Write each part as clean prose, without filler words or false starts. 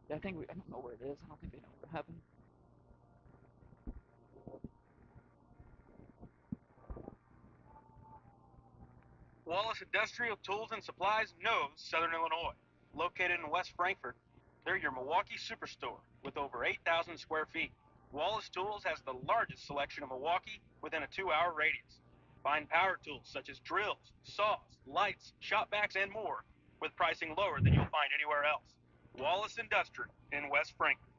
Yeah, I don't know where it is. I don't think they know what happened. Wallace Industrial Tools and Supplies knows Southern Illinois. Located in West Frankfort, they're your Milwaukee superstore with over 8,000 square feet. Wallace Tools has the largest selection of Milwaukee within a 2-hour radius. Find power tools such as drills, saws, lights, shop vacs, and more with pricing lower than you'll find anywhere else. Wallace Industrial in West Frankfort.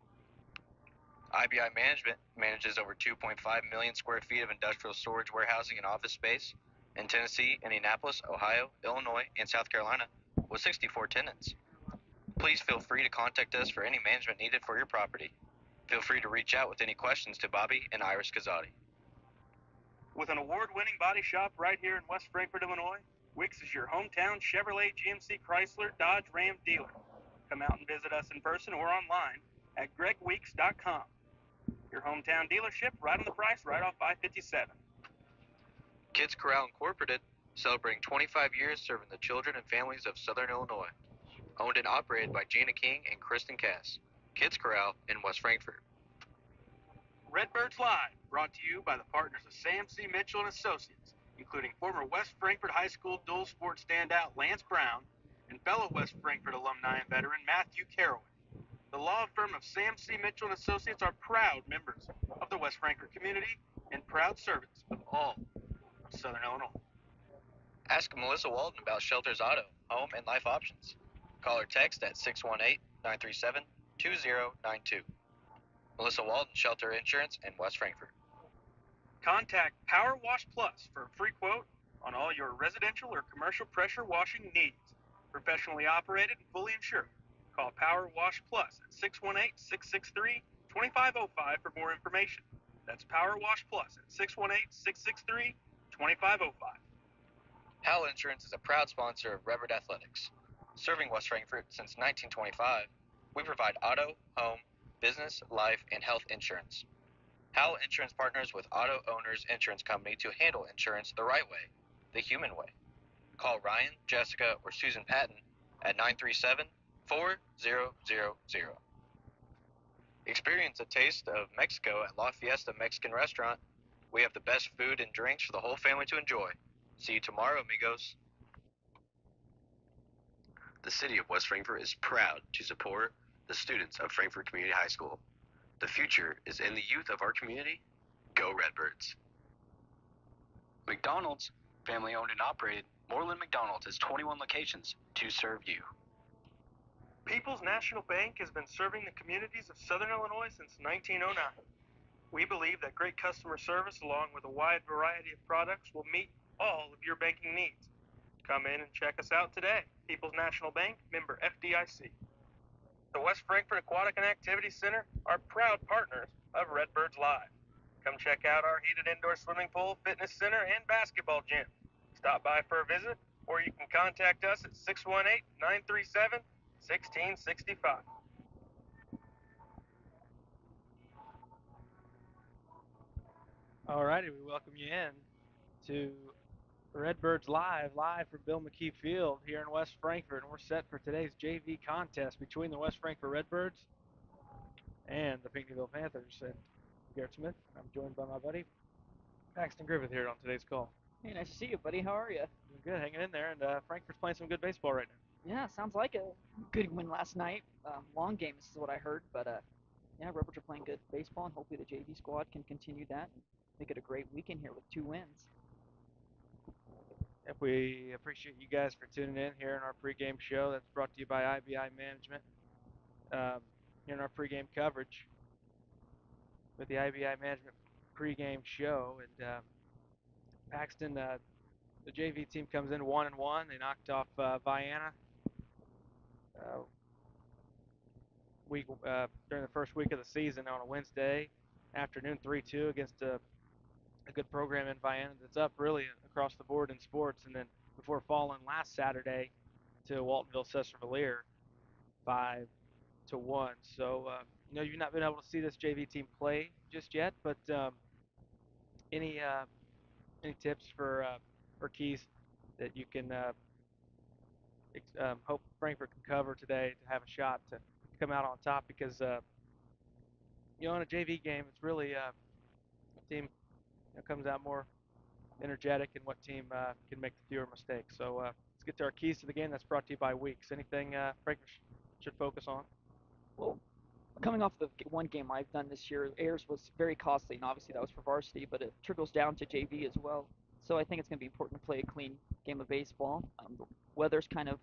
IBI Management manages over 2.5 million square feet of industrial storage, warehousing, and office space in Tennessee, Indianapolis, Ohio, Illinois, and South Carolina with 64 tenants. Please feel free to contact us for any management needed for your property. Feel free to reach out with any questions to Bobby and Iris Kazadi. With an award-winning body shop right here in West Frankfort, Illinois, Wicks is your hometown Chevrolet, GMC, Chrysler, Dodge, Ram dealer. Come out and visit us in person or online at gregweeks.com. Your hometown dealership right on the price, right off I-57. Kids Corral Incorporated, celebrating 25 years serving the children and families of Southern Illinois. Owned and operated by Gina King and Kristen Cass. Kids Corral in West Frankfort. Redbirds Live, brought to you by the partners of Sam C. Mitchell and Associates, including former West Frankfort High School dual sport standout Lance Brown and fellow West Frankfort alumni and veteran Matthew Caraway. The law firm of Sam C. Mitchell and Associates are proud members of the West Frankfort community and proud servants of all of Southern Illinois. Ask Melissa Walden about Shelter's auto, home, and life options. Call or text at 618-937-2092. Melissa Walden, Shelter Insurance in West Frankfort. Contact Power Wash Plus for a free quote on all your residential or commercial pressure washing needs. Professionally operated and fully insured. Call Power Wash Plus at 618-663-2505 for more information. That's Power Wash Plus at 618-663-2505. Howell Insurance is a proud sponsor of Redbird Athletics. Serving West Frankfort since 1925, we provide auto, home, business, life, and health insurance. Howell Insurance partners with Auto Owners Insurance Company to handle insurance the right way, the human way. Call Ryan, Jessica, or Susan Patton at 937-4000. Experience a taste of Mexico at La Fiesta Mexican Restaurant. We have the best food and drinks for the whole family to enjoy. See you tomorrow, amigos. The city of West Frankfort is proud to support the students of Frankfort Community High School. The future is in the youth of our community. Go Redbirds. McDonald's, family owned and operated. Moreland McDonald's has 21 locations to serve you. People's National Bank has been serving the communities of Southern Illinois since 1909. We believe that great customer service along with a wide variety of products will meet all of your banking needs. Come in and check us out today. People's National Bank, member FDIC. The West Frankfort Aquatic and Activity Center are proud partners of Redbirds Live. Come check out our heated indoor swimming pool, fitness center, and basketball gym. Stop by for a visit, or you can contact us at 618-937-1665. All righty, we welcome you in to Redbirds live from Bill McKee Field here in West Frankfort, and we're set for today's JV contest between the West Frankfort Redbirds and the Pinckneyville Panthers. And Garrett Smith, I'm joined by my buddy Paxton Griffith here on today's call. Hey, nice to see you, buddy. How are you? Doing good, hanging in there, and Frankfort's playing some good baseball right now. Yeah, sounds like a good win last night. Long game, this is what I heard, but yeah, Rebels are playing good baseball, and hopefully the JV squad can continue that and make it a great weekend here with 2 wins. Yep, we appreciate you guys for tuning in here in our pregame show. That's brought to you by IBI Management. Here in our pregame coverage with the IBI Management pregame show, and Paxton, the JV team comes in 1-1. They knocked off Vienna during the first week of the season on a Wednesday afternoon, 3-2 against a good program in Vienna that's up really across the board in sports, and then before falling last Saturday to Waltonville Cesar-Valliere 5-1. So you've not been able to see this JV team play just yet, but any tips for keys that you can hope Frankfort can cover today to have a shot to come out on top because in a JV game, it's really what team comes out more energetic and what team can make the fewer mistakes. So let's get to our keys to the game. That's brought to you by Weeks. Anything Frankfurt should focus on? Well, coming off the one game I've done this year, Ayers was very costly, and obviously that was for varsity, but it trickles down to JV as well. So I think it's going to be important to play a clean game of baseball. The weather's kind of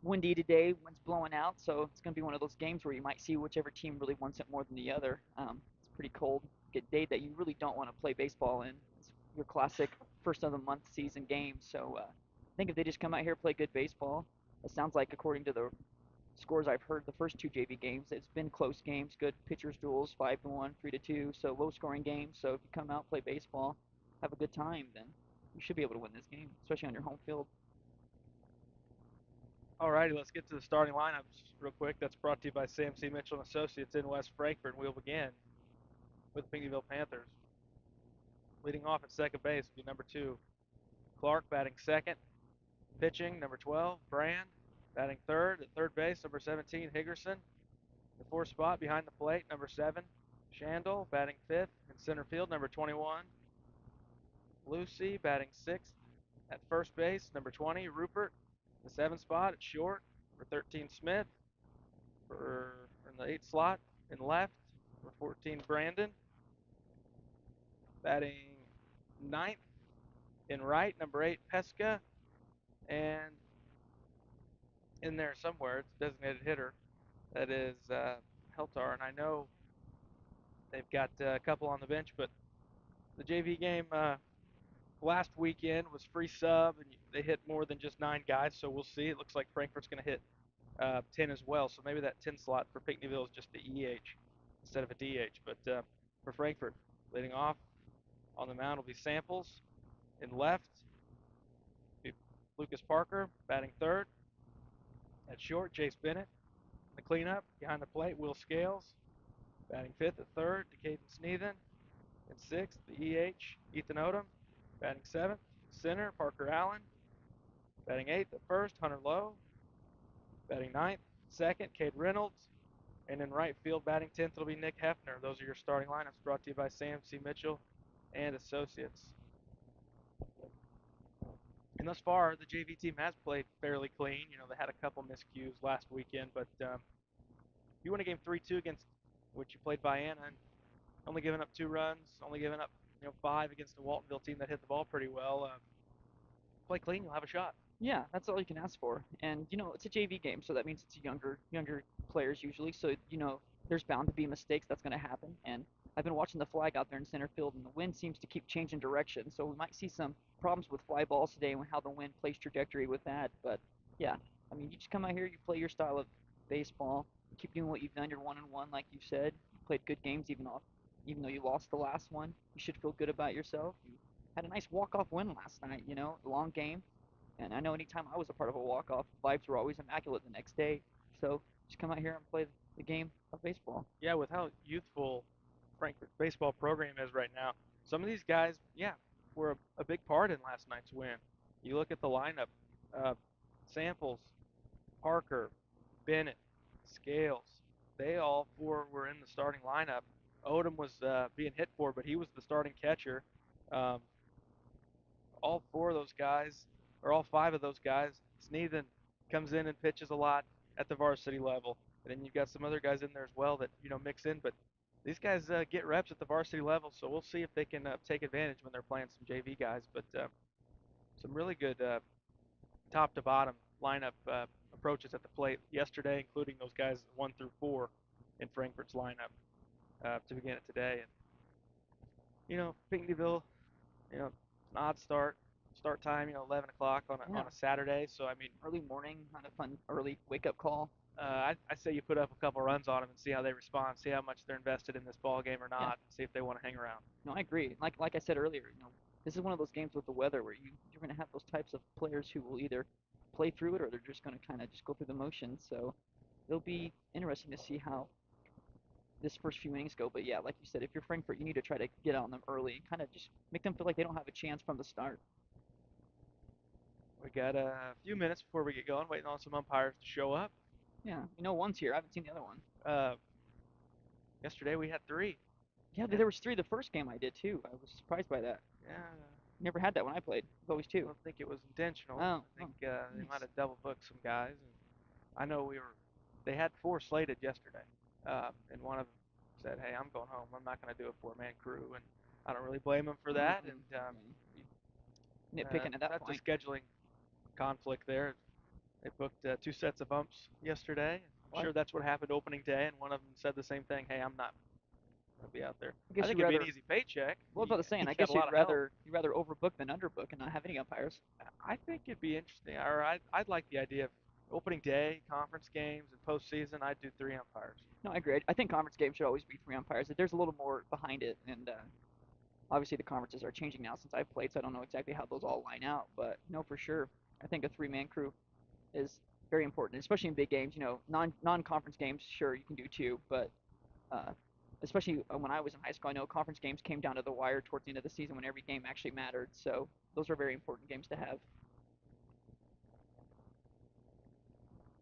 windy today, wind's blowing out, so it's going to be one of those games where you might see whichever team really wants it more than the other. It's pretty cold, good day that you really don't want to play baseball in. It's your classic first of the month season game. So I think if they just come out here play good baseball, it sounds like according to the scores I've heard the first two JV games, it's been close games, good pitchers duels, 5-1, 3-2, so low scoring games. So if you come out play baseball, have a good time, then you should be able to win this game, especially on your home field. All righty, let's get to the starting lineups real quick. That's brought to you by Sam C. Mitchell and Associates in West Frankfort. And we'll begin with the Pinckneyville Panthers. Leading off at second base will be number 2, Clark, batting second. Pitching, number 12, Brand. Batting third at third base, number 17, Higgerson. The fourth spot behind the plate, number 7, Shandel. Batting fifth in center field, number 21, Lucy. Batting sixth at first base, number 20, Rupert. The seventh spot at short, number 13, Smith. For in the eighth slot in left, number 14, Brandon. Batting ninth in right, number 8, Pesca. And in there somewhere, it's a designated hitter. That is Heltar. And I know they've got a couple on the bench, but the JV game last weekend was free sub, and they hit more than just 9 guys. So we'll see. It looks like Frankfurt's going to hit 10 as well. So maybe that 10 slot for Pinckneyville is just the EH instead of a DH. But for Frankfurt, leading off on the mound will be Samples. In left, be Lucas Parker, batting third. At short, Jace Bennett. The cleanup behind the plate, Will Scales. Batting fifth at third, Decaden Sneathen. In sixth, the EH, Ethan Odom. Batting seventh, center, Parker Allen. Batting eighth at first, Hunter Lowe. Batting ninth, second, Cade Reynolds. And in right field, batting 10th, it'll be Nick Hefner. Those are your starting lineups brought to you by Sam C. Mitchell and Associates. And thus far, the JV team has played fairly clean. They had a couple miscues last weekend, but you won a game 3-2 against which you played Vienna and only giving up 2 runs, only giving up 5 against the Waltonville team that hit the ball pretty well. Play clean, you'll have a shot. Yeah, that's all you can ask for. And it's a JV game, so that means it's younger players usually. So there's bound to be mistakes. That's going to happen. And I've been watching the flag out there in center field, and the wind seems to keep changing direction. So we might see some problems with fly balls today and how the wind plays trajectory with that. But yeah, I mean, you just come out here, you play your style of baseball, keep doing what you've done. You're 1-1, like you said. You played good games even though you lost the last one. You should feel good about yourself. You had a nice walk-off win last night. Long game. And I know anytime I was a part of a walk-off, vibes were always immaculate the next day. So just come out here and play the game of baseball. Yeah, with how youthful Frankfurt's baseball program is right now, some of these guys, yeah, were a big part in last night's win. You look at the lineup, Samples, Parker, Bennett, Scales, they all 4 were in the starting lineup. Odom was being hit for, but he was the starting catcher. Um, all 4 of those guys, or all 5 of those guys, Sneathen comes in and pitches a lot at the varsity level. And then you've got some other guys in there as well that, mix in. But these guys get reps at the varsity level, so we'll see if they can take advantage when they're playing some JV guys. But some really good top to bottom lineup approaches at the plate yesterday, including those guys 1 through 4 in Frankfurt's lineup to begin it today. And Pinckneyville, an odd start time, 11 o'clock on Yeah. a Saturday. So I mean, Early morning, not a fun early wake-up call. I say you put up a couple runs on them and see how they respond, see how much they're invested in this ball game or not, Yeah. and see if they want to hang around. No, I agree. Like I said earlier, this is one of those games with the weather where you're going to have those types of players who will either play through it or they're just going to kind of just go through the motions. So it'll be interesting to see how this first few innings go. But yeah, like you said, if you're Frankfurt, you need to try to get on them early and kind of just make them feel like they don't have a chance from the start. We got a few minutes before we get going, waiting on some umpires to show up. Yeah, one's here. I haven't seen the other one. Uh, Yesterday we had three. Yeah, And there was three the first game I did too. I was surprised by that. yeah, Never had that when I played. It was always I two. don't think it was intentional. Oh, I oh, think they might nice. have double booked some guys. And I know we were. They had four slated yesterday, and one of them said, "Hey, I'm going home. I'm not going to do a four-man crew," and I don't really blame him for that. And Yeah, nitpicking at that that's a point. scheduling conflict there. They booked two sets of umps yesterday. I'm Well, sure that's what happened opening day, and one of them said the same thing. Hey, I'm not going to be out there. I I guess think you'd it'd be an rather. easy paycheck. Well, about the saying, You I got guess a lot of help. you'd rather overbook than underbook and not have any umpires. I think it'd be interesting. Or I'd like the idea of opening day, conference games, and postseason. I'd do three umpires. No, I agree. I think conference games should always be three umpires. There's a little more behind it, and obviously the conferences are changing now since I've played, so I don't know exactly how those all line out. But no, for sure, I think a three-man crew is very important, especially in big games. Non-conference games, sure you can do two, but uh, especially when I was in high school, I know conference games came down to the wire towards the end of the season when every game actually mattered. So those are very important games to have.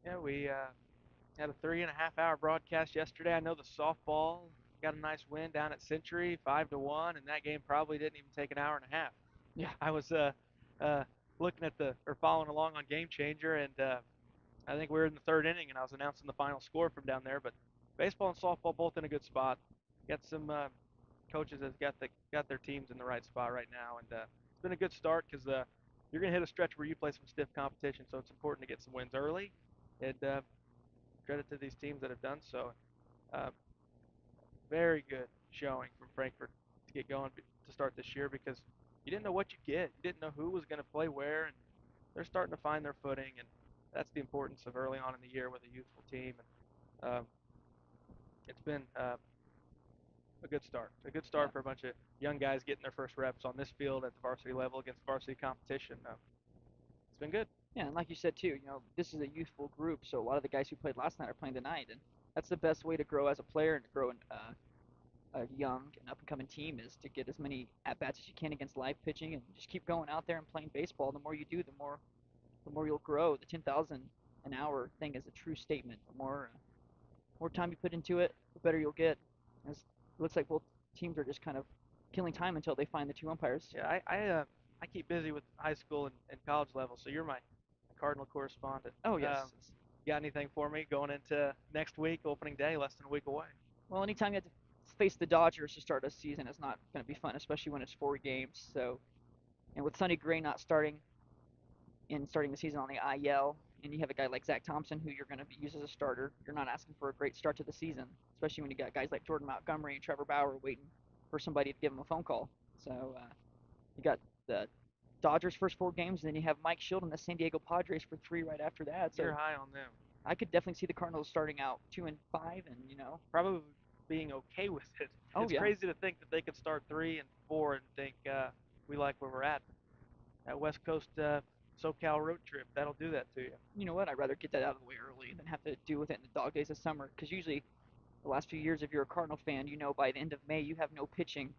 Yeah, we had a 3.5 hour broadcast yesterday. I know the softball got a nice win down at Century, 5-1, and that game probably didn't even take an hour and a half. Yeah, I was uh, looking at the or following along on Game Changer, and I think we were in the third inning, and I was announcing the final score from down there. But baseball and softball both in a good spot. Got some coaches that's got their teams in the right spot right now, and it's been a good start because you're gonna hit a stretch where you play some stiff competition, so it's important to get some wins early. And credit to these teams that have done so. Uh, Very good showing from Frankfurt to get going to start this year because you didn't know what you get. You didn't know who was going to play where, and they're starting to find their footing, and that's the importance of early on in the year with a youthful team. And it's been a good start. A good yeah, start for a bunch of young guys getting their first reps on this field at the varsity level against varsity competition. It's been good. yeah. And like you said too, this is a youthful group, so a lot of the guys who played last night are playing tonight, and that's the best way to grow as a player and to grow a young and up and coming team is to get as many at bats as you can against live pitching and just keep going out there and playing baseball. The more you do, the more you'll grow. The 10,000 an hour thing is a true statement. The more time you put into it, the better you'll get. As it looks like both teams are just kind of killing time until they find the two umpires. Yeah, I keep busy with high school and college level, so you're my Cardinal correspondent. Oh yes. Got anything for me going into next week, opening day, less than a week away? Well, anytime you have to face the Dodgers to start a season is not going to be fun, especially when it's 4 games. So, and with Sonny Gray not starting the season on the IL, and you have a guy like Zach Thompson who you're going to use as a starter, you're not asking for a great start to the season, especially when you got guys like Jordan Montgomery and Trevor Bauer waiting for somebody to give them a phone call. So you got the Dodgers first 4 games, and then you have Mike Schilt and the San Diego Padres for 3 right after that. So You're high on them. I could definitely see the Cardinals starting out 2-5, and Probably being okay with it. oh It's yeah, crazy to think that they could start 3-4 and think we like where we're at. That West Coast SoCal road trip, that'll do that to you. you know what? I'd rather get that out of the way early than have to deal with it in the dog days of summer. Because usually the last few years, if you're a Cardinal fan, by the end of May you have no pitching,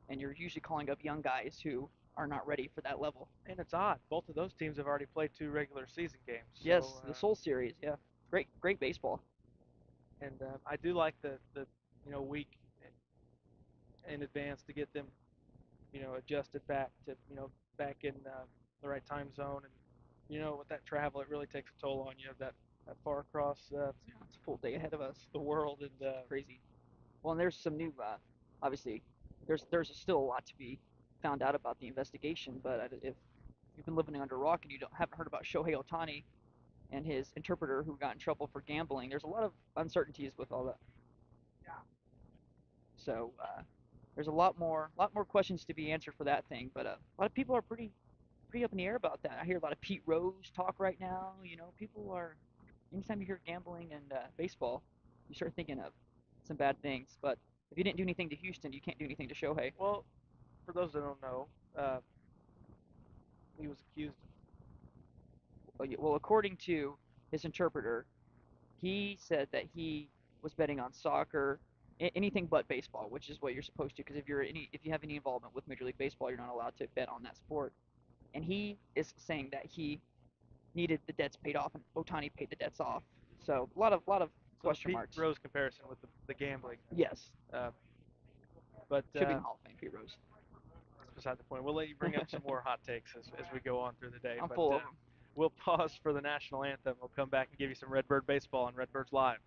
and you're usually calling up young guys who are not ready for that level. And it's odd. Both of those teams have already played 2 regular season games. So, Yes, the Soul Series, yeah, great, great baseball. and I do like the week in advance to get them adjusted back to back in the right time zone. And with that travel, it really takes a toll on you. That far across Yeah, it's a full day ahead of us. the world, and Crazy. Well, and there's some new, obviously, there's still a lot to be found out about the investigation. But if you've been living under a rock and you haven't heard about Shohei Ohtani and his interpreter who got in trouble for gambling, there's a lot of uncertainties with all that. So there's a lot more questions to be answered for that thing. But a lot of people are pretty up in the air about that. I hear a lot of Pete Rose talk right now. People are. Anytime you hear gambling and baseball, you start thinking of some bad things. But if you didn't do anything to Houston, you can't do anything to Shohei. well, for those that don't know, uh, he was accused Well, according to his interpreter, he said that he was betting on soccer, anything but baseball, which is what you're supposed to. Because if you have any involvement with Major League Baseball, you're not allowed to bet on that sport. And he is saying that he needed the debts paid off, and Otani paid the debts off. So a lot of So the question Pete marks. Rose comparison with the gambling, Yes, uh, but should be in the Hall of Fame, Pete Rose. that's beside the point. We'll let you bring up some more hot takes as we go on through the day. I'm But full of them. we'll pause for the national anthem. We'll come back and give you some Redbird baseball on Redbirds Live.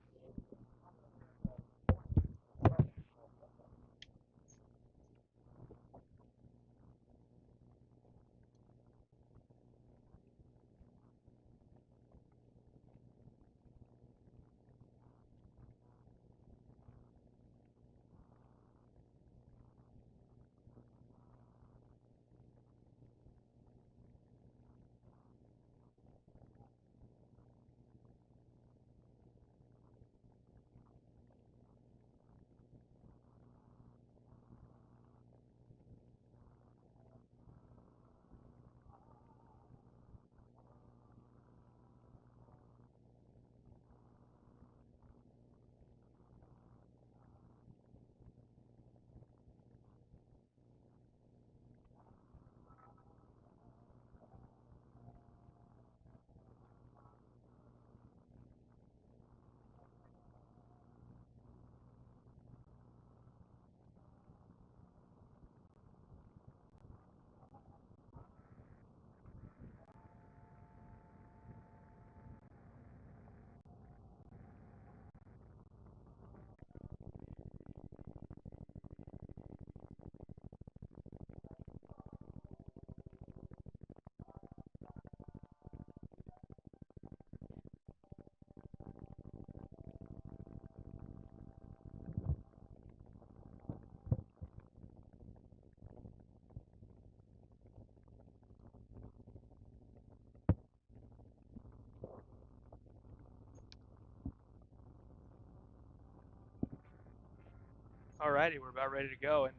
All righty, we're about ready to go, and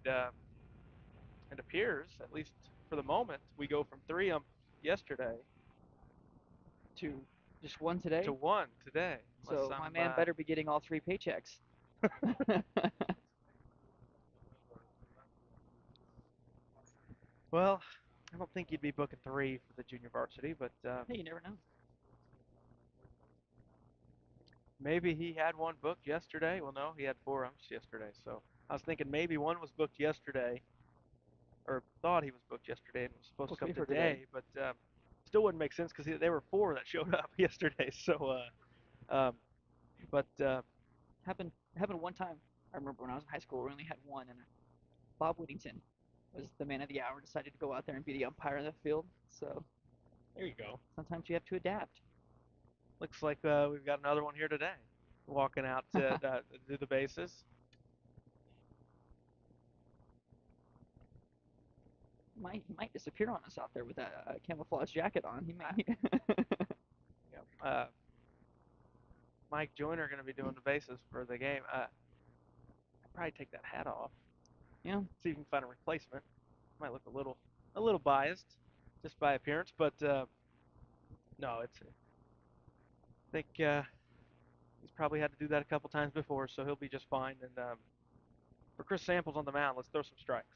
it appears, at least for the moment, we go from three umps yesterday To just one today. to one today. Unless So my I'm, man better be getting all three paychecks. well, I don't think you'd be booking three for the junior varsity, but Hey, you never know. maybe he had one booked yesterday. Well, no, he had four umps yesterday, so I was thinking maybe one was booked yesterday, or thought he was booked yesterday and was supposed to Supposed to come be for today. today, but still wouldn't make sense because there were four that showed up yesterday. So, but Happened one time. I remember when I was in high school, we only had one, and Bob Whittington was the man of the hour. Decided to go out there and be the umpire in the field. So there you go. sometimes you have to adapt. Looks like we've got another one here today, walking out to do the bases. He might disappear on us out there with that camouflage jacket on. He might. Yeah, Mike Joyner going to be doing the bases for the game. I'd probably take that hat off. Yeah. See if you can find a replacement. Might look a little biased, just by appearance, but no, it's. I think he's probably had to do that a couple times before, so he'll be just fine. And for Chris Samples on the mound, let's throw some strikes.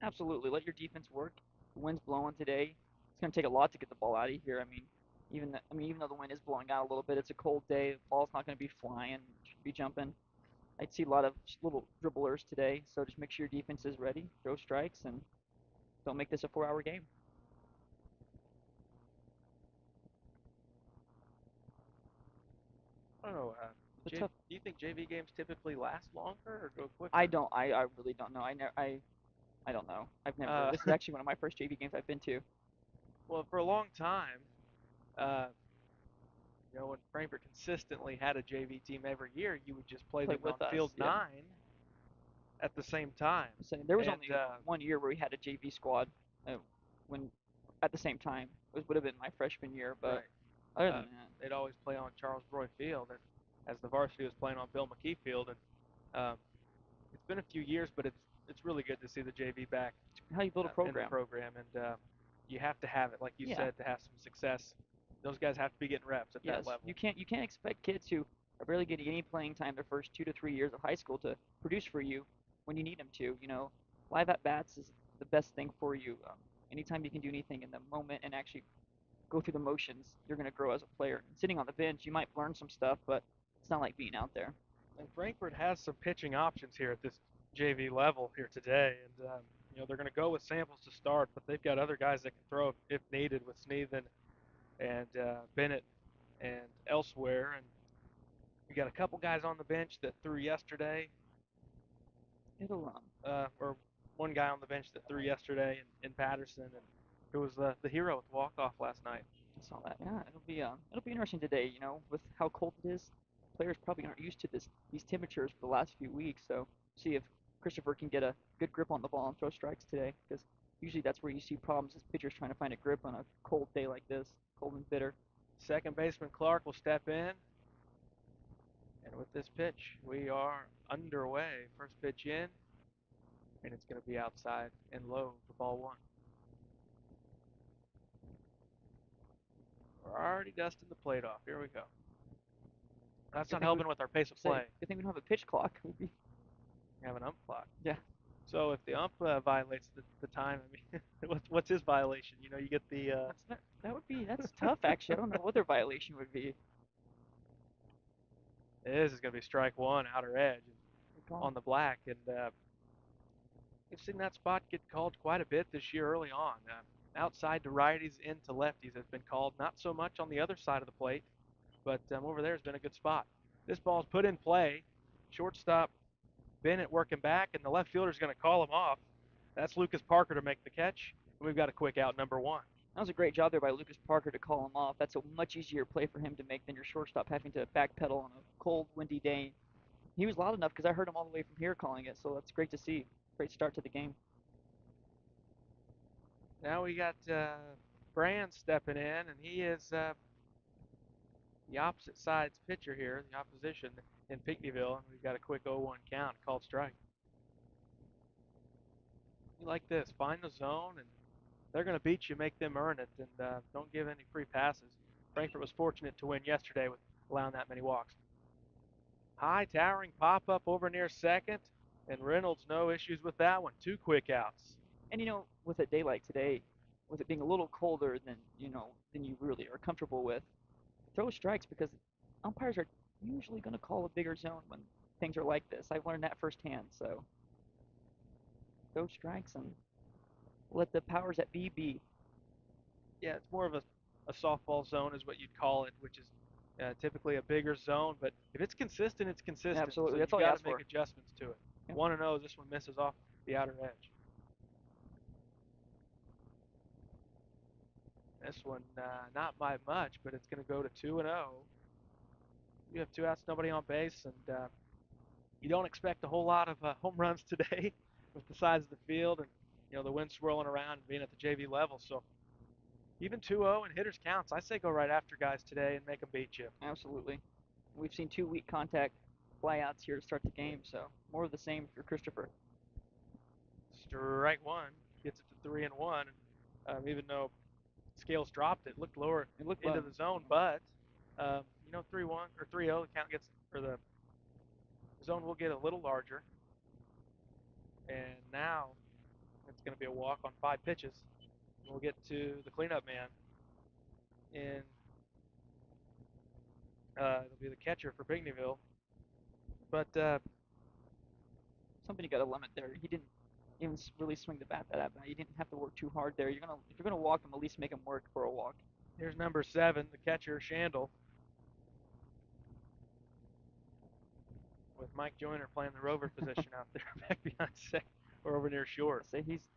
Absolutely. Let your defense work. The wind's blowing today. It's going to take a lot to get the ball out of here. Even though the wind is blowing out a little bit, it's a cold day. The ball's not going to be flying, be jumping. I'd see a lot of little dribblers today. So just make sure your defense is ready. Throw strikes and don't make this a 4-hour game. I don't know. It's a tough. Do you think JV games typically last longer or go I quicker? don't. I really don't know. I don't know. I've never. Uh, This is actually one of my first JV games I've been to. well, for a long time, uh, when Frankfurt consistently had a JV team every year, you would just play Play them on with us. field Yeah. nine at the same time. So there was And only one year where we had a JV squad uh, when at the same time. It would have been my freshman year, but right, other uh, than that, they'd always play on Charles Roy Field, and as the varsity was playing on Bill McKee Field. And it's been a few years, but it's really good to see the JV back how you build a in the program. program, and you have to have it, like you Yeah. said, to have some success. Those guys have to be getting reps at that Yes. level. You can't expect kids who are barely getting any playing time their first 2 to 3 years of high school to produce for you when you need them to. Live at bats is the best thing for you. Anytime you can do anything in the moment and actually go through the motions, you're going to grow as a player. And sitting on the bench, you might learn some stuff, but it's not like being out there. And Frankfurt has some pitching options here at this JV level here today, and they're going to go with Samples to start, but they've got other guys that can throw if needed with Sneathan and Bennett and elsewhere. And we got a couple guys on the bench that threw yesterday, It'll or one guy on the bench that threw yesterday in Patterson, and who was the hero with the walk-off last night. I saw that. Yeah, it'll be interesting today. With how cold it is, players probably aren't used to these temperatures for the last few weeks. So see if Christopher can get a good grip on the ball and throw strikes today, because usually that's where you see problems as pitchers trying to find a grip on a cold day like this, cold and bitter. Second baseman Clark will step in. And with this pitch, we are underway. First pitch in, and it's going to be outside and low for ball one. We're already dusting the plate off. Here we go. That's not helping with our pace of play. Good thing we don't have a pitch clock. We have an ump clock. Yeah. So if the ump violates the time, I mean, what's his violation? You get the. That's tough actually. I don't know what their violation would be. This is going to be strike one, outer edge, on the black, and we've seen that spot get called quite a bit this year early on. Outside to righties, into lefties has been called. Not so much on the other side of the plate, but over there has been a good spot. This ball's put in play. Shortstop Bennett working back, and the left fielder's going to call him off. That's Lucas Parker to make the catch, and we've got a quick out, number one. That was a great job there by Lucas Parker to call him off. That's a much easier play for him to make than your shortstop having to backpedal on a cold, windy day. He was loud enough because I heard him all the way from here calling it, so that's great to see. Great start to the game. Now we got Brand stepping in, and he is the opposite side's pitcher here, the opposition in Pinckneyville, and we've got a quick 0-1 count, called strike. You like this, find the zone, and they're going to beat you, make them earn it, and don't give any free passes. Frankfurt was fortunate to win yesterday with allowing that many walks. High towering pop-up over near second, and Reynolds no issues with that one. Two quick outs. And with a day like today, with it being a little colder than you really are comfortable with, throw strikes because umpires are usually going to call a bigger zone when things are like this. I've learned that firsthand. So throw strikes and let the powers that be. Yeah, it's more of a softball zone is what you'd call it, which is typically a bigger zone. But if it's consistent, it's consistent. Absolutely, so that's all you you got ask to make for. Adjustments to it. Yep. 1-0, this one misses off the outer edge. This one not by much, but it's going to go to 2-0. You have two outs, nobody on base, and you don't expect a whole lot of home runs today with the size of the field and the wind swirling around and being at the JV level. So even 2-0 and hitters counts, I say go right after guys today and make them beat you. Absolutely. We've seen 2 weak contact flyouts here to start the game, so more of the same for Christopher. Strike one gets it to 3-1. Even though scales dropped, it looked lower into the zone, but 3-1 or 3-0, the count gets, or the zone will get a little larger. And now it's going to be a walk on 5 pitches. We'll get to the cleanup man. And it'll be the catcher for Pinckneyville. But something you got to limit there. He didn't even really swing the bat that bad. You didn't have to work too hard there. If you're gonna walk him, at least make him work for a walk. Here's number 7, the catcher, Shandel, with Mike Joyner playing the rover position out there back behind second or over near short. So he's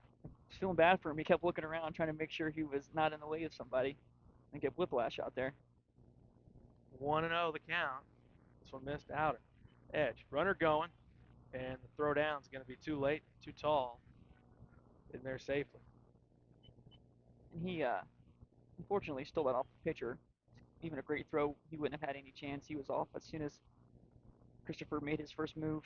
feeling bad for him. He kept looking around trying to make sure he was not in the way of somebody and get whiplash out there. 1-0 the count. This one missed outer edge. Runner going, and the throw down is going to be too late, too tall, in there safely. And he unfortunately stole that off the pitcher. Even a great throw, he wouldn't have had any chance. He was off as soon as Christopher made his first move.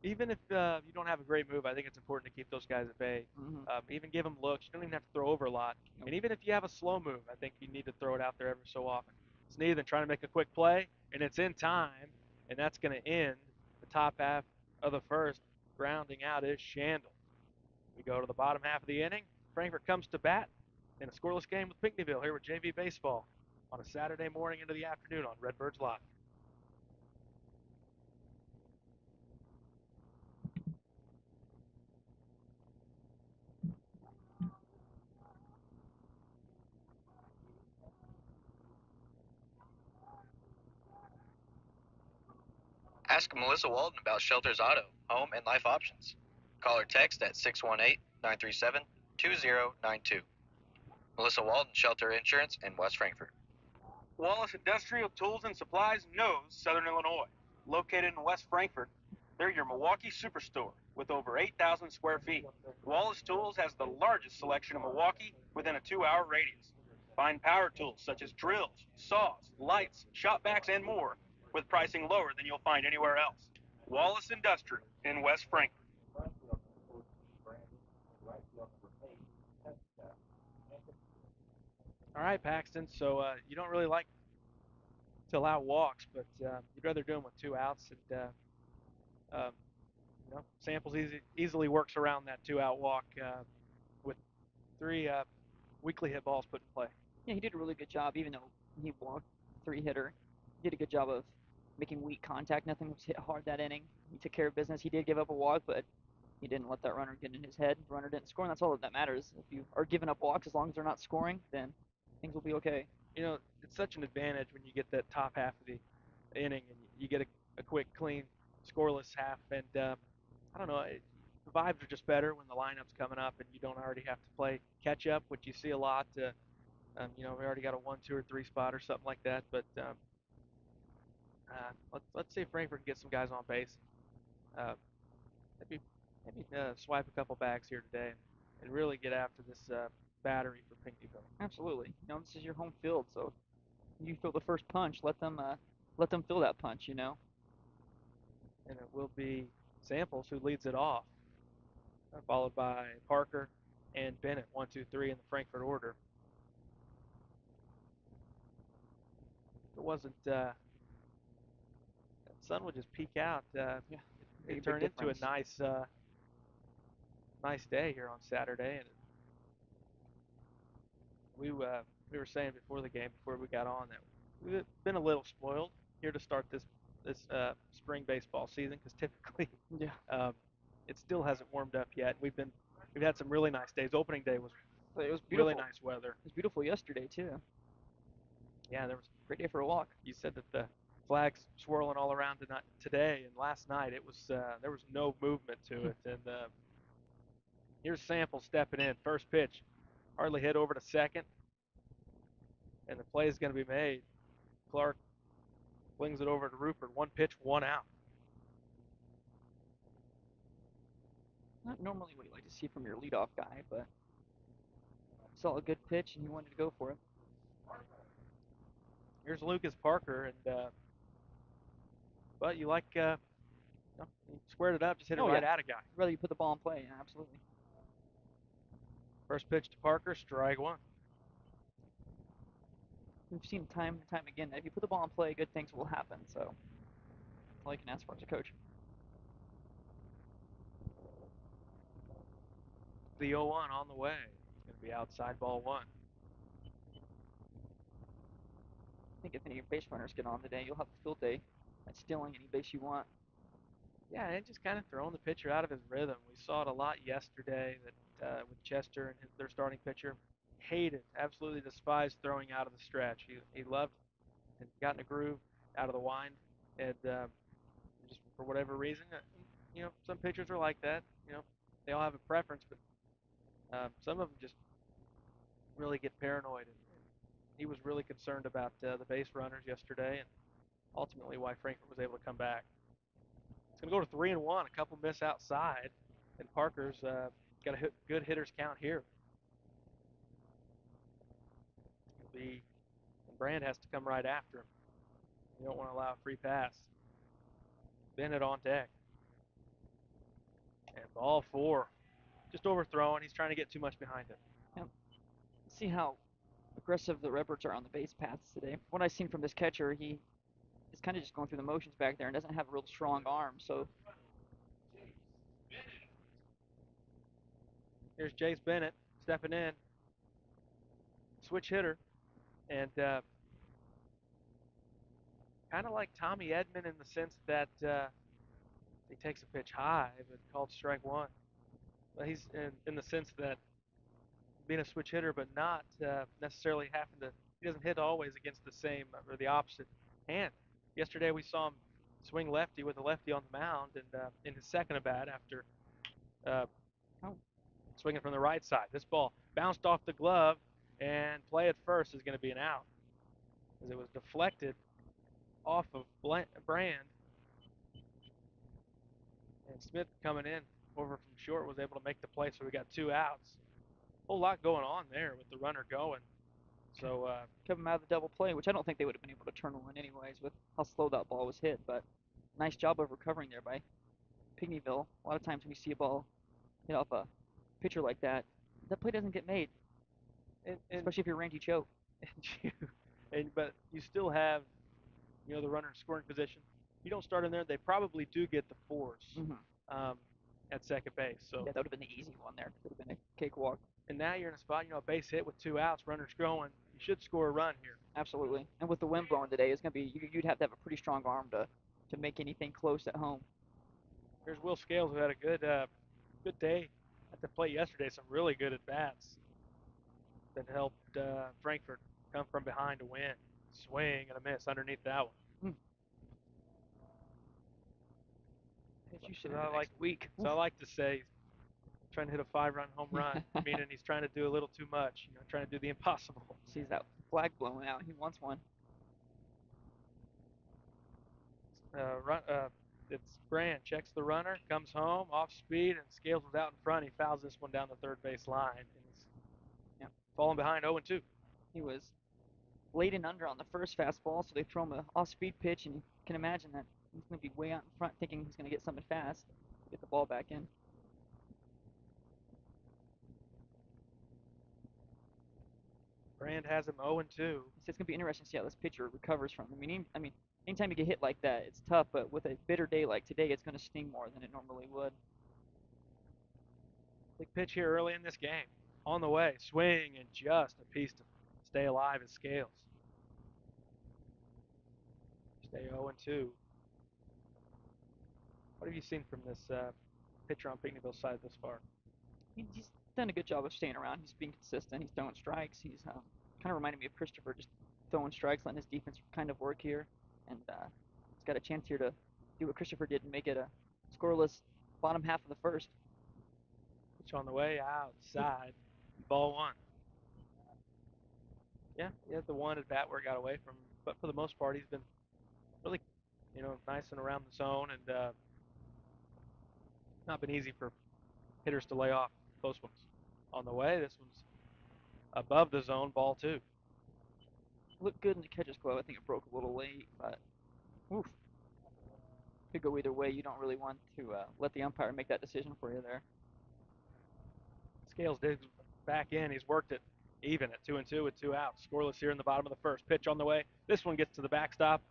Even if you don't have a great move, I think it's important to keep those guys at bay. Mm-hmm. Even give them looks. You don't even have to throw over a lot. Nope. And even if you have a slow move, I think you need to throw it out there every so often. Sneathan trying to make a quick play, and it's in time, and that's going to end the top half of the first. Grounding out is Shandel. We go to the bottom half of the inning. Frankfurt comes to bat. in a scoreless game with Pinckneyville here with JV Baseball on a Saturday morning into the afternoon on Redbirds Live. Ask Melissa Walden about Shelter's auto, home, and life options. Call or text at 618-937-2092. Melissa Walden, Shelter Insurance in West Frankfort. Wallace Industrial Tools and Supplies knows Southern Illinois. Located in West Frankfort, they're your Milwaukee superstore with over 8,000 square feet. Wallace Tools has the largest selection of Milwaukee within a 2-hour radius. Find power tools such as drills, saws, lights, shop vacs, and more with pricing lower than you'll find anywhere else. Wallace Industrial in West Frankfort. All right, Paxton. So you don't really like to allow walks, but you'd rather do them with 2 outs, and Samples easily works around that 2-out walk with 3 weekly hit balls put in play. Yeah, he did a really good job, even though he walked 3-hitter. He did a good job of making weak contact. Nothing was hit hard that inning. He took care of business. He did give up a walk, but he didn't let that runner get in his head. The runner didn't score, and that's all that matters. If you are giving up walks, as long as they're not scoring, then things will be okay. It's such an advantage when you get that top half of the inning and you get a quick, clean, scoreless half. And I don't know, the vibes are just better when the lineup's coming up and you don't already have to play catch up, which you see a lot. We already got a 1, 2, or 3 spot or something like that. But let's see if Frankfurt can get some guys on base. Maybe swipe a couple bags here today and really get after this battery for Pinckneyville. Absolutely. This is your home field, so you feel the first punch. Let them feel that punch. And it will be Samples who leads it off, followed by Parker and Bennett, 1, 2, 3 in the Frankfurt order. It wasn't that sun would just peek out. It turned into a nice day here on Saturday, and we were saying before the game, before we got on, that we've been a little spoiled here to start this spring baseball season, because typically it still hasn't warmed up yet. We've had some really nice days. Opening day was beautiful. Really nice weather. It was beautiful yesterday too. Yeah, there was a great day for a walk. You said that the flags swirling all around today, and last night it was there was no movement to it. And here's Samples stepping in. First pitch, hardly hit over to second, and the play is going to be made. Clark flings it over to Rupert. 1 pitch, 1 out. Not normally what you like to see from your leadoff guy, but saw a good pitch and he wanted to go for it. Here's Lucas Parker, and but you like he squared it up, just hit it right at a guy. I'd rather you put the ball in play, yeah, absolutely. First pitch to Parker, strike 1. We've seen time and time again that if you put the ball in play, good things will happen. So that's all you can ask for as a coach. The 0-1 on the way. It's going to be outside, ball 1. I think if any of your base runners get on today, you'll have a field day at stealing any base you want. Yeah, and just kind of throwing the pitcher out of his rhythm. We saw it a lot yesterday that with Chester and their starting pitcher. Absolutely despised throwing out of the stretch. He loved and got in a groove out of the wind, and just for whatever reason, some pitchers are like that. They all have a preference, but some of them just really get paranoid. And he was really concerned about the base runners yesterday, and ultimately why Frankfurt was able to come back. It's going to go to 3-1. A couple miss outside, and Parker's got a good hitter's count here. And Brand has to come right after him. You don't want to allow a free pass. Bennett on deck. And ball 4. Just overthrown. He's trying to get too much behind him. Yep. See how aggressive the Redbirds are on the base paths today. What I've seen from this catcher, he is kind of just going through the motions back there and doesn't have a real strong arm. So here's Jace Bennett stepping in. switch hitter, and kind of like Tommy Edman in the sense that he takes a pitch high, but called strike one. But he's in the sense that being a switch hitter, but not necessarily having to. He doesn't hit always against the same or the opposite hand. Yesterday we saw him swing lefty with a lefty on the mound, and in his second at bat after uh, Oh, swinging from the right side. This ball bounced off the glove, and play at first is going to be an out as it was deflected off of Brand, and Smith coming in over from short was able to make the play, so we got 2 outs. Whole lot going on there with the runner going. So kept him out of the double play, which I don't think they would have been able to turn one anyways with how slow that ball was hit. But nice job of recovering there by Pinckneyville. A lot of times when you see a ball hit off a pitcher like that, that play doesn't get made, and especially if you're Randy Choate. but you still have the runner in scoring position. You don't start in there, they probably do get the force at second base. So yeah, that would have been the easy one there. Could have been a cakewalk. And now you're in a spot, a base hit with 2 outs, runners going. You should score a run here. Absolutely. And with the wind blowing today, it's gonna be you'd have to have a pretty strong arm to make anything close at home. Here's Will Scales, who had a good day at the plate yesterday. Some really good at bats that helped Frankfort come from behind to win. Swing and a miss underneath that one. You should have next week. So I like to say, trying to hit a 5-run home run, meaning he's trying to do a little too much, trying to do the impossible. Sees that flag blowing out. He wants one. It's Brand, checks the runner, comes home, off speed, and Scales was out in front. He fouls this one down the third base line. And he's falling behind 0-2. He was late and under on the first fastball, so they throw him an off-speed pitch, and you can imagine that he's going to be way out in front thinking he's going to get something fast, get the ball back in. Brand has him 0-2. It's going to be interesting to see how this pitcher recovers from him. I mean, anytime you get hit like that, it's tough, but with a bitter day like today, it's going to sting more than it normally would. Big pitch here early in this game. On the way, swing, and just a piece to stay alive as Scales. Stay 0-2. What have you seen from this pitcher on Pinckneyville's side this far? He's done a good job of staying around. He's being consistent. He's throwing strikes. He's kind of reminding me of Christopher, just throwing strikes, letting his defense kind of work here. And he's got a chance here to do what Christopher did and make it a scoreless bottom half of the first. Pitch on the way, outside, ball one. Yeah, he had the one at bat where it got away from him, but for the most part, he's been really, nice and around the zone, and not been easy for hitters to lay off close ones. On the way, this one's above the zone, ball two. Looked good in the catcher's glove. I think it broke a little late, but oof. Could go either way. You don't really want to let the umpire make that decision for you there. Scales digs back in. He's worked it even at 2-2 with 2 outs. Scoreless here in the bottom of the first. Pitch on the way. This one gets to the backstop,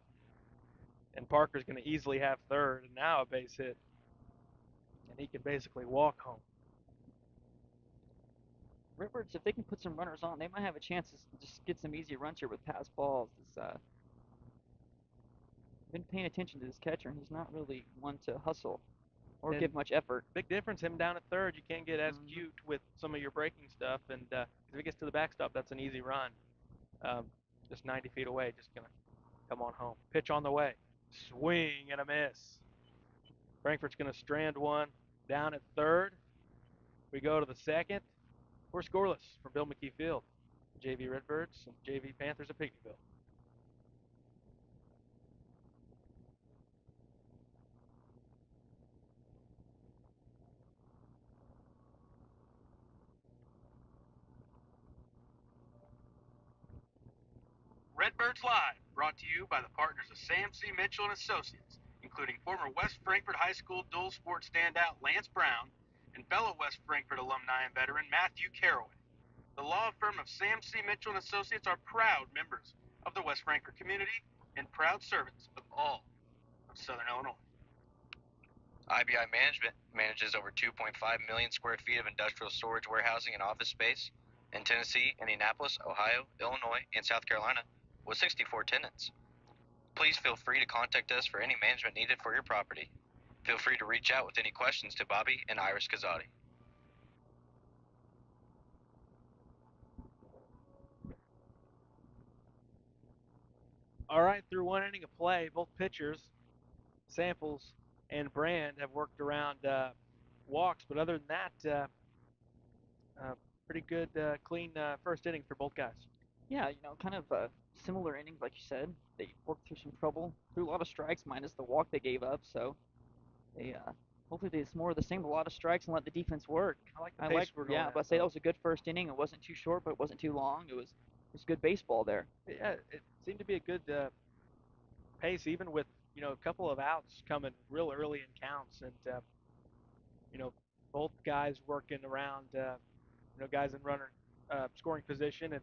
and Parker's going to easily have third, and now a base hit. And he can basically walk home. Redbirds, if they can put some runners on, they might have a chance to just get some easy runs here with pass balls. I've been paying attention to this catcher, and he's not really one to hustle or give much effort. Big difference, him down at third. You can't get as cute with some of your breaking stuff, and if he gets to the backstop, that's an easy run. Just 90 feet away, just going to come on home. Pitch on the way. Swing and a miss. Frankfurt's going to strand one down at third. We go to the second. We're scoreless from Bill McKee Field. JV Redbirds and JV Panthers of Pinckneyville. Redbirds Live, brought to you by the partners of Sam C. Mitchell and Associates, including former West Frankfort High School dual sport standout Lance Brown and fellow West Frankfort alumni and veteran Matthew Caraway. The law firm of Sam C. Mitchell and Associates are proud members of the West Frankfort community and proud servants of all of Southern Illinois. IBI Management manages over 2.5 million square feet of industrial storage, warehousing, and office space. In Tennessee, Indianapolis, Ohio, Illinois, and South Carolina, with 64 tenants. Please feel free to contact us for any management needed for your property. Feel free to reach out with any questions to Bobby and Iris Kazadi. All right, through one inning of play, both pitchers, Samples and Brand, have worked around walks, but other than that, pretty good, clean first inning for both guys. Yeah, kind of similar innings, like you said. They worked through some trouble, threw a lot of strikes, minus the walk they gave up. So they hopefully it's more of the same, a lot of strikes and let the defense work. I like the pace we're going Yeah, at, but I say that though. was a good first inning. It wasn't too short, but it wasn't too long. It was good baseball there. Yeah, it seemed to be a good pace, even with a couple of outs coming real early in counts, and you know both guys working around guys in runner scoring position. And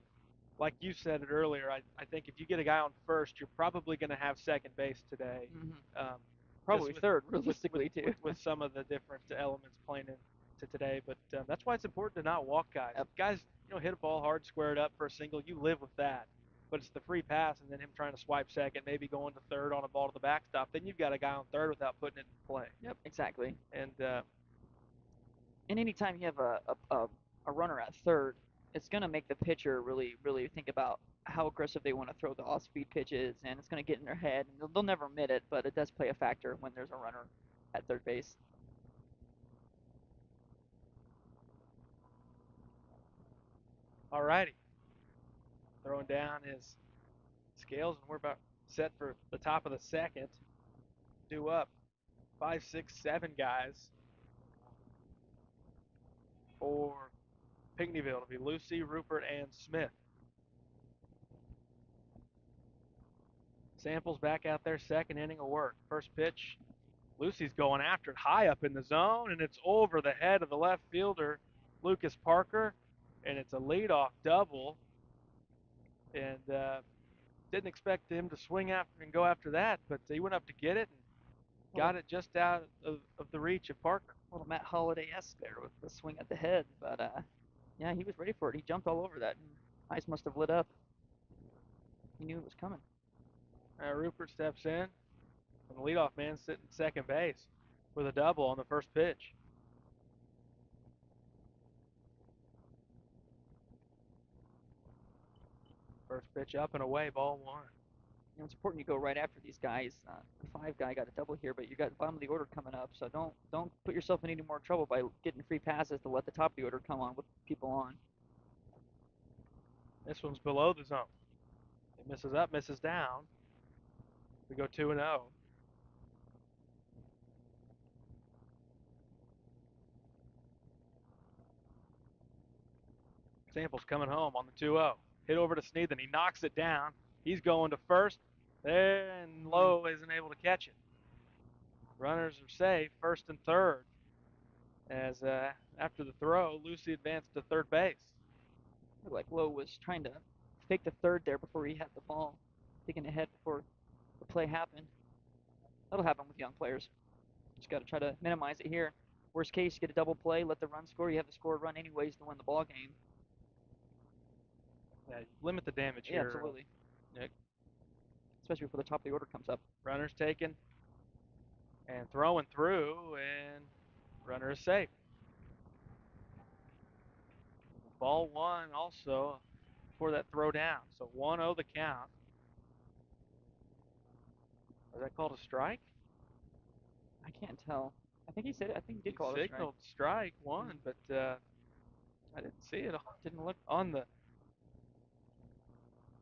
like you said it earlier, I think if you get a guy on first, you're probably going to have second base today. Mm-hmm. Um, Probably just third, with, realistically, too. with some of the different elements playing into today. But that's why it's important to not walk guys. Yep. If guys, hit a ball hard, squared up for a single, you live with that. But it's the free pass and then him trying to swipe second, maybe going to third on a ball to the backstop. Then you've got a guy on third without putting it in play. Yep, exactly. And And anytime you have a runner at third, it's going to make the pitcher really, really think about how aggressive they want to throw the off-speed pitches, and it's going to get in their head. And they'll never admit it, but it does play a factor when there's a runner at third base. all righty, throwing down his scales, and we're about set for the top of the second. Due up 5, 6, 7 guys for Pinckneyville. It'll be Lucy, Rupert, and Smith. Samples back out there, second inning of work. First pitch, Lucy's going after it high up in the zone, and it's over the head of the left fielder, Lucas Parker, and it's a leadoff double. And didn't expect him to swing after and go after that, but he went up to get it and got it just out of the reach of Parker. A little Matt Holliday-esque there with the swing at the head, but yeah, he was ready for it. He jumped all over that, and eyes must have lit up. He knew it was coming. Rupert steps in, and the leadoff man sitting second base with a double on the first pitch. First pitch up and away, ball one. It's important you go right after these guys. The five guy got a double here, but you got the bottom of the order coming up, so don't put yourself in any more trouble by getting free passes to let the top of the order come on with people on. This one's below the zone. It misses up, misses down. We go 2-0. Samples coming home on the 2-0. Hit over to Sneathen. He knocks it down. He's going to first. There, and Lowe isn't able to catch it. Runners are safe, first and third. As after the throw, Lucy advanced to third base. Looked like Lowe was trying to fake the third there before he had the ball, thinking ahead before the play happened. That'll happen with young players. Just got to try to minimize it here. Worst case, get a double play, let the run score. You have to score a run anyways to win the ball game. Yeah, limit the damage Yeah, here. absolutely. Nick. Especially before the top of the order comes up. Runners taken and throwing through, and runner is safe. Ball one also for that throw down. So 1-0 the count. Was that called a strike? I can't tell. I think he said it. I think he did call it a strike. Signaled strike one, but I didn't see it. Didn't look on the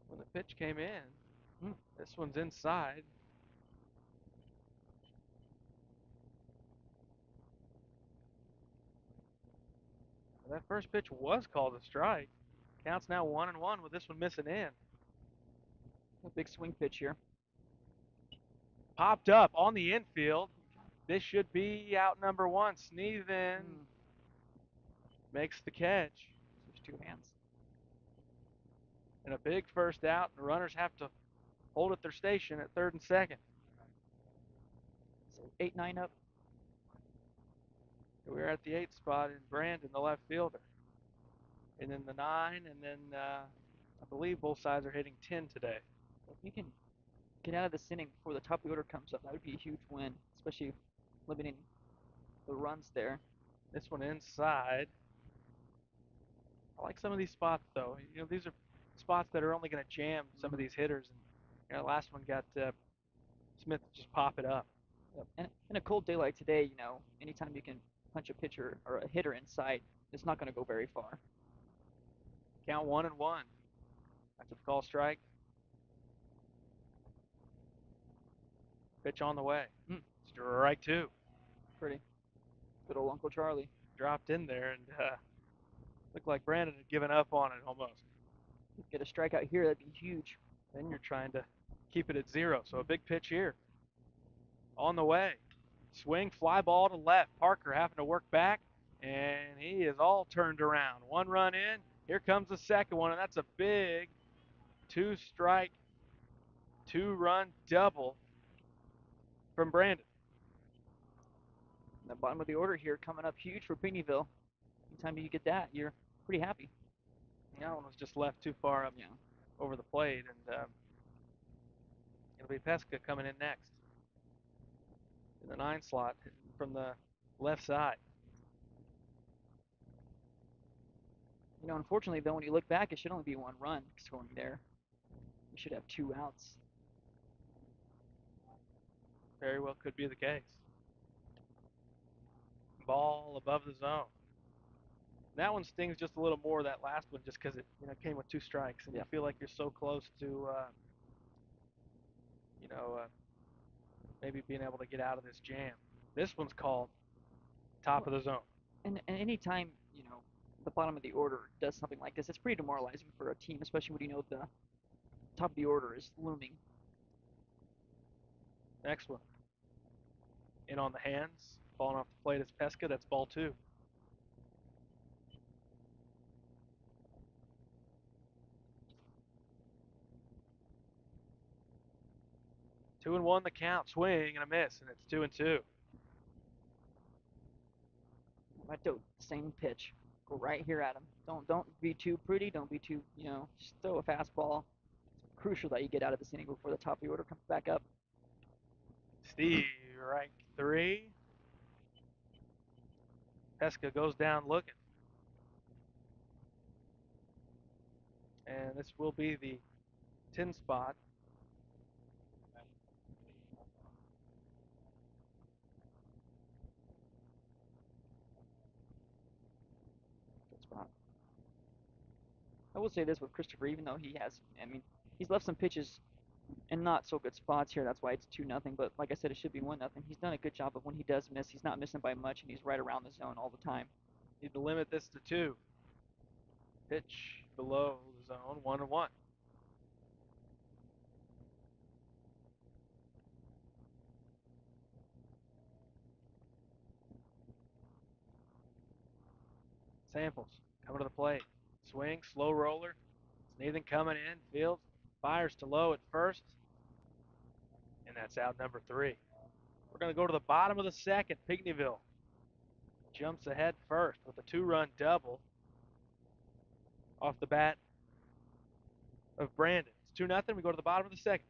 when the pitch came in. This one's inside. That first pitch was called a strike. Counts now 1-1 with this one missing in. a big swing pitch here. Popped up on the infield. This should be out number one. Sneathen makes the catch. There's two hands. And a big first out. The runners have to hold at their station at third and second. So 8-9 up. We're at the 8th spot in Brandon, the left fielder. and then the 9, and then I believe both sides are hitting 10 today. If you can get out of this inning before the top of the order comes up, that would be a huge win, especially limiting the runs there. This one inside. I like some of these spots though. These are spots that are only going to jam some of these hitters. And the last one got Smith to just pop it up. Yep. And in a cold day like today, anytime you can punch a pitcher or a hitter inside, it's not going to go very far. Count 1-1. That's a call strike. Pitch on the way. Strike 2. Pretty. Good old Uncle Charlie. Dropped in there and looked like Brandon had given up on it almost. Get a strikeout here, that'd be huge. Then you're trying to keep it at 0. So a big pitch here. On the way. Swing, fly ball to left. Parker having to work back, and he is all turned around. 1 run in. Here comes the second one, and that's a big 2-strike, 2-run double from Brandon. The bottom of the order here coming up huge for Pinckneyville. Anytime you get that, you're pretty happy. That one was just left too far up over the plate, and it'll be Pesca coming in next in the 9 slot from the left side. Unfortunately, though, when you look back, it should only be 1 run scoring there. You should have 2 outs. Very well could be the case. Ball above the zone. That one stings just a little more, that last one, just because it came with 2 strikes, and you feel like you're so close to maybe being able to get out of this jam. This one's called top of the zone. And anytime the bottom of the order does something like this, it's pretty demoralizing for a team, especially when the top of the order is looming. Next one. In on the hands, falling off the plate is Pesca. That's ball 2. Two and 1 the count. Swing and a miss, and it's 2-2. Right, same pitch. Go right here at him. Don't be too pretty. Don't be too just throw a fastball. It's crucial that you get out of this inning before the top of the order comes back up. Strike 3. Pesca goes down looking. And this will be the 10 spot. Good spot. I will say this with Christopher, even though he's left some pitches in not so good spots here. That's why it's 2-0. But like I said, it should be 1-0. He's done a good job of when he does miss, he's not missing by much, and he's right around the zone all the time. Need to limit this to 2. Pitch below the zone, 1-1. Samples coming to the plate. Swing, slow roller. It's Nathan coming in. Fields fires to low at first. And that's out number 3. We're going to go to the bottom of the second. Pinckneyville jumps ahead first with a 2-run double off the bat of Brandon. It's 2-0. We go to the bottom of the second.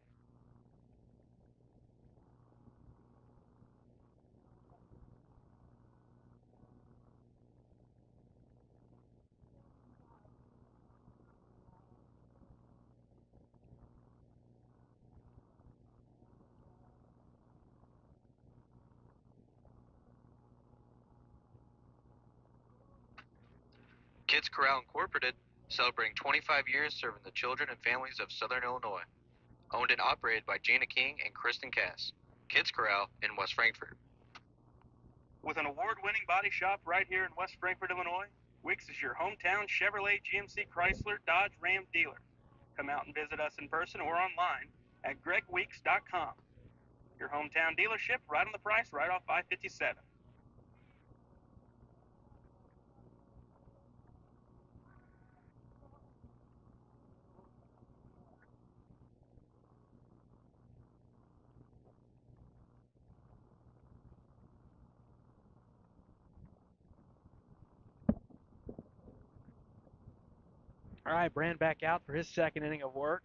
Kids Corral Incorporated, celebrating 25 years serving the children and families of Southern Illinois. Owned and operated by Gina King and Kristen Cass. Kids Corral in West Frankfort. With an award-winning body shop right here in West Frankfort, Illinois, Weeks is your hometown Chevrolet, GMC, Chrysler, Dodge, Ram dealer. Come out and visit us in person or online at gregweeks.com. Your hometown dealership, right on the price, right off I-57. All right, Brand back out for his second inning of work.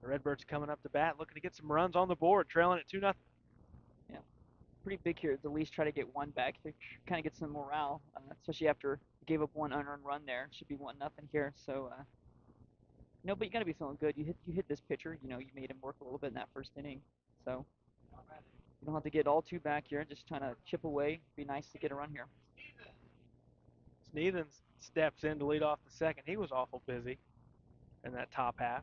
The Redbirds coming up to bat, looking to get some runs on the board, trailing at 2-0. Yeah, pretty big here to at least try to get one back to kind of get some morale, especially after you gave up one unearned run there. It should be 1-0 here. So, but you got to be feeling good. You hit this pitcher. You made him work a little bit in that first inning. So you don't have to get all two back here. Just trying to chip away. Be nice to get a run here. Sneathen steps in to lead off the second. He was awful busy in that top half.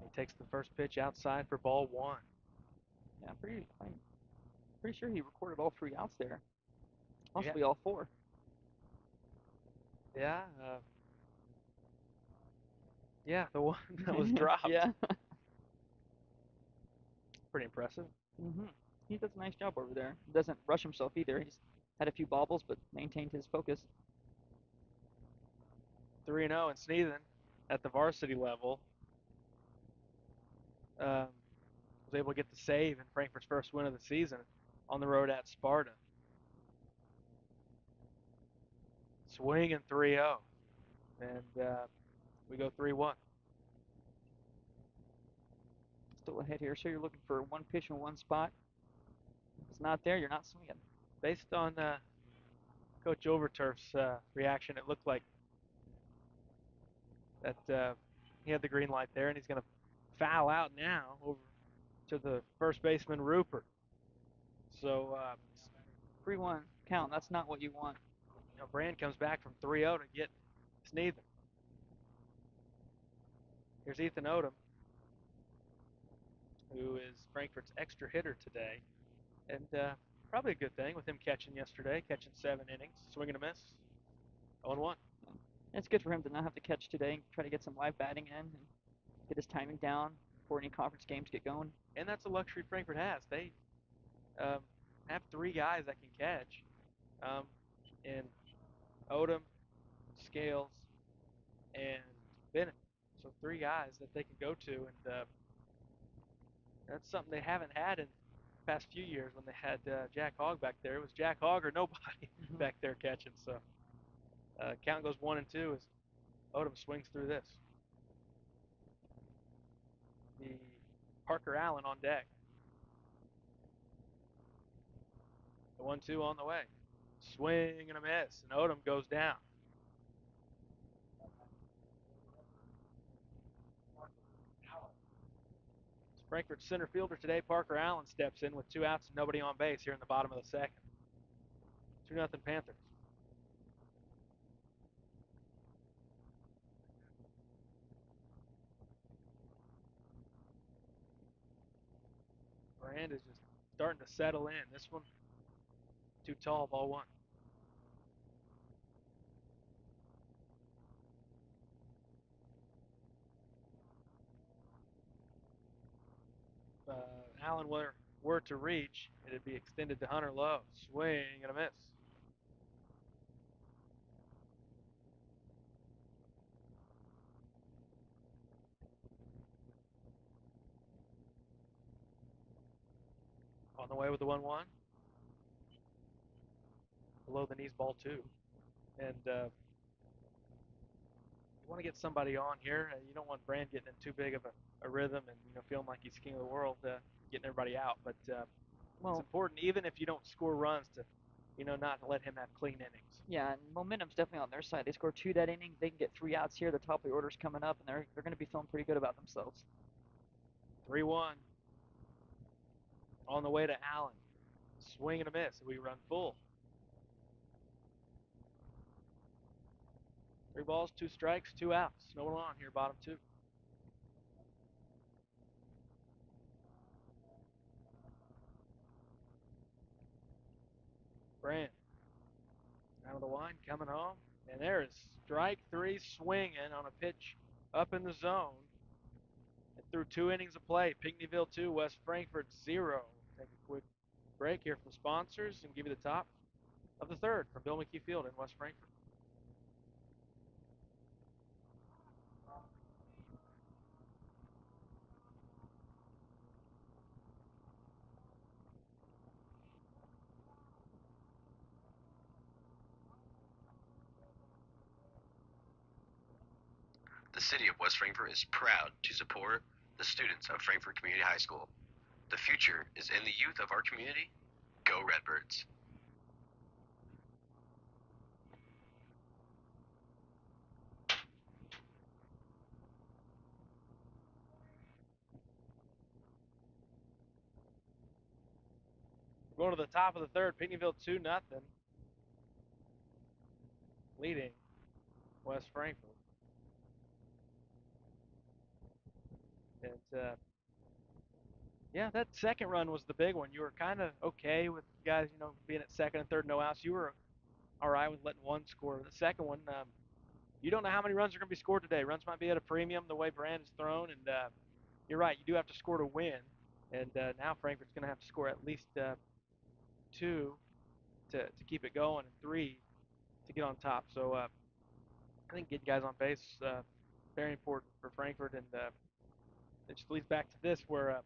He takes the first pitch outside for ball 1. Yeah, I'm pretty sure he recorded all 3 outs there, possibly Yeah. all 4. Yeah. Yeah, the one that was dropped. Yeah. Pretty impressive. He does a nice job over there. He doesn't rush himself either. He's had a few bobbles, but maintained his focus. 3-0, and Sneathen at the varsity level was able to get the save in Frankfurt's first win of the season on the road at Sparta. Swing and 3-0, and we go 3-1. Still ahead here, so you're looking for one pitch in one spot. If it's not there, you're not swinging. Based on Coach Overturf's reaction, it looked like that he had the green light there, and he's going to foul out now over to the first baseman, Rupert. So 3-1 count. That's not what you want. Brand comes back from 3-0 to get Sneathen. Here's Ethan Odom, who is Frankfurt's extra hitter today. And probably a good thing with him catching yesterday, catching 7 innings, swing and a miss, 0-1. It's good for him to not have to catch today and try to get some live batting in and get his timing down before any conference games get going. And that's a luxury Frankfurt has. They have 3 guys that can catch in Odom, Scales, and Bennett. So 3 guys that they can go to, and that's something they haven't had in the past few years when they had Jack Hogg back there. It was Jack Hogg or nobody back there catching. So count goes 1-2 as Odom swings through this. The Parker Allen on deck. The 1-2 on the way. Swing and a miss, and Odom goes down. Frankfurt's center fielder today, Parker Allen, steps in with 2 outs and nobody on base here in the bottom of the second. 2-0 Panthers. Brand is just starting to settle in. This one, too tall, ball 1. Allen were to reach, it'd be extended to Hunter Lowe. Swing and a miss. On the way with the 1-1. Below the knees, ball 2. And you want to get somebody on here. You don't want Brand getting in too big of a rhythm and feeling like he's king of the world, getting everybody out. But it's important, even if you don't score runs, to not let him have clean innings. Yeah, and momentum's definitely on their side. They score 2 that inning. They can get 3 outs here. The top of the order's coming up, and they're going to be feeling pretty good about themselves. 3-1. On the way to Allen. Swing and a miss. We run full. 3 balls, 2 strikes, 2 outs. No one on here, bottom 2. Brand. Out of the line, coming home. And there is strike 3 swinging on a pitch up in the zone. And through 2 innings of play, Pinckneyville 2, West Frankfurt 0. Take a quick break here from sponsors and give you the top of the third from Bill McKee Field in West Frankfurt. The city of West Frankfort is proud to support the students of Frankfort Community High School. The future is in the youth of our community. Go Redbirds. We're going to the top of the third. Pinckneyville 2-0. Leading West Frankfort. And yeah, that second run was the big one. You were kind of okay with guys, being at second and third, no outs. You were all right with letting one score. The second one, you don't know how many runs are going to be scored today. Runs might be at a premium the way Brand is thrown, and you're right. You do have to score to win, and now Frankfurt's going to have to score at least two to keep it going, and three to get on top. So I think getting guys on base very important for Frankfurt, and it just leads back to this where a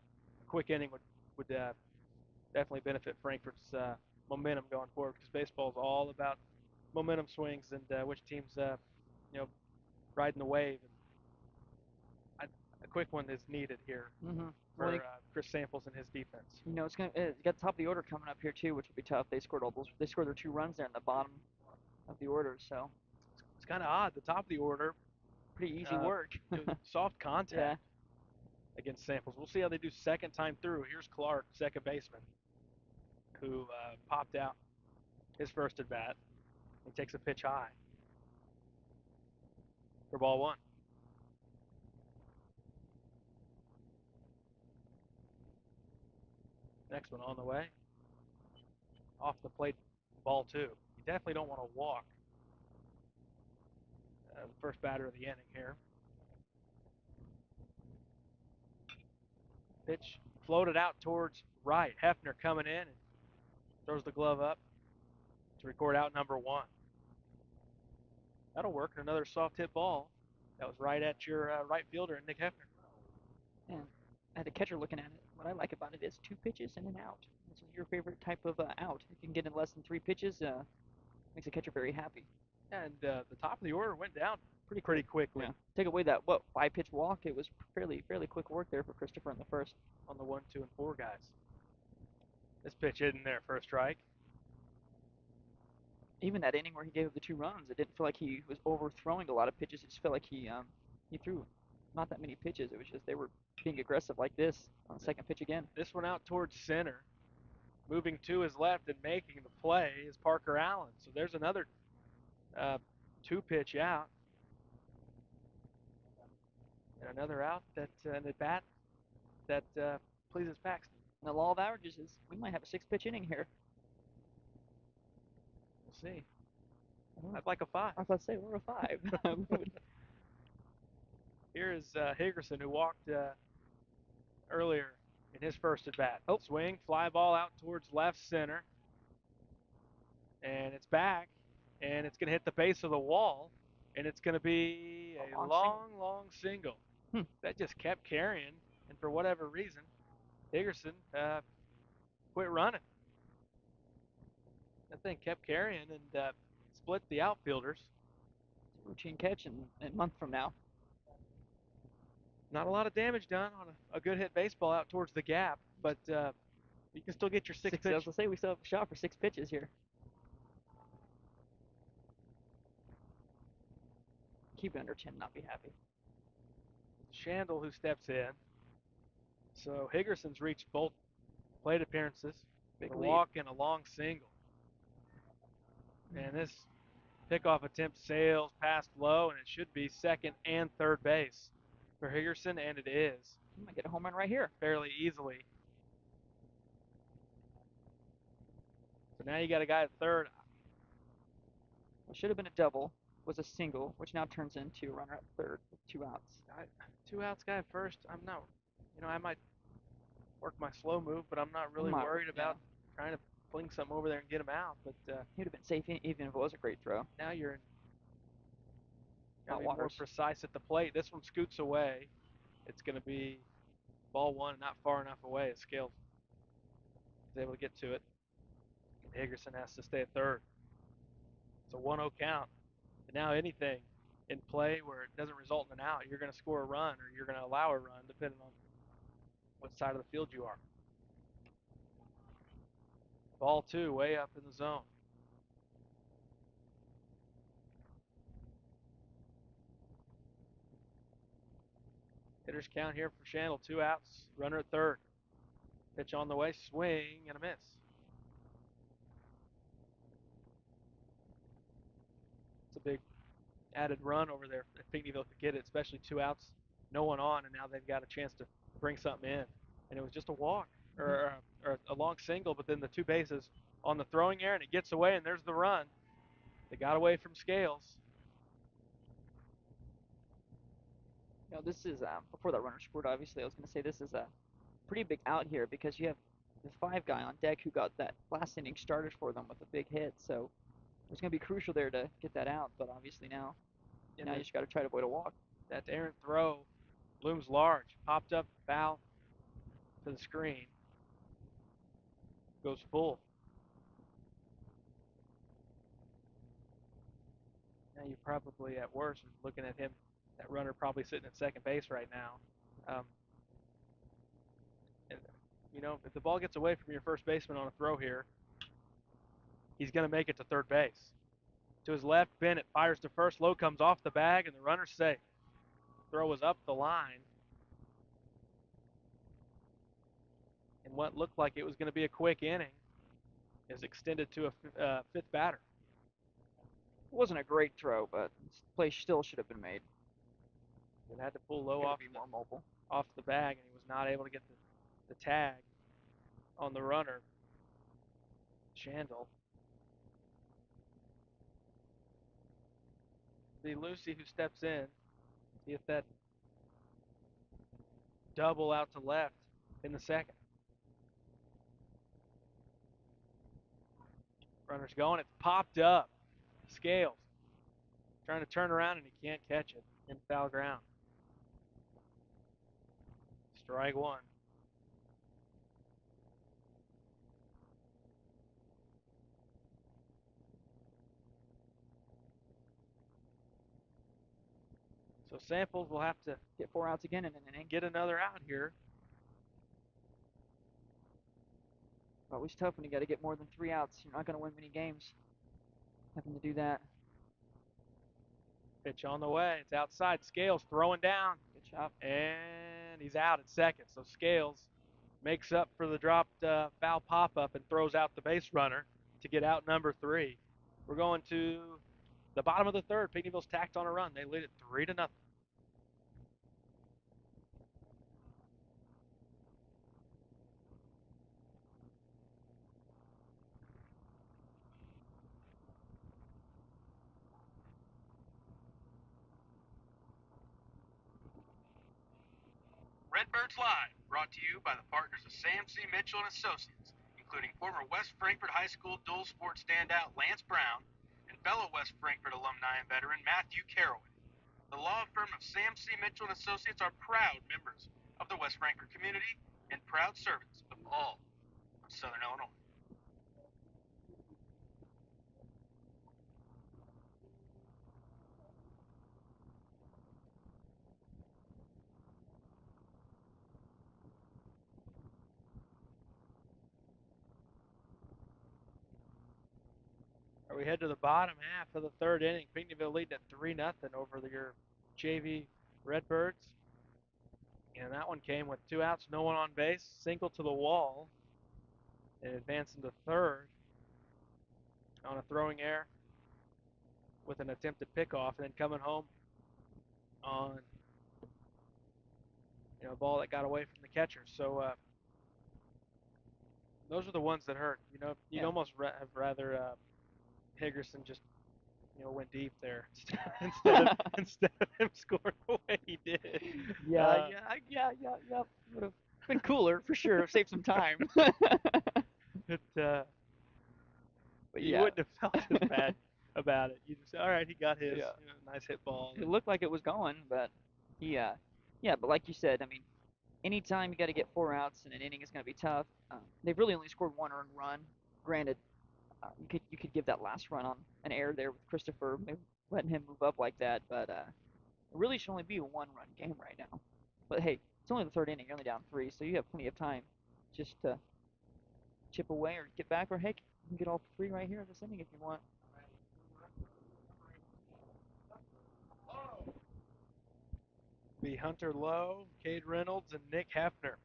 quick inning would definitely benefit Frankfurt's momentum going forward, because baseball is all about momentum swings and which team's riding the wave. And a quick one is needed here for Chris Samples and his defense. It's got the top of the order coming up here too, which will be tough. They scored their 2 runs there in the bottom of the order, so it's kind of odd. The top of the order, pretty easy work. Soft contact against Samples. We'll see how they do second time through. Here's Clark, second baseman, who popped out his first at bat. He takes a pitch high for ball 1. Next one on the way. Off the plate, ball 2. You definitely don't want to walk the first batter of the inning here. Pitch floated out towards right. Hefner coming in and throws the glove up to record out number 1. That'll work. Another soft hit ball. That was right at your right fielder, Nick Hefner. And I had a catcher looking at it. What I like about it is 2 pitches and an out. This is your favorite type of out. If you can get in less than 3 pitches, makes a catcher very happy. And the top of the order went down pretty quickly. Yeah. Take away that 5-pitch walk. It was fairly quick work there for Christopher in the first. On the 1, 2, and 4 guys. This pitch isn't there for a strike. Even that inning where he gave up the 2 runs, it didn't feel like he was overthrowing a lot of pitches. It just felt like he threw not that many pitches. It was just they were being aggressive like this on the second pitch again. This one out towards center. Moving to his left and making the play is Parker Allen. So there's another 2-pitch out. And another out an at bat that pleases Paxton. And the law of averages is we might have a 6-pitch inning here. We'll see. I'd like a 5. I was about to say, we're a 5. Here is Higgerson, who walked earlier in his first at bat. Swing, fly ball out towards left center. And it's back. And it's going to hit the base of the wall. And it's going to be a long single. That just kept carrying. And for whatever reason, Higgerson quit running. That thing kept carrying and split the outfielders. It's a routine catch in a month from now. Not a lot of damage done on a good hit baseball out towards the gap, but you can still get your 6 pitches. I was going to say, we still have a shot for 6 pitches here. Keep it under 10, not be happy. Shandle who steps in. So Higgerson's reached both plate appearances. Big a walk and a long single. And this pickoff attempt sails past low, and it should be second and third base for Higgerson, and it is. You might get a home run right here. Fairly easily. So now you got a guy at third. It should have been a double, was a single, which now turns into a runner at third with 2 outs. 2 outs guy at first. I'm not, I might work my slow move, but I'm not really worried about trying to fling something over there and get him out. But he would have been safe even if it was a great throw. Now you're in. Gotta be more precise at the plate. This one scoots away. It's going to be ball 1, not far enough away. As Scales is able to get to it. And Higgerson has to stay at third. It's a 1-0 count. And now anything in play where it doesn't result in an out, you're going to score a run or you're going to allow a run depending on what side of the field you are. Ball 2, way up in the zone. Hitters count here for Shandle, 2 outs, runner at third. Pitch on the way, swing and a miss. It's a big added run over there if Pinckneyville could get it, especially 2 outs, no one on, and now they've got a chance to bring something in. And it was just a walk or a long single, but then the 2 bases on the throwing error, and it gets away, and there's the run. They got away from Scales. This is before that runner scored. Obviously, I was going to say this is a pretty big out here because you have the 5 guy on deck who got that last inning started for them with a big hit. So it's going to be crucial there to get that out. But obviously now you just got to try to avoid a walk. That errant throw looms large. Popped up, foul to the screen. Goes full. Now you probably at worst are looking at him, that runner probably sitting at second base right now. And if the ball gets away from your first baseman on a throw here, he's going to make it to third base. To his left, Bennett fires to first. Low comes off the bag, and the runner's safe. Throw was up the line. And what looked like it was going to be a quick inning is extended to a 5th batter. It wasn't a great throw, but play still should have been made. It had to pull low more mobile. off the bag, and he was not able to get the tag on the runner, Shandle. The Lucy who steps in, see if that double out to left in the second. Runner's going. It's popped up. Scales trying to turn around, and he can't catch it in foul ground. Strike 1. So Samples will have to get 4 outs again in an inning. Get another out here. Always tough when you got to get more than 3 outs. You're not going to win many games having to do that. Pitch on the way. It's outside. Scales throwing down. Good job. And he's out at second. So Scales makes up for the dropped foul pop-up and throws out the base runner to get out number 3. We're going to the bottom of the third. Pinckneyville's tacked on a run. They lead it 3-0. Redbirds Live, brought to you by the partners of Sam C. Mitchell and Associates, including former West Frankfort High School dual sport standout Lance Brown and fellow West Frankfort alumni and veteran Matthew Caraway. The law firm of Sam C. Mitchell and Associates are proud members of the West Frankfort community and proud servants of all of Southern Illinois. We head to the bottom half of the third inning. Pinckneyville leading at 3-0 over your JV Redbirds. And that one came with 2 outs, no one on base, single to the wall, and advancing to third on a throwing error with an attempted pickoff, and then coming home on a ball that got away from the catcher. So those are the ones that hurt. You'd almost have rather Higgerson just went deep there instead of him scoring the way he did. Yeah. Would have been cooler for sure. Saved some time. But you wouldn't have felt as bad about it. You just say, all right, he got his nice hit ball. It looked like it was going, but but like you said, I mean, anytime you got to get 4 outs in an inning is going to be tough. They've really only scored 1 earned run. Granted, you could give that last run on an error there with Christopher. Maybe letting him move up like that. But it really should only be a one-run game right now. But hey, it's only the third inning. You're only down three, so you have plenty of time just to chip away or get back. Or heck, you can get all three right here in this inning if you want. Be Hunter Lowe, Cade Reynolds, and Nick Hefner.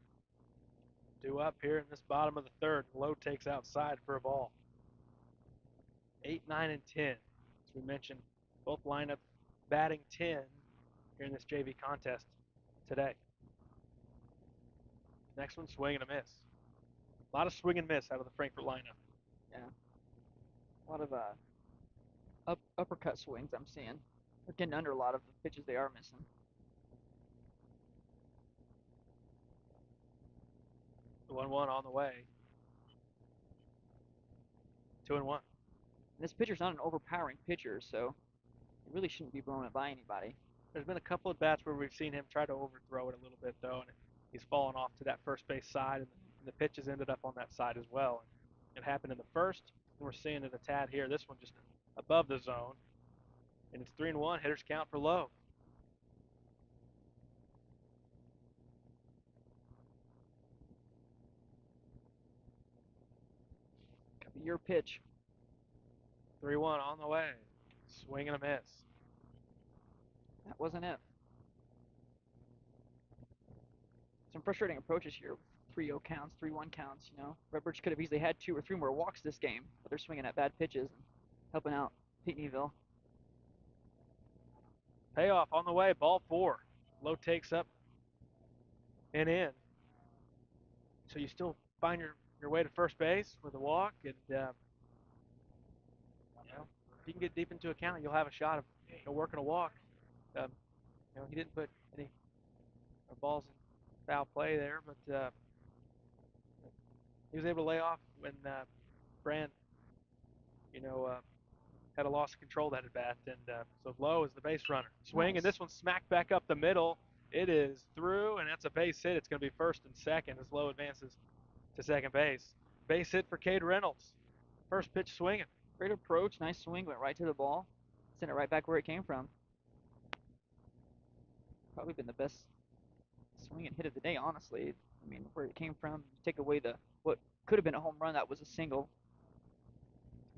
Due up here in this bottom of the third. Lowe takes outside for a ball. 8, 9, and 10. As we mentioned, both lineups batting 10 here in this JV contest today. Next one, swing and a miss. A lot of swing and miss out of the Frankfort lineup. Yeah, a lot of uppercut swings I'm seeing. They're getting under a lot of the pitches they are missing. 1-1 on the way. 2-1. And this pitcher's not an overpowering pitcher, so he really shouldn't be blowing it by anybody. There's been a couple of bats where we've seen him try to overthrow it a little bit, though, and he's fallen off to that first base side, and the pitches ended up on that side as well. It happened in the first, and we're seeing it a tad here. This one just above the zone, and it's 3-1. Hitters count for Lowe. Could be your pitch. 3-1 on the way. Swing and a miss. That wasn't it. Some frustrating approaches here. 3-0 counts, 3-1 counts. Redbirds could have easily had 2 or 3 more walks this game, but they're swinging at bad pitches and helping out Pinckneyville. Payoff on the way. Ball 4. Lowe takes up and in. So you still find your way to first base with a walk, and if you can get deep into a count, you'll have a shot of working a walk. He didn't put any balls in foul play there, but he was able to lay off when Brand, had a loss of control that at bat, and so Lowe is the base runner. Swing, and this one smacked back up the middle. It is through, and that's a base hit. It's going to be first and second as Lowe advances to second base. Base hit for Cade Reynolds. First pitch swinging. Great approach, nice swing, went right to the ball. Sent it right back where it came from. Probably been the best swing and hit of the day, honestly. I mean, where it came from, you take away what could have been a home run, that was a single.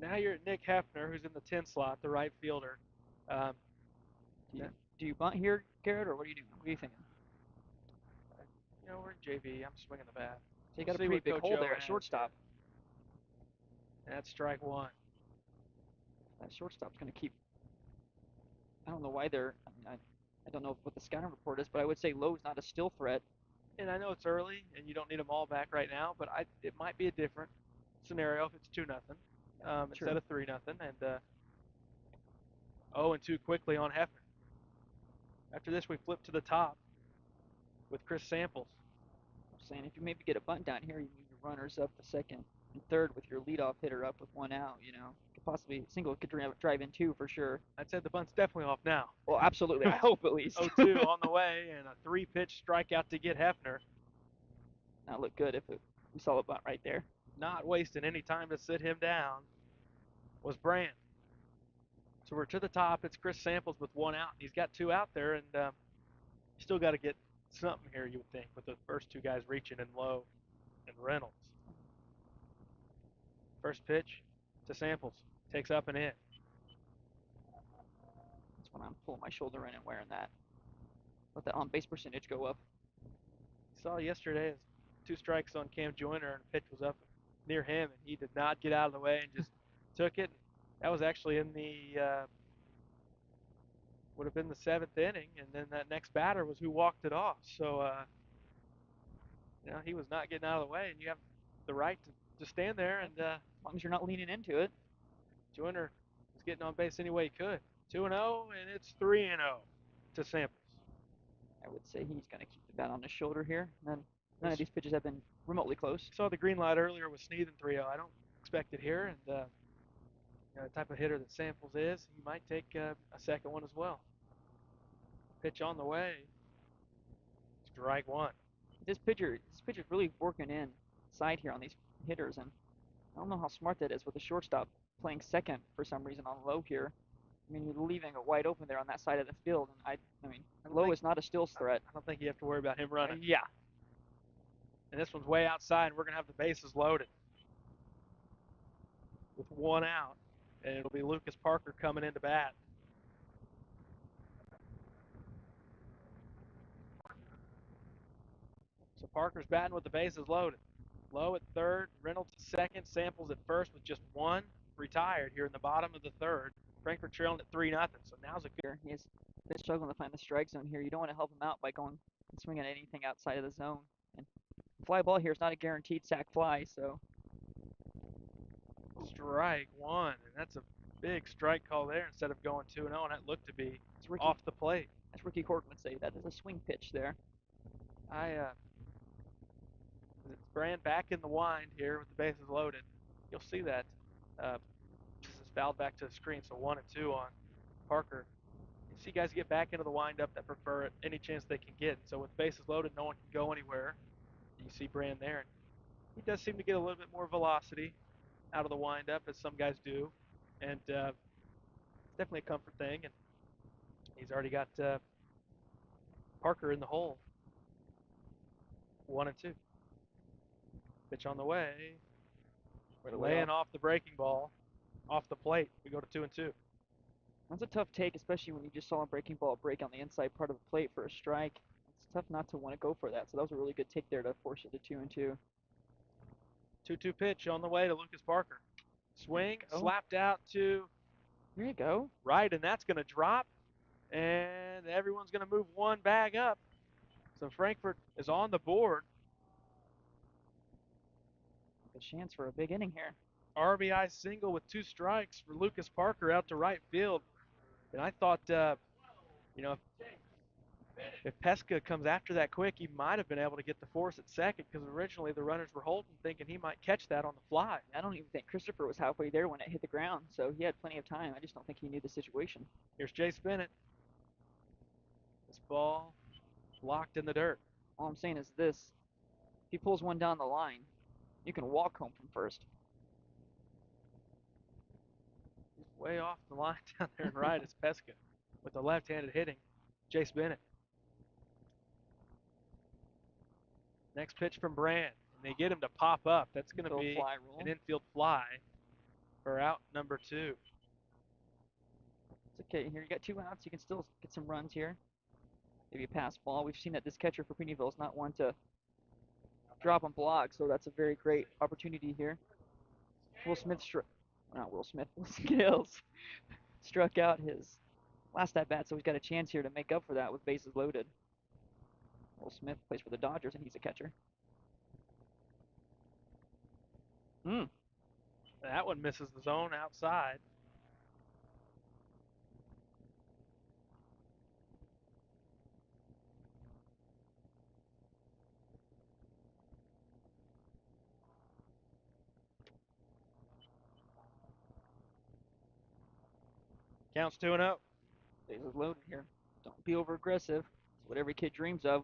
Now you're at Nick Hefner, who's in the 10 slot, the right fielder. Do you bunt here, Garrett, or what are you doing? What are you thinking? We're in JV. I'm swinging the bat. So you got a pretty big hole there at shortstop. That's strike 1. That shortstop's going to keep. I don't know why they're. I don't know what the scouting report is, but I would say Lowe's not a still threat. And I know it's early, and you don't need them all back right now, but it might be a different scenario if it's 2-0 instead of 3-0, and 0-2 quickly on Hefner. After this, we flip to the top with Chris Samples. I'm saying if you maybe get a bunt down here, you move your runners up to second and third with your leadoff hitter up with 1 out. Could possibly single could drive in 2 for sure. I'd say the bunt's definitely off now. Well, absolutely. I hope at least. 0-2 on the way, and a 3-pitch strikeout to get Hefner. That looked good if we saw a bunt right there. Not wasting any time to sit him down was Brand. So we're to the top. It's Chris Samples with 1 out. He's got 2 out there, and still got to get something here, you would think, with the first 2 guys reaching in Lowe and Reynolds. First pitch to Samples. Takes up and in. That's when I'm pulling my shoulder in and wearing that. Let that on-base percentage go up. Saw yesterday 2 strikes on Cam Joyner, and the pitch was up near him, and he did not get out of the way and just took it. That was actually in the would have been the 7th inning, and then that next batter was who walked it off. So he was not getting out of the way, and you have the right to stand there, and as long as you're not leaning into it. Joyner was getting on base any way he could. 2-0, and it's 3-0 to Samples. I would say he's going to keep the bat on his shoulder here. None of these pitches have been remotely close. Saw the green light earlier with Sneed and 3-0. I don't expect it here, and the type of hitter that Samples is, he might take a second one as well. Pitch on the way. Strike 1. This pitcher's really working inside here on these hitters, and I don't know how smart that is with the shortstop playing second for some reason on Lowe here. I mean, you're leaving it wide open there on that side of the field, and I mean, don't Lowe think is not a stills threat. I don't think you have to worry about him running. Yeah, And this one's way outside, and we're gonna have the bases loaded with one out, and it'll be Lucas Parker coming into bat. So Parker's batting with the bases loaded. Lowe at third, Reynolds at second, Samples at first with just one retired here in the bottom of the third. Frankfurt trailing at 3-0. So now's a good. he's been struggling to find the strike zone here. You don't want to help him out by going and swinging at anything outside of the zone. And fly ball here is not a guaranteed sac fly, so Strike one, and that's a big strike call there instead of going 2-0, and that looked to be Ricky, off the plate. as Ricky Horton would say, that is a swing pitch there. It's Brand back in the wind here with the bases loaded. You'll see that. This is fouled back to the screen, so 1-2 on Parker. You see guys get back into the windup that prefer it any chance they can get. So with bases loaded, no one can go anywhere. You see Brand there, and he does seem to get a little bit more velocity out of the windup, as some guys do, and it's definitely a comfort thing. And he's already got Parker in the hole. 1-2. Pitch on the way. We're laying off the breaking ball, off the plate. We go to 2-2. That's a tough take, especially when you just saw a breaking ball break on the inside part of the plate for a strike. It's tough not to want to go for that. So that was a really good take there to force it to 2-2. 2-2 pitch on the way to Lucas Parker. Swing, slapped out to there you go. Right, and that's going to drop, and everyone's going to move one bag up. So Frankfurt is on the board. A chance for a big inning here. RBI single with 2 strikes for Lucas Parker out to right field. And I thought, if Pesca comes after that quick, he might have been able to get the force at second, because originally the runners were holding, thinking he might catch that on the fly. I don't even think Christopher was halfway there when it hit the ground, so he had plenty of time. I just don't think he knew the situation. Here's Chase Bennett. This ball locked in the dirt. All I'm saying is this. If he pulls one down the line, you can walk home from first. He's way off the line down there and right is Pesca with the left-handed hitting. Chase Bennett. Next pitch from Brand. And they get him to pop up. That's going to be an infield fly for out number 2. It's okay. Here you got 2 outs. You can still get some runs here. Maybe a pass ball. We've seen that this catcher for Pinckneyville is not one to drop and block, so that's a very great opportunity here. Will Skills struck out his last at bat, so he's got a chance here to make up for that with bases loaded. Will Smith plays for the Dodgers, and he's a catcher. That one misses the zone outside. Counts 2-0. Bases loaded here. Don't be over aggressive. It's what every kid dreams of.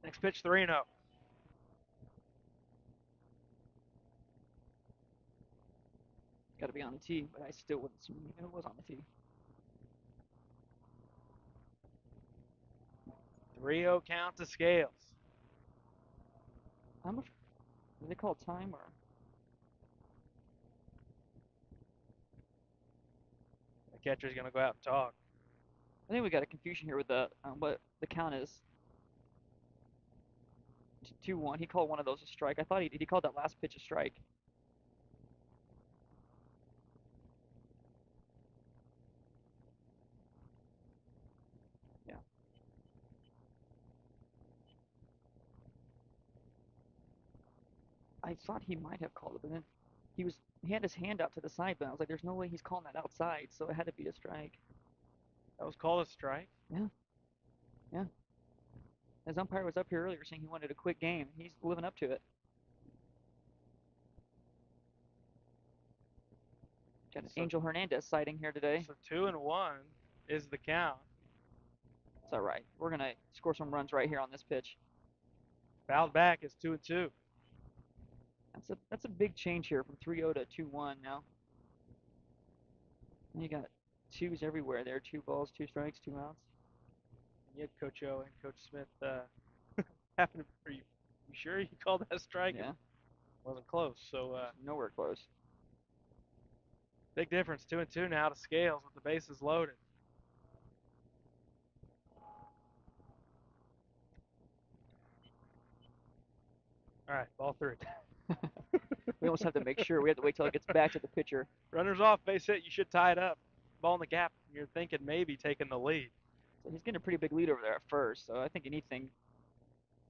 Next pitch, 3-0. Got to be on the tee, but I still wouldn't swing even if it was on the tee. 3-0 count to Scales. How much? Do they call time or? The catcher's going to go out and talk. I think we got a confusion here with the what the count is. 2-1. He called one of those a strike. I thought he called that last pitch a strike. Yeah. I thought he might have called it, but then he had his hand out to the side, but I was like, there's no way he's calling that outside, so it had to be a strike. That was called a strike? Yeah. His umpire was up here earlier saying he wanted a quick game. He's living up to it. Got an Angel Hernandez sighting here today. So 2-1 is the count. It's all right. We're going to score some runs right here on this pitch. Fouled back is 2-2. That's a big change here from 3-0 to 2-1 now. And you got twos everywhere there. 2 balls, 2 strikes, 2 outs. And you had Coach O and Coach Smith happen to. Are you sure you called that a strike? Yeah. Wasn't close. So Nowhere close. big difference. 2-2 now to Scales with the bases loaded. All right, ball 3. We almost have to make sure. We have to wait till it gets back to the pitcher. Runners off, base hit. You should tie it up. Ball in the gap. You're thinking maybe taking the lead. So he's getting a pretty big lead over there at first. So I think anything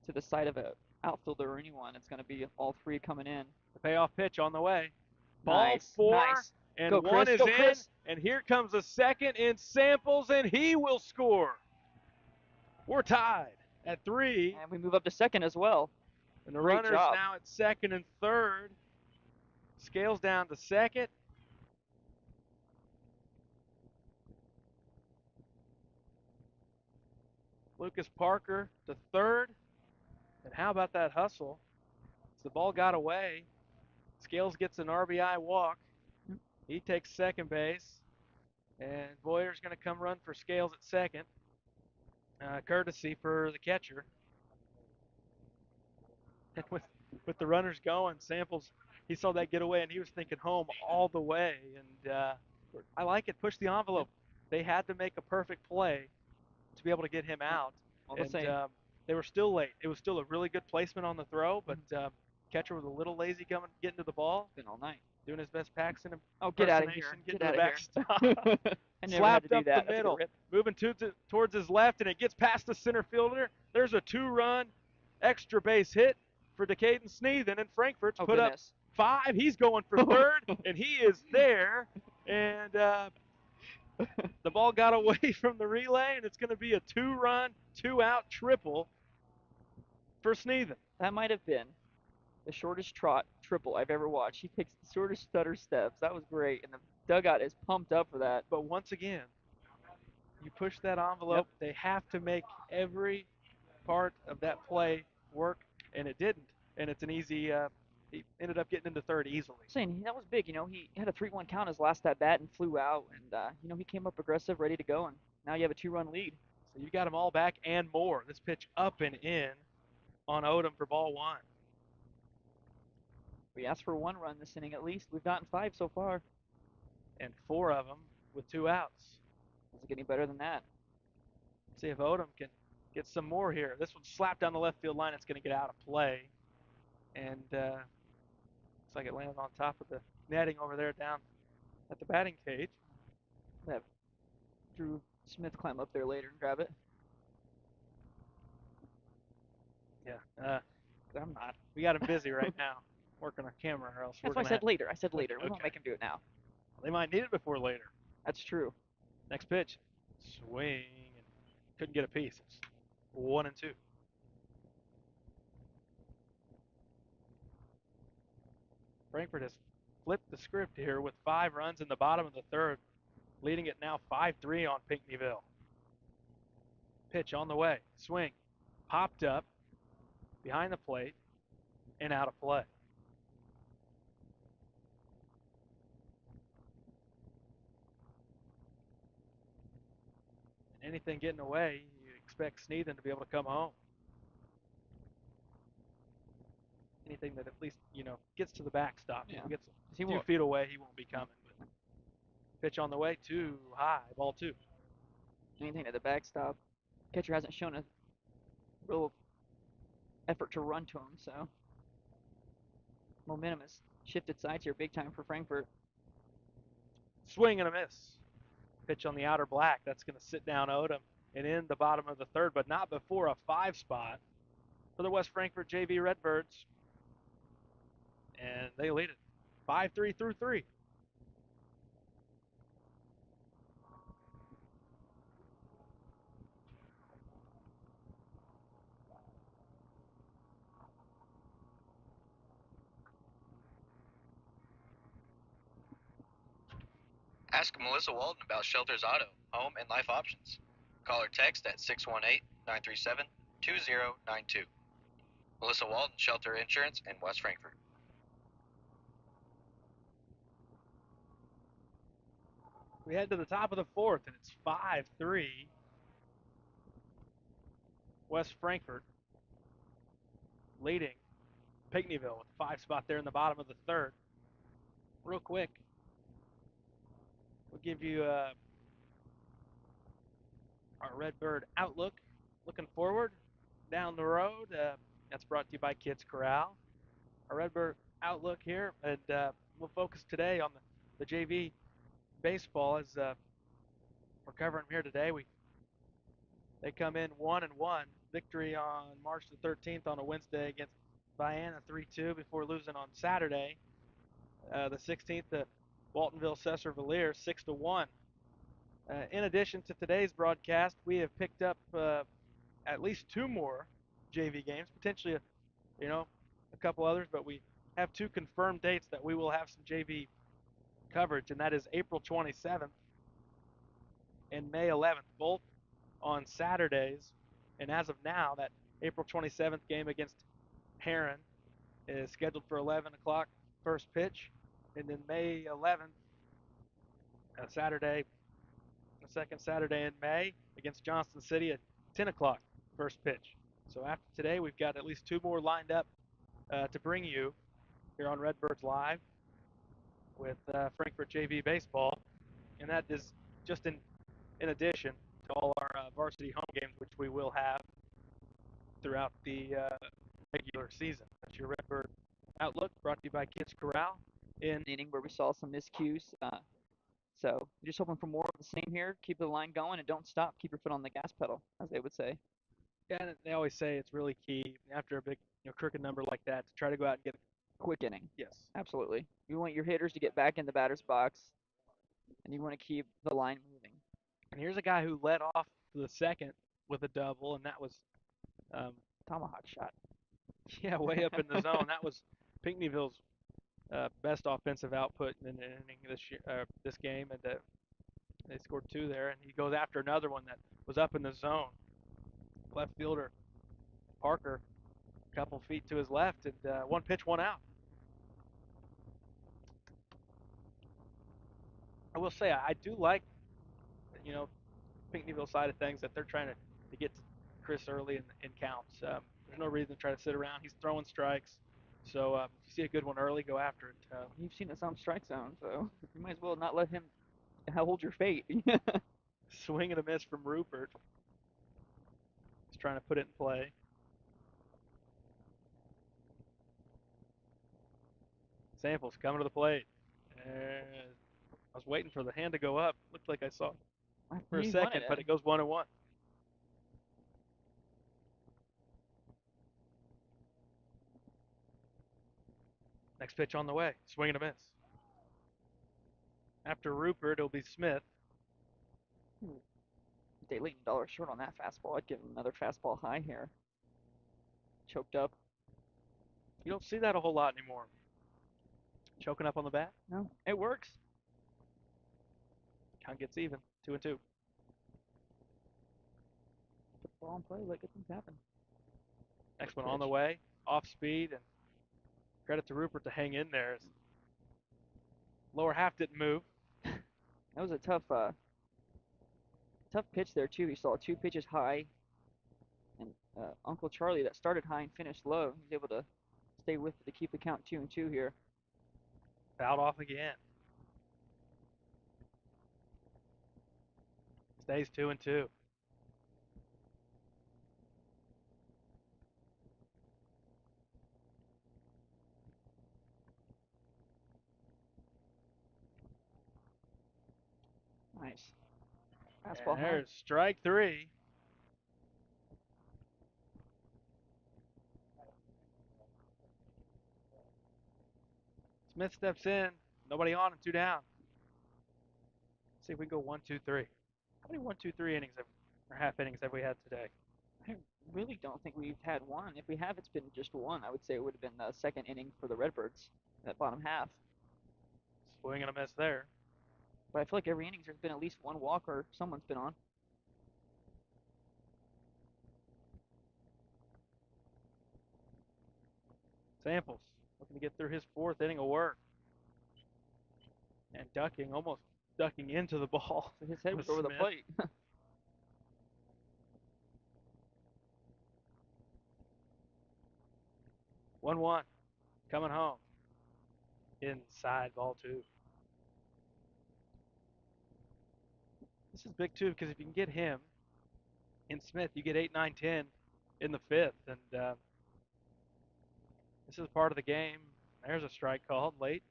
to the side of an outfielder or anyone, it's going to be all 3 coming in. The payoff pitch on the way. Ball Nice, 4, nice. and Go, 1 Chris. is Go, in. Chris. And here comes the second in Samples, and he will score. We're tied at 3. And we move up to second as well. And the Great runners job. now at second and third. Scales down to second. Lucas Parker to third. And how about that hustle? As the ball got away, Scales gets an RBI walk. He takes second base. And Boyer's going to come run for Scales at second. Courtesy for the catcher. And with the runners going, Samples, he saw that get away and he was thinking home all the way. And I like it. Push the envelope. They had to make a perfect play to be able to get him out. And they were still late. It was still a really good placement on the throw, but catcher was a little lazy getting to the ball. Been all night. Doing his best Paxton get out of here. Getting Get to the backstop. I never Slapped had to do up that. the middle. Moving towards his left, and it gets past the center fielder. There's a 2-run extra base hit for Decaden Sneathen, and Frankfurt's put up 5. He's going for third, and he is there. And the ball got away from the relay, and it's going to be a 2-run, 2-out triple for Sneathen. That might have been the shortest triple I've ever watched. He takes the shortest stutter steps. That was great, and the dugout is pumped up for that. But once again, you push that envelope. They have to make every part of that play work, and it didn't. And it's an easy. He ended up getting into third easily. Saying that was big. He had a 3-1 count his last at bat and flew out, and he came up aggressive, ready to go, and now you have a 2-run lead. So you got them all back and more. This pitch up and in on Odom for ball 1. We asked for 1 run this inning at least. We've gotten 5 so far. And 4 of them with 2 outs. Does it get any better than that? Let's see if Odom can get some more here. This one's slapped down the left field line. It's going to get out of play. And looks like it landed on top of the netting over there down at the batting cage. Have Drew Smith climb up there later and grab it. Yeah. I'm not. We got him busy right now. Working our camera, or else That's why I said later. I said later. We won't make him do it now. They might need it before later. That's true. Next pitch, swing, and couldn't get a piece. It's 1-2. Frankfurt has flipped the script here with 5 runs in the bottom of the third, leading it now 5-3 on Pinckneyville. Pitch on the way, swing, popped up, behind the plate, and out of play. Anything getting away, you expect Sneathen to be able to come home. Anything that at least, gets to the backstop. Yeah. Gets a few feet away, he won't be coming. But pitch on the way, too high, ball 2. Anything at the backstop. Catcher hasn't shown a real effort to run to him, so momentum has shifted sides here big time for Frankfurt. Swing and a miss. Pitch on the outer black. That's going to sit down Odom and in the bottom of the third, but not before a 5 spot for the West Frankfurt JV Redbirds. And they lead it 5-3 through 3. Ask Melissa Walden about Shelters Auto, Home, and Life Options. Call or text at 618-937-2092. Melissa Walton, Shelter Insurance in West Frankfort. We head to the top of the fourth, and it's 5-3 West Frankfort leading Pinckneyville with a 5 spot there in the bottom of the third. Real quick, we'll give you our Redbird outlook. Looking forward down the road. That's brought to you by Kids Corral. Our Redbird outlook here, and we'll focus today on the JV baseball as we're covering them here today. They come in 1-1, victory on March the 13th on a Wednesday against Vienna 3-2 before losing on Saturday, the 16th to Waltonville Cesar-Valier 6-1. In addition to today's broadcast, we have picked up at least 2 more JV games, potentially a couple others, but we have 2 confirmed dates that we will have some JV coverage, and that is April 27th and May 11th, both on Saturdays. And as of now, that April 27th game against Heron is scheduled for 11 o'clock first pitch, and then May 11th, Saturday, the second Saturday in May against Johnston City at 10 o'clock first pitch. So after today, we've got at least 2 more lined up to bring you here on Redbirds Live with Frankfort JV Baseball, and that is just in addition to all our varsity home games, which we will have throughout the regular season. That's your Redbird outlook, brought to you by Kids Corral. In the inning where we saw some miscues. So just hoping for more of the same here. Keep the line going and don't stop. Keep your foot on the gas pedal, as they would say. Yeah, and they always say it's really key after a big crooked number like that to try to go out and get a quick inning. Yes. Absolutely. You want your hitters to get back in the batter's box, and you want to keep the line moving. And here's a guy who led off the second with a double, and that was tomahawk shot. Yeah, way up in the zone. That was Pinckneyville's best offensive output in an inning this game, and they scored 2 there. And he goes after another one that was up in the zone. Left fielder Parker, a couple feet to his left, and 1 pitch, 1 out. I will say I do like, Pinckneyville side of things that they're trying to get to Chris early in counts. There's no reason to try to sit around. He's throwing strikes. So if you see a good one early, go after it. You've seen it on strike zone, so you might as well not let him hold your fate. Swing and a miss from Rupert. He's trying to put it in play. Samples coming to the plate. And I was waiting for the hand to go up. Looked like I saw it for a second, but it goes 1-1. Next pitch on the way. Swing and a miss. After Rupert, it'll be Smith. They lean $1 short on that fastball. I'd give him another fastball high here. Choked up. You don't see that a whole lot anymore. Choking up on the bat? No, it works. Count gets even. 2-2. Put the ball in play. Let good things happen. Next one on the way. Off speed, and credit to Rupert to hang in there. Lower half didn't move. That was a tough pitch there too. He saw 2 pitches high, and Uncle Charlie that started high and finished low. He was able to stay with it to keep the count 2-2 here. Fouled off again. Stays 2-2. Nice. Fastball high. There's strike 3. Smith steps in. Nobody on and 2 down. Let's see if we can go 1-2-3. How many 1-2-3 innings or half innings have we had today? I really don't think we've had one. If we have, it's been just one. I would say it would have been the second inning for the Redbirds, that bottom half. Swing and a miss there. But I feel like every innings there's been at least one walk or someone's been on. Samples looking to get through his 4th inning of work. And almost ducking into the ball. So his head was over the plate. 1-1. Coming home. Inside ball 2. This is big too because if you can get him in Smith, you get 8, 9, 10 in the 5th. And this is part of the game. There's a strike called late.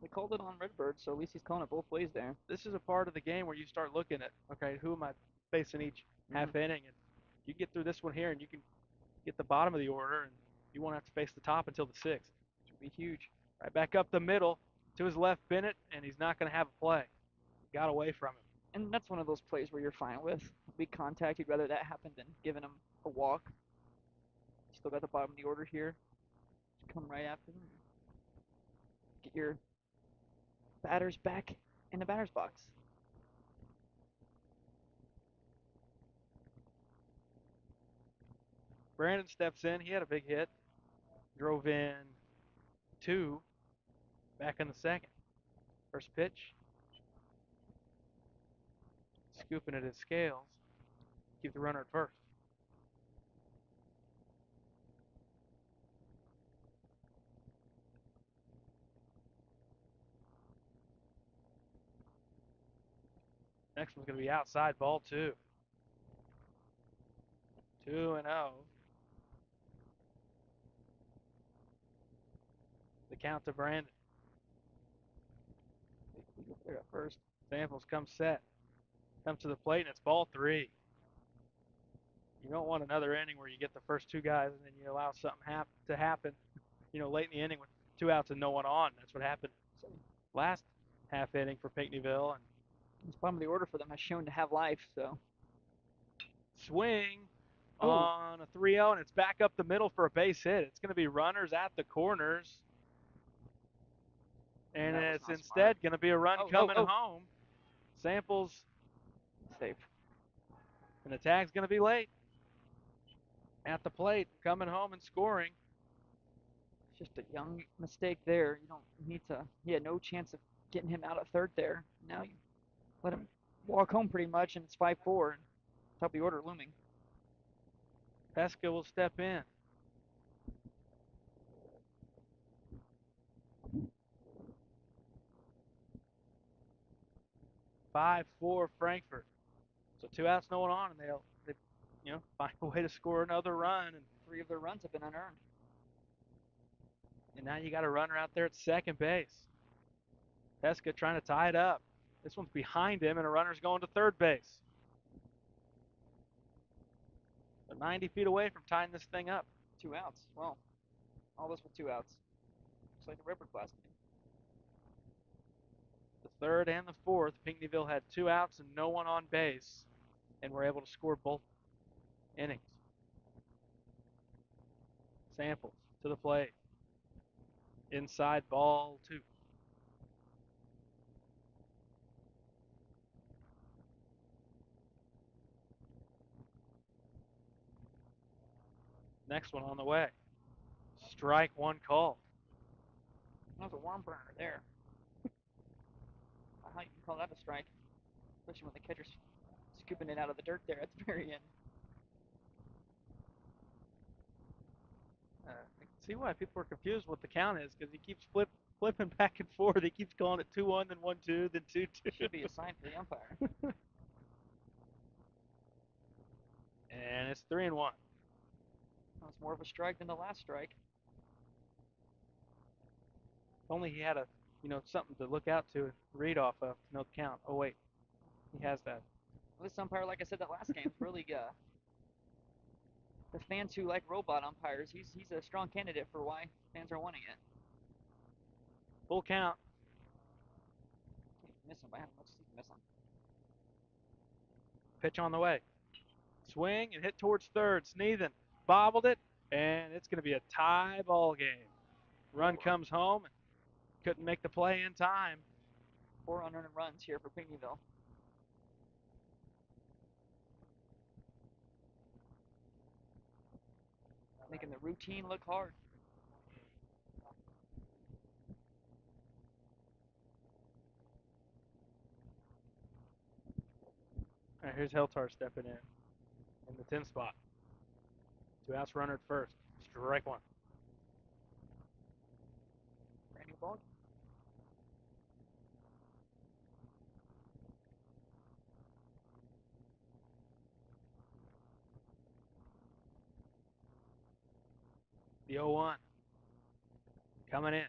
They called it on Redbird, so at least he's calling it both ways there. This is a part of the game where you start looking at, okay, who am I facing each half inning? And you get through this one here and you can get the bottom of the order and you won't have to face the top until the 6th. Which would be huge. Right back up the middle to his left, Bennett, and he's not going to have a play. Got away from him. And that's one of those plays where you're fine with big contact. You'd rather that happen than giving him a walk. Still got the bottom of the order here. Just come right after him. Get your batters back in the batter's box. Brandon steps in. He had a big hit. Drove in 2 back in the 2nd. First pitch. Scooping at his scales. Keep the runner at first. Next one's going to be outside ball 2. 2-0. The count to Brandon. There at first. Samples comes set. Comes to the plate, and it's ball 3. You don't want another inning where you get the first 2 guys and then you allow something to happen, late in the inning with 2 outs and no one on. That's what happened last half inning for Pinckneyville. And this bottom of the order for them has shown to have life, so. Swing on a 3-0, and it's back up the middle for a base hit. It's going to be runners at the corners. And it's instead going to be a run coming home. Samples safe. And the tag's going to be late. At the plate, coming home and scoring. Just a young mistake there. You don't need to. He had no chance of getting him out at third there. Now you let him walk home pretty much, and it's 5-4. And top of the order looming. Pesca will step in. Five, 4 Frankfurt. So 2 outs, no one on, and they find a way to score another run. And 3 of their runs have been unearned. And now you got a runner out there at second base. Pesca trying to tie it up. This one's behind him, and a runner's going to third base. They're 90 feet away from tying this thing up. 2 outs. Well, all this with 2 outs. Looks like the Redbird last game. The 3rd and the 4th, Pinckneyville had 2 outs and no one on base, and were able to score both innings. Samples to the plate. Inside ball 2. Next one on the way. Strike 1 called. That was a worm burner there. How you can call that a strike, especially when the catcher's scooping it out of the dirt there at the very end. I can see why people are confused what the count is, because he keeps flipping back and forth. He keeps calling it 2-1, then 1-2, then 2-2. Should be a sign for the umpire. And it's 3-1. That was more of a strike than the last strike. If only he had something to look out to and read off of to know the count. Oh wait, he has that. Well, this umpire, like I said, that last game is really the fans who like robot umpires. He's a strong candidate for why fans are wanting it. Full count. Can't miss him. I haven't much to miss him. Pitch on the way. Swing and hit towards third. Sneathen bobbled it, and it's going to be a tie ball game. Run comes home. Couldn't make the play in time. 4 unearned runs here for Pinckneyville. Making the routine look hard. Here's Heltar stepping in the 10 spot. 2 outs, runner at first. Strike one. Brand new ball. The 0-1 coming in.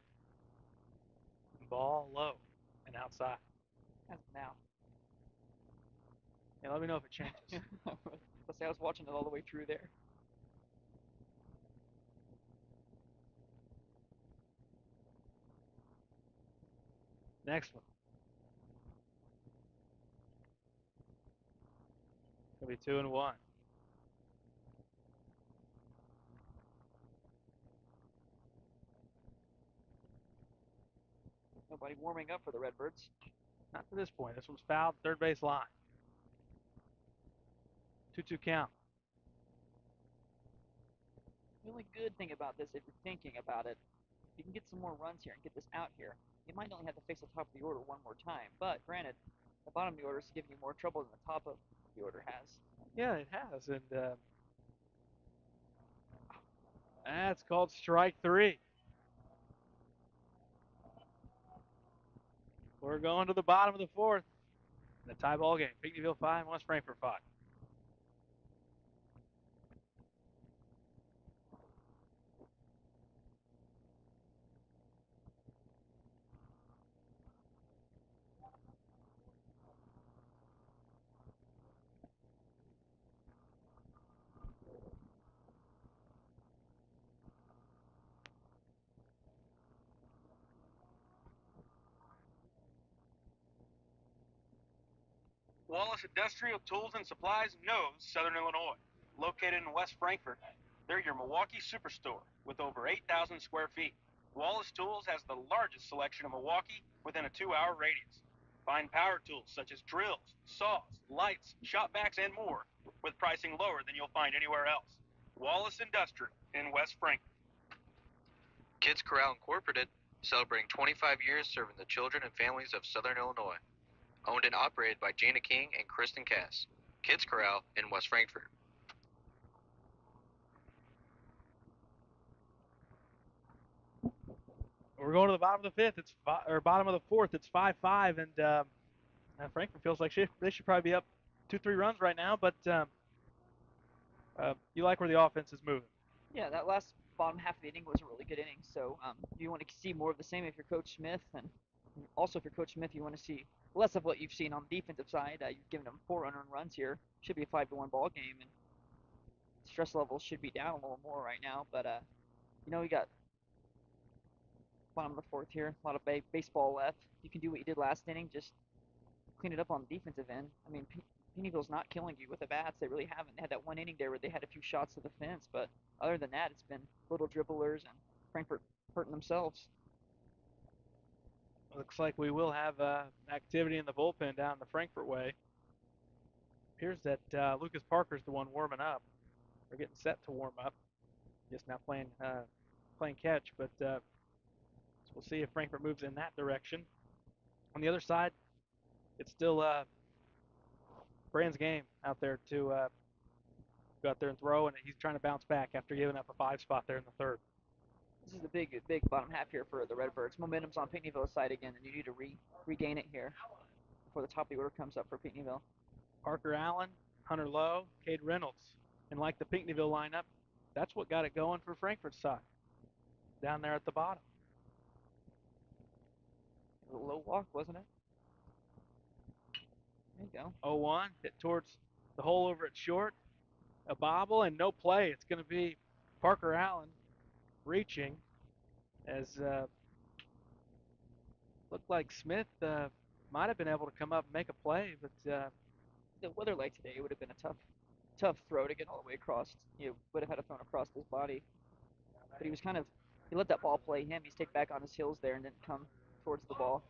Ball low and outside. That's now. Yeah, let me know if it changes. Let's say I was watching it all the way through there. Next one. It's going to be 2-1. Nobody warming up for the Redbirds. Not to this point. This one's fouled, third base line. 2-2 count. The only good thing about this, if you're thinking about it, if you can get some more runs here and get this out here, you might only have to face the top of the order one more time. But granted, the bottom of the order is giving you more trouble than the top of the order has. Yeah, it has. And that's called strike three. We're going to the bottom of the fourth. In a tie ball game. Pinckneyville 5, West Frankfort 5. Wallace Industrial Tools and Supplies knows Southern Illinois. Located in West Frankfort, they're your Milwaukee superstore with over 8,000 square feet. Wallace Tools has the largest selection of Milwaukee within a 2-hour radius. Find power tools such as drills, saws, lights, shop vacs, and more with pricing lower than you'll find anywhere else. Wallace Industrial in West Frankfort. Kids Corral Incorporated, celebrating 25 years serving the children and families of Southern Illinois. Owned and operated by Jana King and Kristen Cass. Kids Corral in West Frankfort. We're going to the bottom of the fifth. Bottom of the fourth. It's 5-5, and Frankfort feels like they should probably be up 2-3 runs right now. But you like where the offense is moving. Yeah, that last bottom half of the inning was a really good inning. So you want to see more of the same if you're Coach Smith, and also if you're Coach Smith, you want to see less of what you've seen on the defensive side. You've given them 4 unearned runs here. Should be a 5-1 ball game, and stress levels should be down a little more right now. But we got bottom of the fourth here. A lot of baseball left. You can do what you did last inning, just clean it up on the defensive end. I mean, Pinckneyville's not killing you with the bats. They really haven't. They had that one inning there where they had a few shots to the fence, but other than that, it's been little dribblers and Frankfort hurting themselves. Looks like we will have activity in the bullpen down the Frankfort way. Appears that Lucas Parker's the one warming up. They're getting set to warm up. Just now playing catch, but we'll see if Frankfort moves in that direction. On the other side, it's still Brand's game out there to go out there and throw, and he's trying to bounce back after giving up a 5 spot there in the third. This is the big bottom half here for the Redbirds. Momentum's on Pinckneyville's side again, and you need to regain it here before the top of the order comes up for Pinckneyville. Parker Allen, Hunter Lowe, Cade Reynolds. And like the Pinckneyville lineup, that's what got it going for Frankfort's side down there at the bottom. A low walk, wasn't it? There you go. 0-1, hit towards the hole over at short. A bobble and no play. It's going to be Parker Allen reaching as looked like Smith might have been able to come up and make a play, but the weather like today, it would have been a tough throw to get all the way across. You would have had to throw across his body, but he let that ball play him. He stayed back on his heels there and didn't come towards the ball.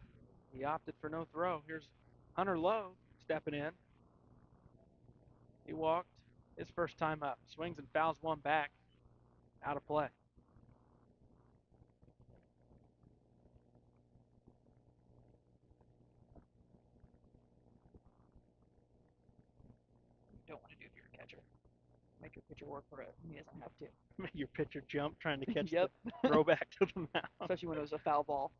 He opted for no throw. Here's Hunter Lowe stepping in. He walked his first time up, swings and fouls one back, out of play. Make your pitcher work for it. He doesn't have to. Your pitcher jump trying to catch the Yep. throwback to the mound. Especially when it was a foul ball.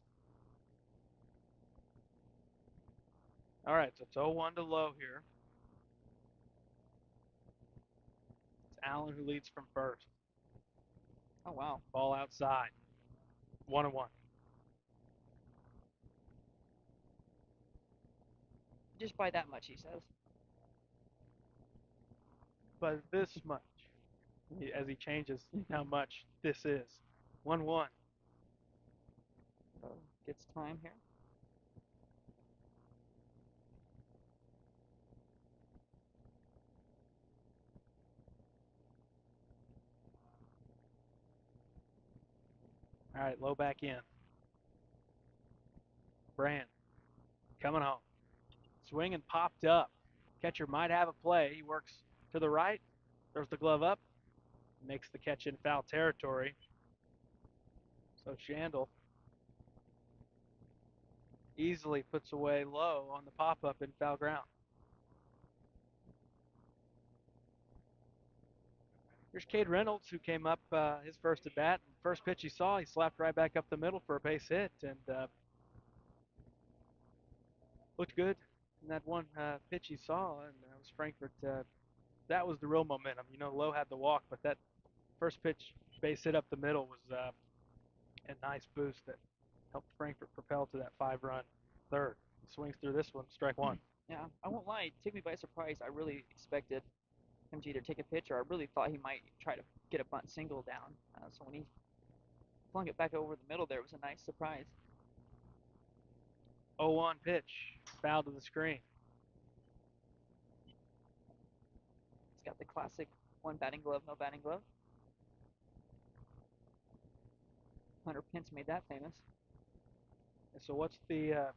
All right, so it's 0-1 to Lowe here. It's Allen who leads from first. Oh wow. Ball outside. 1-1. Just by that much, he says. But this much, as he changes how much this is. 1-1. Gets time here. All right, Lowe back in. Brand coming home. Swing and popped up. Catcher might have a play. He works to the right. Throws the glove up. Makes the catch in foul territory. So Shandle easily puts away Lowe on the pop-up in foul ground. Here's Cade Reynolds, who came up his first at bat. First pitch he saw, he slapped right back up the middle for a base hit, and looked good in that one pitch he saw. And that was Frankfurt. That was the real momentum. You know, Lowe had the walk, but that first pitch base hit up the middle was a nice boost that helped Frankfurt propel to that 5-run third. Swings through this one, strike one. Yeah, I won't lie. It took me by surprise. I really expected him to either take a pitch or I really thought he might try to get a bunt single down. So when he flung it back over the middle there, it was a nice surprise. 0-1 pitch, foul to the screen. He's got the classic one batting glove, no batting glove. Hunter Pence made that famous. And so what's the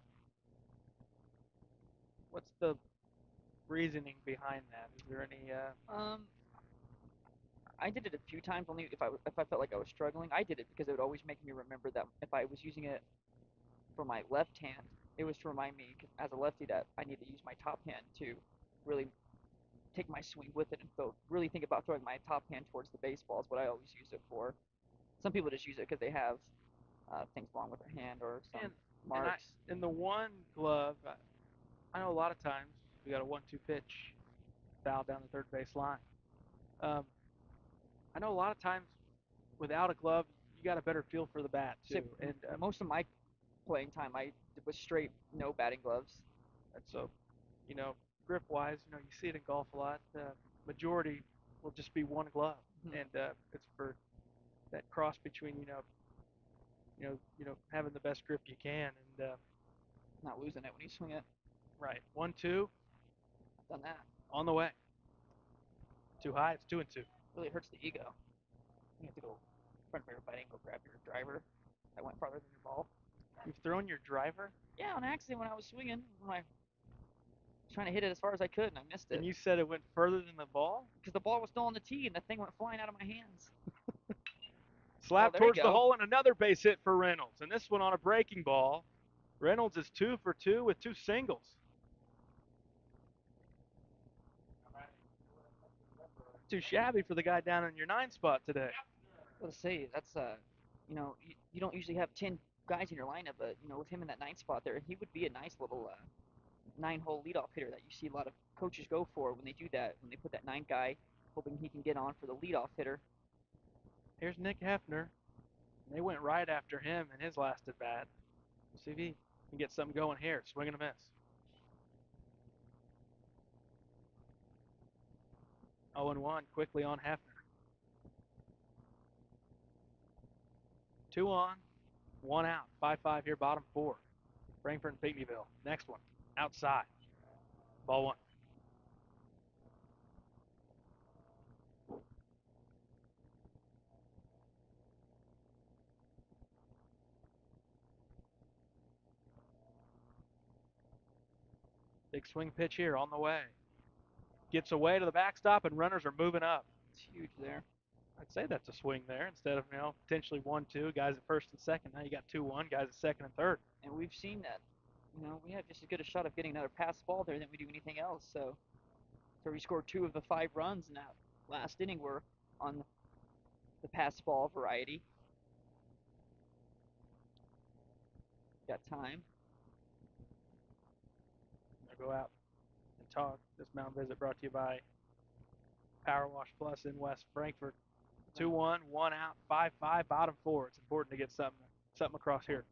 reasoning behind that? Is there any? I did it a few times only if I felt like I was struggling. I did it because it would always make me remember that if I was using it for my left hand, it was to remind me as a lefty that I need to use my top hand to really take my swing with it and really think about throwing my top hand towards the baseball is what I always use it for. Some people just use it because they have things wrong with their hand or some marks. In the one glove, I know a lot of times we got a 1-2 pitch, foul down the third base line. I know a lot of times without a glove, you got a better feel for the bat too. And most of my playing time, I was straight no batting gloves. And so, you know, grip-wise, you know, you see it in golf a lot. Majority will just be one glove, and it's for that cross between having the best grip you can and not losing it when you swing it. Right. 1-2. I've done that. On the way. Too high. It's 2-2. Really hurts the ego. You have to go in front of everybody and go grab your driver that went farther than your ball. You've thrown your driver? Yeah, on accident when I was swinging. When I was trying to hit it as far as I could, and I missed it. And you said it went further than the ball? Because the ball was still on the tee, and the thing went flying out of my hands. Slap towards the hole, and another base hit for Reynolds. And this one on a breaking ball. Reynolds is 2 for 2 with 2 singles. Too shabby for the guy down in your 9 spot today. Let's say that's you don't usually have 10 guys in your lineup, but with him in that 9 spot there, he would be a nice little 9-hole leadoff hitter that you see a lot of coaches go for when they do that, when they put that 9 guy, hoping he can get on for the leadoff hitter. Here's Nick Hefner. They went right after him in his last at bat. We'll see if he can get something going here. Swing and a miss. 0-1 quickly on Hefner. 2 on, 1 out. 5-5 here, bottom 4. Frankfurt and Pinckneyville. Next one, outside. Ball 1. Big swing pitch here on the way. Gets away to the backstop, and runners are moving up. It's huge there. I'd say that's a swing there instead of, potentially 1-2, guys at first and second. Now you got 2-1, guys at second and third. And we've seen that. We have just as good a shot of getting another pass ball there than we do anything else. So we scored 2 of the 5 runs, and that last inning were on the pass ball variety. Got time. I'll go out and talk. This mound visit brought to you by Power Wash Plus in West Frankfort. 2-1, one out, 5-5, bottom four. It's important to get something across here.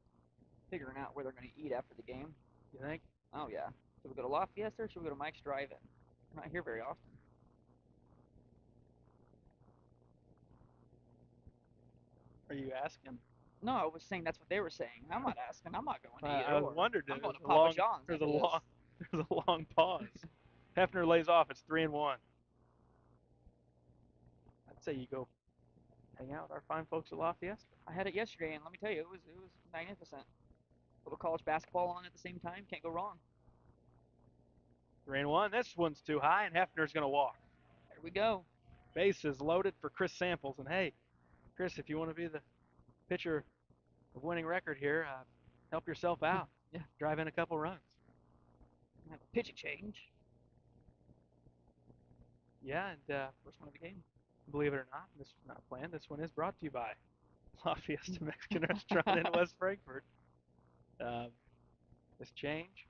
Figuring out where they're going to eat after the game. You think? Oh yeah. Should we go to La Fiesta or should we go to Mike's Drive-In? We're not here very often. Are you asking? No, I was saying that's what they were saying. I'm not asking. I'm not going to I either was or. wondered. I'm going There's to a Papa long, John's there's a after long, this. there's a long pause. Hefner lays off. It's 3-1. I'd say you go hang out with our fine folks at La Fiesta. I had it yesterday, and let me tell you, it was magnificent. A little college basketball on at the same time. Can't go wrong. 3-1. This one's too high, and Hefner's going to walk. Here we go. Base is loaded for Chris Samples. And hey, Chris, if you want to be the pitcher of winning record here, help yourself out. Yeah. Drive in a couple runs. Have a pitch change. Yeah, and First one of the game. believe it or not, this is not planned. This one is brought to you by La Fiesta Mexican Restaurant in West Frankfort. This change,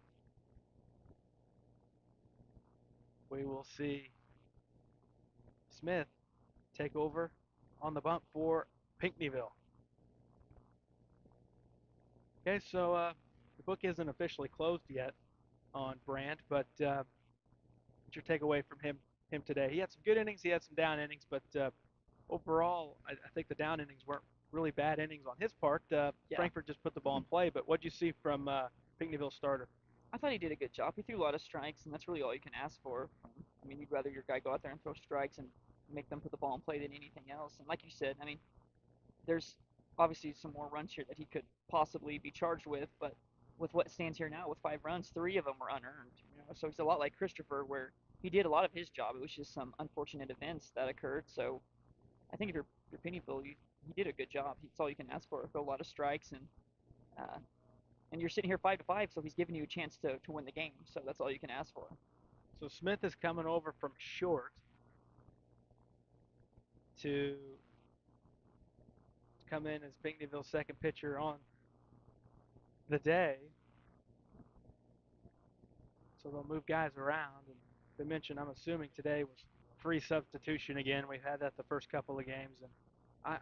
we will see Smith take over on the bump for Pinckneyville. Okay, so the book isn't officially closed yet on Brandt, but what's your takeaway from him today? He had some good innings, he had some down innings, but overall, I think the down innings weren't really bad innings on his part. Yeah. Frankfurt just put the ball in play, but what did you see from Pinckneyville's starter? I thought he did a good job. He threw a lot of strikes, and that's really all you can ask for. I mean, you'd rather your guy go out there and throw strikes and make them put the ball in play than anything else. And like you said, I mean, there's obviously some more runs here that he could possibly be charged with, but with what stands here now with 5 runs, 3 of them were unearned. So he's a lot like Christopher, where he did a lot of his job. It was just some unfortunate events that occurred. So I think if you're Pennyville, he did a good job. That's all you can ask for. Throw a lot of strikes uh, and you're sitting here 5-5, so he's giving you a chance to win the game. So that's all you can ask for. So Smith is coming over from short to come in as Pinckneyville's second pitcher on the day. So they'll move guys around. And they mentioned, I'm assuming today was free substitution again. We've had that the first couple of games, and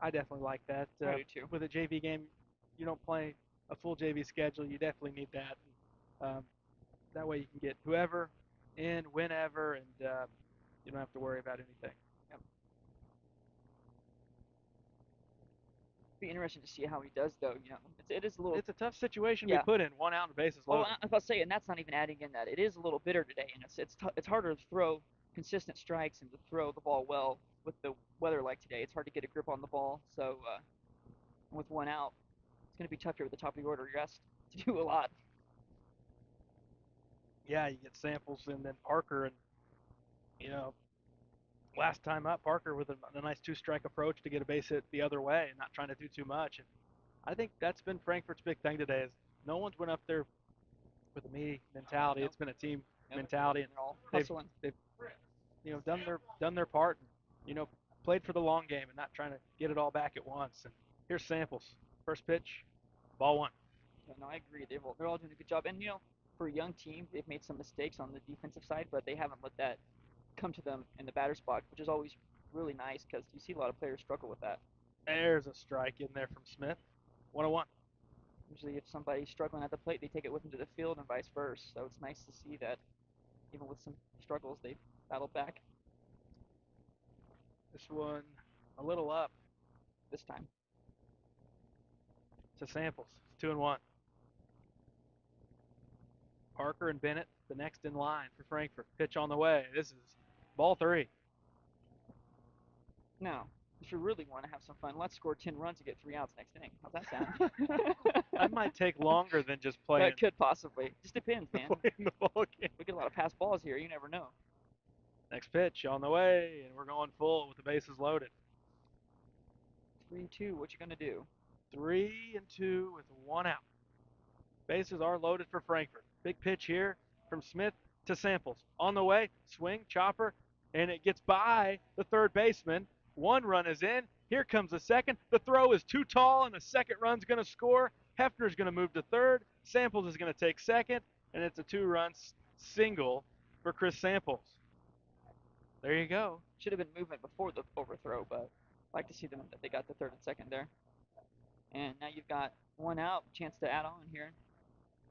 I definitely like that. I do too. With a JV game, you don't play a full JV schedule. You definitely need that. That way you can get whoever in whenever, and you don't have to worry about anything. Yep. Be interesting to see how he does, though. It is a little. It's a tough situation Yeah. we put in. 1 out and the bases Oh, loaded. I was about to say, and that's not even adding in that it is a little bitter today, and it's harder to throw consistent strikes and to throw the ball well with the weather like today. It's hard to get a grip on the ball. So with 1 out, it's going to be tough here at the top of the order. You're asked to do a lot. Yeah, you get Samples and then Parker, and you know, last time up, Parker with a nice two-strike approach to get a base hit the other way and not trying to do too much. And I think that's been Frankfurt's big thing today. Is no one's went up there with a me mentality. Nope. It's been a team Yep. mentality, and They're all they've hustling. done their part, and played for the long game and not trying to get it all back at once. And here's Samples, first pitch, ball one. Yeah, no, I agree. They're all doing a good job, and for a young team, they've made some mistakes on the defensive side, but they haven't let that come to them in the batter's box, which is always really nice because you see a lot of players struggle with that. There's a strike in there from Smith. 1-1. Usually, if somebody's struggling at the plate, they take it with them to the field and vice versa. So it's nice to see that even with some struggles, they've battled back This one a little up this time. to Samples. It's 2-1. Parker and Bennett, the next in line for Frankfurt. Pitch on the way. This is ball 3. Now, if you really want to have some fun, let's score 10 runs and get 3 outs next inning. How's that sound? That might take longer than just playing. That could possibly. Just depends, man. Playing the ball game. We get a lot of pass balls here. You never know. Next pitch on the way, and we're going full with the bases loaded. 3-2. What you gonna do? 3-2 with 1 out. Bases are loaded for Frankfurt. Big pitch here from Smith to Samples. On the way, swing, chopper, and it gets by the third baseman. One run is in. Here comes the second. The throw is too tall, and the second run's going to score. Hefner's going to move to third. Samples is going to take second, and it's a 2-run single for Chris Samples. There you go. Should have been movement before the overthrow, but I like to see them that they got the third and second there. And now you've got one out, chance to add on here.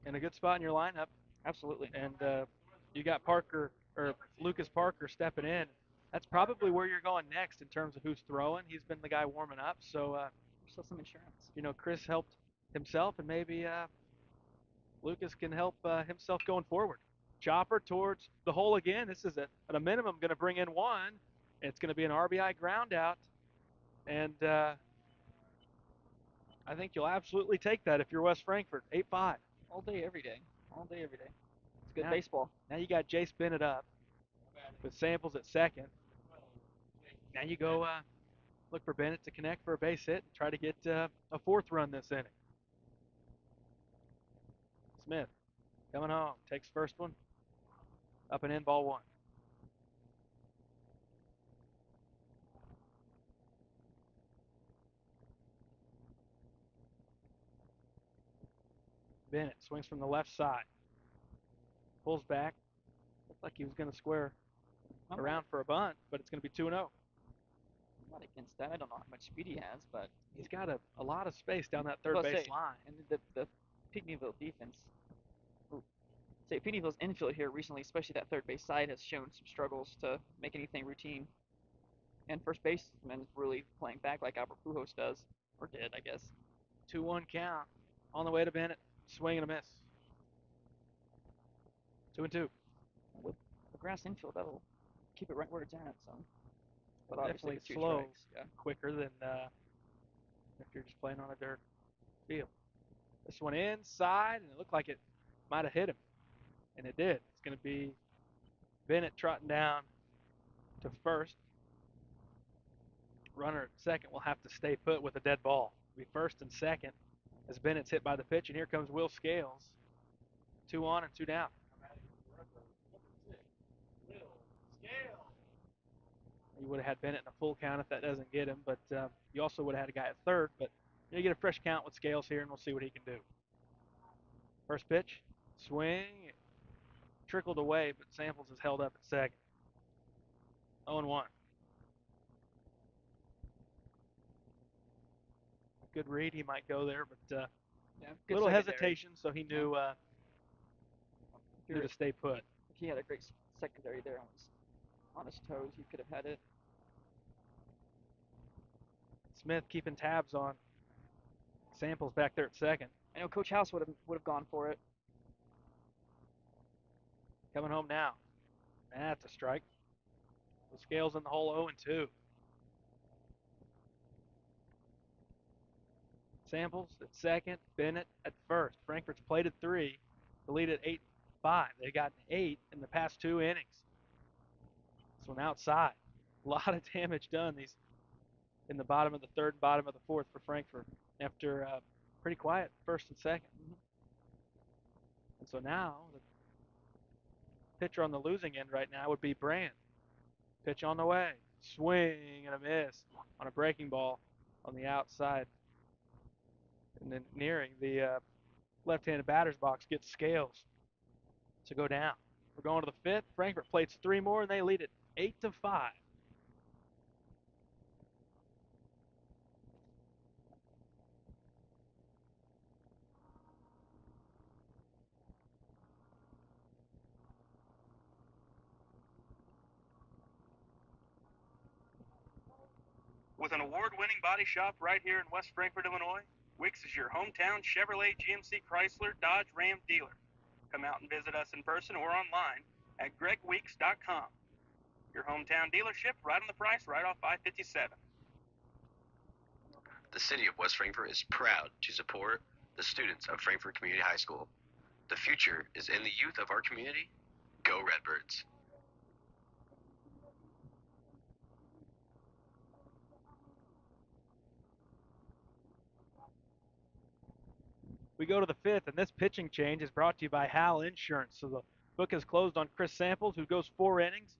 And a good spot in your lineup. Absolutely. And you got Parker or Lucas Parker stepping in. That's probably where you're going next in terms of who's throwing. He's been the guy warming up, so still some insurance. Chris helped himself, and maybe Lucas can help himself going forward. Chopper towards the hole again. This is at a minimum going to bring in one. It's going to be an RBI ground out, and I think you'll absolutely take that if you're West Frankfort. 8-5. All day, every day. All day, every day. It's good baseball. Now you got Jace Bennett up with Samples at second. Now you go look for Bennett to connect for a base hit and try to get a fourth run this inning. Smith coming home, takes first one, up and in, ball one. Bennett swings from the left side, pulls back, looked like he was going to square around for a bunt, but it's going to be 2-0. I'm not against that. I don't know how much speed he has, but he's got a lot of space down that third base line. And the Pinckneyville defense, Pinckneyville's infield here recently, especially that third base side, has shown some struggles to make anything routine. And first baseman is really playing back like Albert Pujols does, or did, I guess. 2-1 count on the way to Bennett. Swing and a miss. 2-2. With the grass infield, that'll keep it right where it's at. So, but definitely slow, quicker than if you're just playing on a dirt field. This one inside, and it looked like it might have hit him, and it did. It's going to be Bennett trotting down to first. Runner at second will have to stay put with a dead ball. It'll be first and second as Bennett's hit by the pitch, and here comes Will Scales. 2 on and 2 down. You would have had Bennett in a full count if that doesn't get him, but you also would have had a guy at third. But you get a fresh count with Scales here, and we'll see what he can do. First pitch, swing, trickled away, but Samples is held up at second. 0-1. Good read, he might go there, but a little hesitation, so he knew to stay put. If he had a great secondary there on his toes, he could have had it. Smith keeping tabs on Samples back there at second. I know Coach House would have gone for it. Coming home now. That's a strike. The Scales in the hole 0-2. Samples at second, Bennett at first. Frankfurt's played at 3. The lead at 8-5. They've gotten 8 in the past 2 innings. This one outside. A lot of damage done in the bottom of the third, bottom of the fourth for Frankfurt after pretty quiet first and second. And so now the pitcher on the losing end right now would be Brand. Pitch on the way. Swing and a miss on a breaking ball on the outside. And then nearing the left-handed batter's box gets Scales to go down. We're going to the 5th. Frankfurt plays 3 more, and they lead it 8-5. With an award-winning body shop right here in West Frankfort, Illinois, Wicks is your hometown Chevrolet, GMC, Chrysler, Dodge, Ram dealer. Come out and visit us in person or online at gregweeks.com. Your hometown dealership, right on the price, right off I-57. The city of West Frankfort is proud to support the students of Frankfort Community High School. The future is in the youth of our community. Go Redbirds. We go to the 5th, and this pitching change is brought to you by Hal Insurance. So the book is closed on Chris Samples, who goes 4 innings.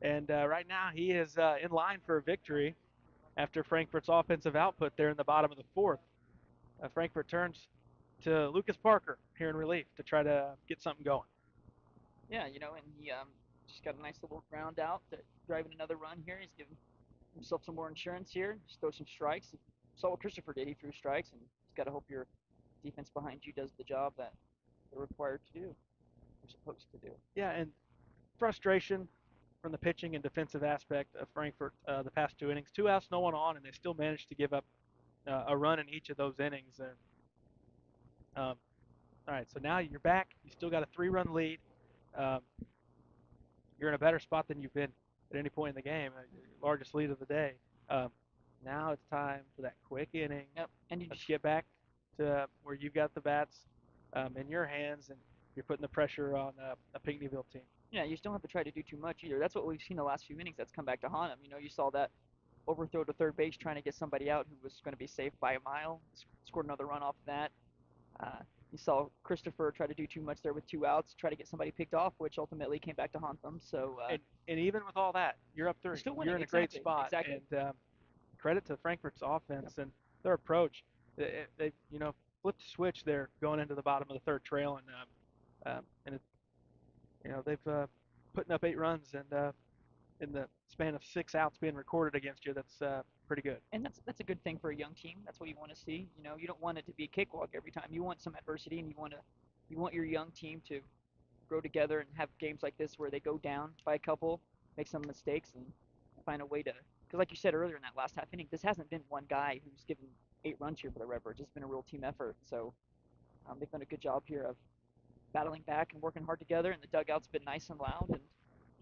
And right now he is in line for a victory after Frankfurt's offensive output there in the bottom of the fourth. Frankfurt turns to Lucas Parker here in relief to try to get something going. Yeah, and he just got a nice little ground out to driving another run here. He's giving himself some more insurance here. Just throw some strikes. Saw what Christopher did. He threw strikes, and just got to hope your defense behind you does the job that they're required to do, they're supposed to do. Yeah, and frustration from the pitching and defensive aspect of Frankfurt the past two innings. 2 outs, no one on, and they still managed to give up a run in each of those innings. And all right, so now you're back. You still got a 3-run lead. Um, you're in a better spot than you've been at any point in the game. Largest lead of the day. Um, now it's time for that quick inning. Yep. And Let's get back to where you've got the bats in your hands, and you're putting the pressure on a Pinckneyville team. Yeah, you just don't have to try to do too much either. That's what we've seen the last few innings. That's come back to haunt them. You saw that overthrow to third base trying to get somebody out who was going to be safe by a mile. Scored another run off of that. You saw Christopher try to do too much there with 2 outs, try to get somebody picked off, which ultimately came back to haunt them. So and even with all that, you're up 3. still winning. You're in a Exactly. great spot. Exactly. And credit to Frankfurt's offense and their approach. They flipped a switch there going into the bottom of the third trail, and they've putting up 8 runs and in the span of 6 outs being recorded against you. That's pretty good. And that's a good thing for a young team. That's what you want to see. You don't want it to be a cakewalk every time. You want some adversity, and you want your young team to grow together and have games like this where they go down by a couple, make some mistakes, and find a way to. Because like you said earlier in that last half inning, this hasn't been one guy who's given 8 runs here for the Redbirds. It's been a real team effort. So they've done a good job here of battling back and working hard together. And the dugout's been nice and loud, and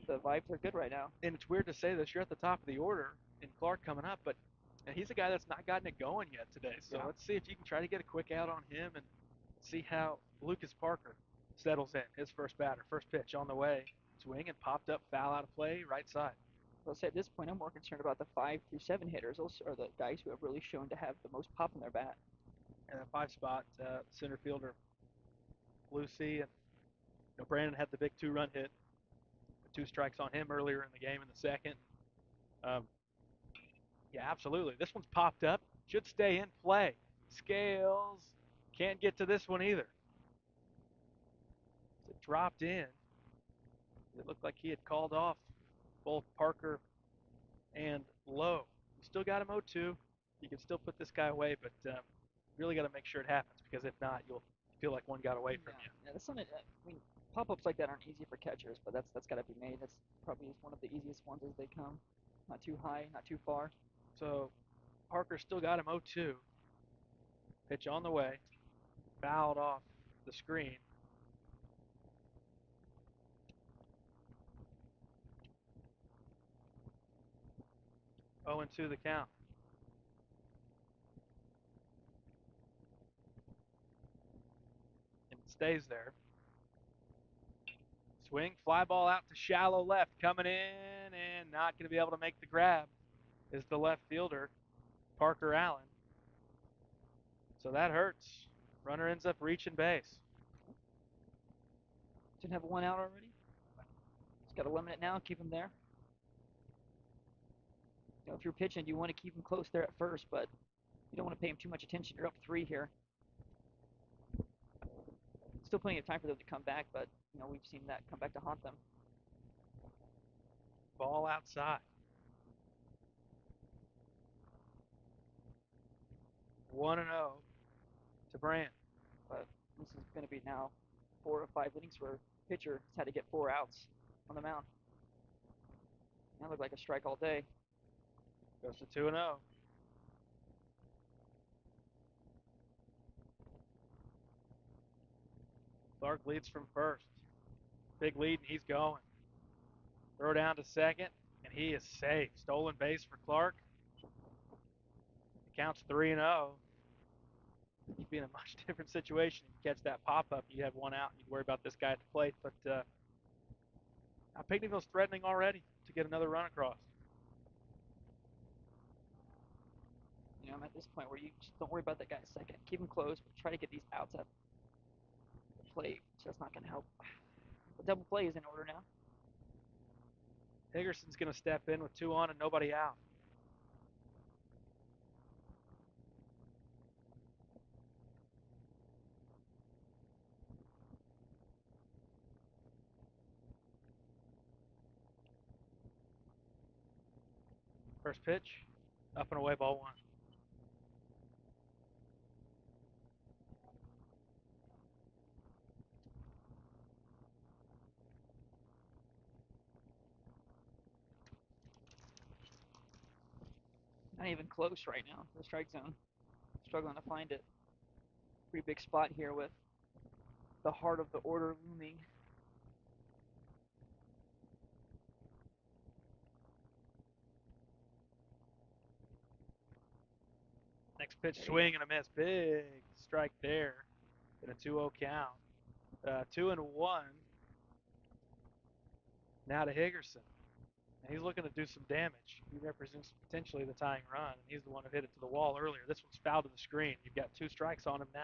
the vibes are good right now. And it's weird to say this. You're at the top of the order, and Clark coming up, but he's a guy that's not gotten it going yet today. So let's see if you can try to get a quick out on him and see how Lucas Parker settles in. His first batter, first pitch on the way, swing and popped up, foul out of play, right side. I'll say at this point, I'm more concerned about the 5 through 7 hitters. Those are the guys who have really shown to have the most pop in their bat. And a 5 spot, center fielder Lucy, and Brandon had the big 2-run hit. 2 strikes on him earlier in the game in the second. Um, yeah, absolutely. This one's popped up. Should stay in play. Scales can't get to this one either. It dropped in. It looked like he had called off both Parker and Lowe. You still got him 0-2. You can still put this guy away, but really got to make sure it happens, because if not, you'll feel like one got away from you. Yeah, that's something. I mean, pop-ups like that aren't easy for catchers, but that's got to be made. That's probably one of the easiest ones as they come. Not too high, not too far. So Parker still got him 0-2. Pitch on the way. Fouled off the screen. Oh, 0-2 the count. And it stays there. Swing, fly ball out to shallow left, coming in and not going to be able to make the grab is the left fielder, Parker Allen. So that hurts. Runner ends up reaching base. Didn't have 1 out already. Just got to limit it now. Keep him there. If you're pitching, you want to keep him close there at first, but you don't want to pay him too much attention. You're up 3 here. Still plenty of time for them to come back, but we've seen that come back to haunt them. Ball outside. 1-0 to Brand. But this is going to be now 4 or 5 innings where pitcher has had to get 4 outs on the mound. That looked like a strike all day. Goes to 2-0. Clark leads from first. Big lead, and he's going. Throw down to second, and he is safe. Stolen base for Clark. It counts 3-0. You'd be in a much different situation if you catch that pop-up. You have 1 out, and you'd worry about this guy at the plate. But Pinckneyville's threatening already to get another run across. I'm at this point where you just don't worry about that guy at second. Keep him close, but try to get these outs at the plate. So that's not going to help. The double play is in order now. Higgerson's going to step in with 2 on and nobody out. First pitch, up and away, ball 1. Not even close right now. The strike zone. Struggling to find it. Pretty big spot here with the heart of the order looming. Next pitch, swing and a miss. Big strike there in a 2-0 count. 2-1. Now to Higgerson. And he's looking to do some damage. He represents potentially the tying run, and he's the one who hit it to the wall earlier. This one's fouled to the screen. You've got 2 strikes on him now.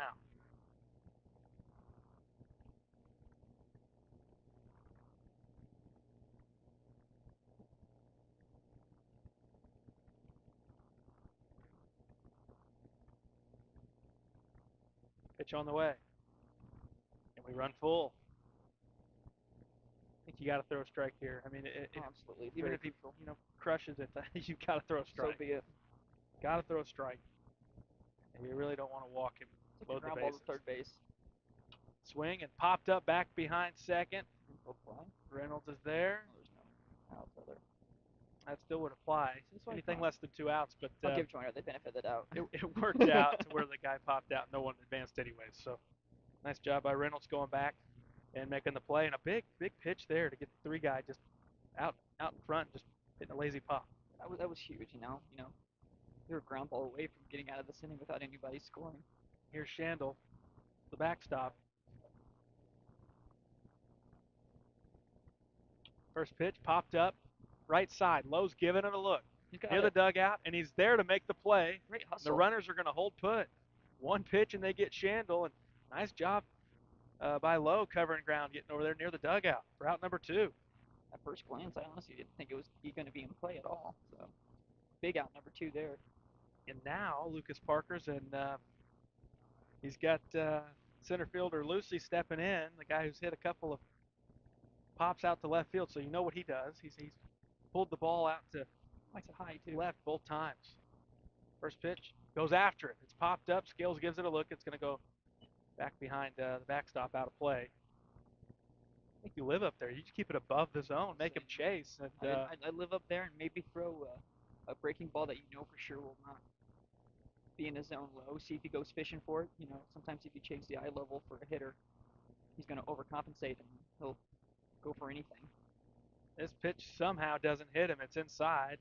Pitch on the way. And we run full. I think you got to throw a strike here. I mean, absolutely. Even if he crushes it, you've got to throw a strike. So be it. Got to throw a strike. And you really don't want to walk him. Load the bases. Ball to third base. Swing and popped up back behind second. Reynolds is there. Oh, there's no outs there. That still would apply. Anything less than 2 outs, but I'll give Joyner. They benefited out. It worked out to where the guy popped out. No one advanced anyways. So nice job by Reynolds going back and making the play. And a big pitch there to get the 3 guy just out in front, just hitting a lazy pop. That was huge. They were a ground ball away from getting out of this inning without anybody scoring. Here's Shandle, the backstop. First pitch popped up, right side. Lowe's giving it a look. Near the dugout, and he's there to make the play. Great hustle. The runners are going to hold put. 1 pitch, and they get Shandle. And nice job by Lowe covering ground, getting over there near the dugout for out number 2. At first glance, I honestly didn't think it was going to be in play at all. So big out number 2 there. And now Lucas Parker's and he's got center fielder Lucy stepping in, the guy who's hit a couple of pops out to left field. So you know what he does. He's pulled the ball out to high too. Left both times. First pitch goes after it. It's popped up. Scales gives it a look. It's going to go back behind the backstop out of play. I think you live up there. You just keep it above the zone, make him chase. And I live up there and maybe throw a breaking ball that for sure will not be in the zone low. See if he goes fishing for it. Sometimes if you change the eye level for a hitter, he's going to overcompensate and he'll go for anything. This pitch somehow doesn't hit him. It's inside.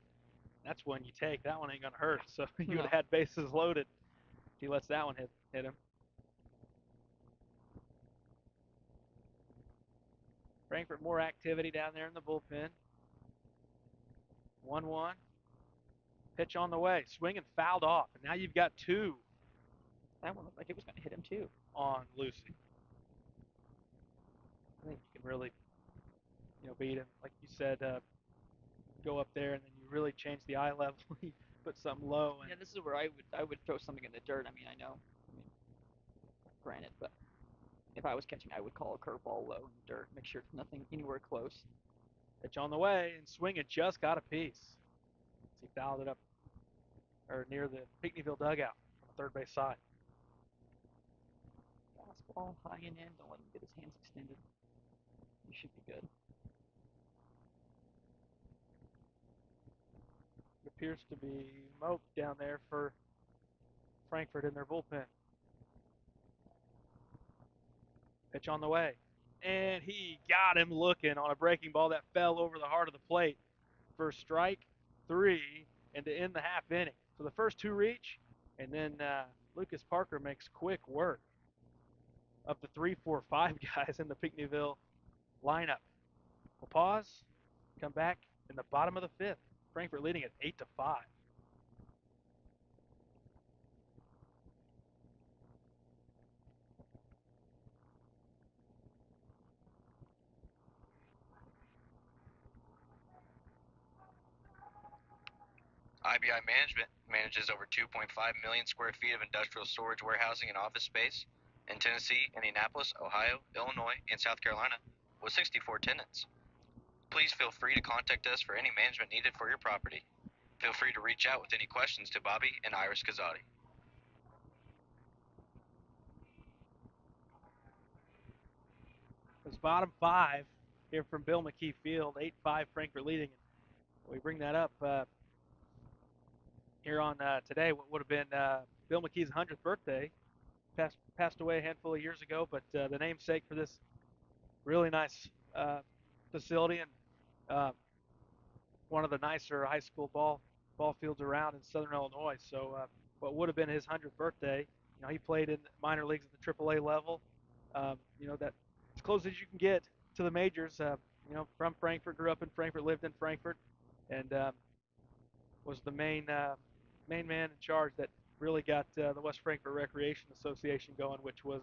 That's one you take. That one ain't going to hurt. So you would have had bases loaded if he lets that one hit him. Frankfort, more activity down there in the bullpen. 1-1. Pitch on the way. Swing and fouled off. And now you've got 2. That one looked like it was going to hit him too. On Lucy. I think you can really, beat him. Like you said, go up there and then you really change the eye level. You put something low. And this is where I would throw something in the dirt. I know. Granted, but if I was catching, I would call a curveball low in the dirt. Make sure it's nothing anywhere close. Pitch on the way, and swing it just got a piece. He fouled it up or near the Pinckneyville dugout on the third base side. Fastball high and in. Don't let him get his hands extended. You should be good. It appears to be Moak down there for Frankfort in their bullpen. Pitch on the way. And he got him looking on a breaking ball that fell over the heart of the plate for strike 3 and to end the half inning. So the first 2 reach, and then Lucas Parker makes quick work of the 3, 4, 5 guys in the Pinckneyville lineup. We'll pause, come back in the bottom of the 5th. Frankfort leading at 8-5. IBI Management manages over 2.5 million square feet of industrial storage, warehousing, and office space in Tennessee, Indianapolis, Ohio, Illinois, and South Carolina with 64 tenants. Please feel free to contact us for any management needed for your property. Feel free to reach out with any questions to Bobby and Iris Kazadi. It's bottom 5 here from Bill McKee Field, 8-5 Frankfort leading. We bring that up here on today, what would have been Bill McKee's 100th birthday. Passed away a handful of years ago, but the namesake for this really nice facility and one of the nicer high school ball fields around in Southern Illinois. So what would have been his 100th birthday, he played in minor leagues at the AAA level. That as close as you can get to the majors. From Frankfort, grew up in Frankfort, lived in Frankfort, and was the main man in charge that really got the West Frankfort Recreation Association going, which was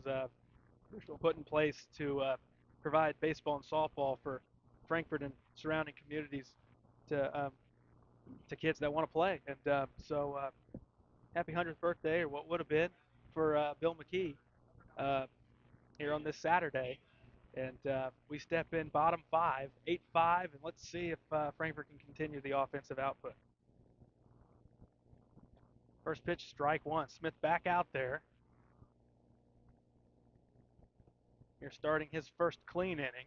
put in place to provide baseball and softball for Frankfort and surrounding communities to kids that want to play. And happy 100th birthday, or what would have been, for Bill McKee here on this Saturday. And we step in bottom 5, 8-5, and let's see if Frankfort can continue the offensive output. First pitch, strike one. Smith back out there. Here starting his first clean inning.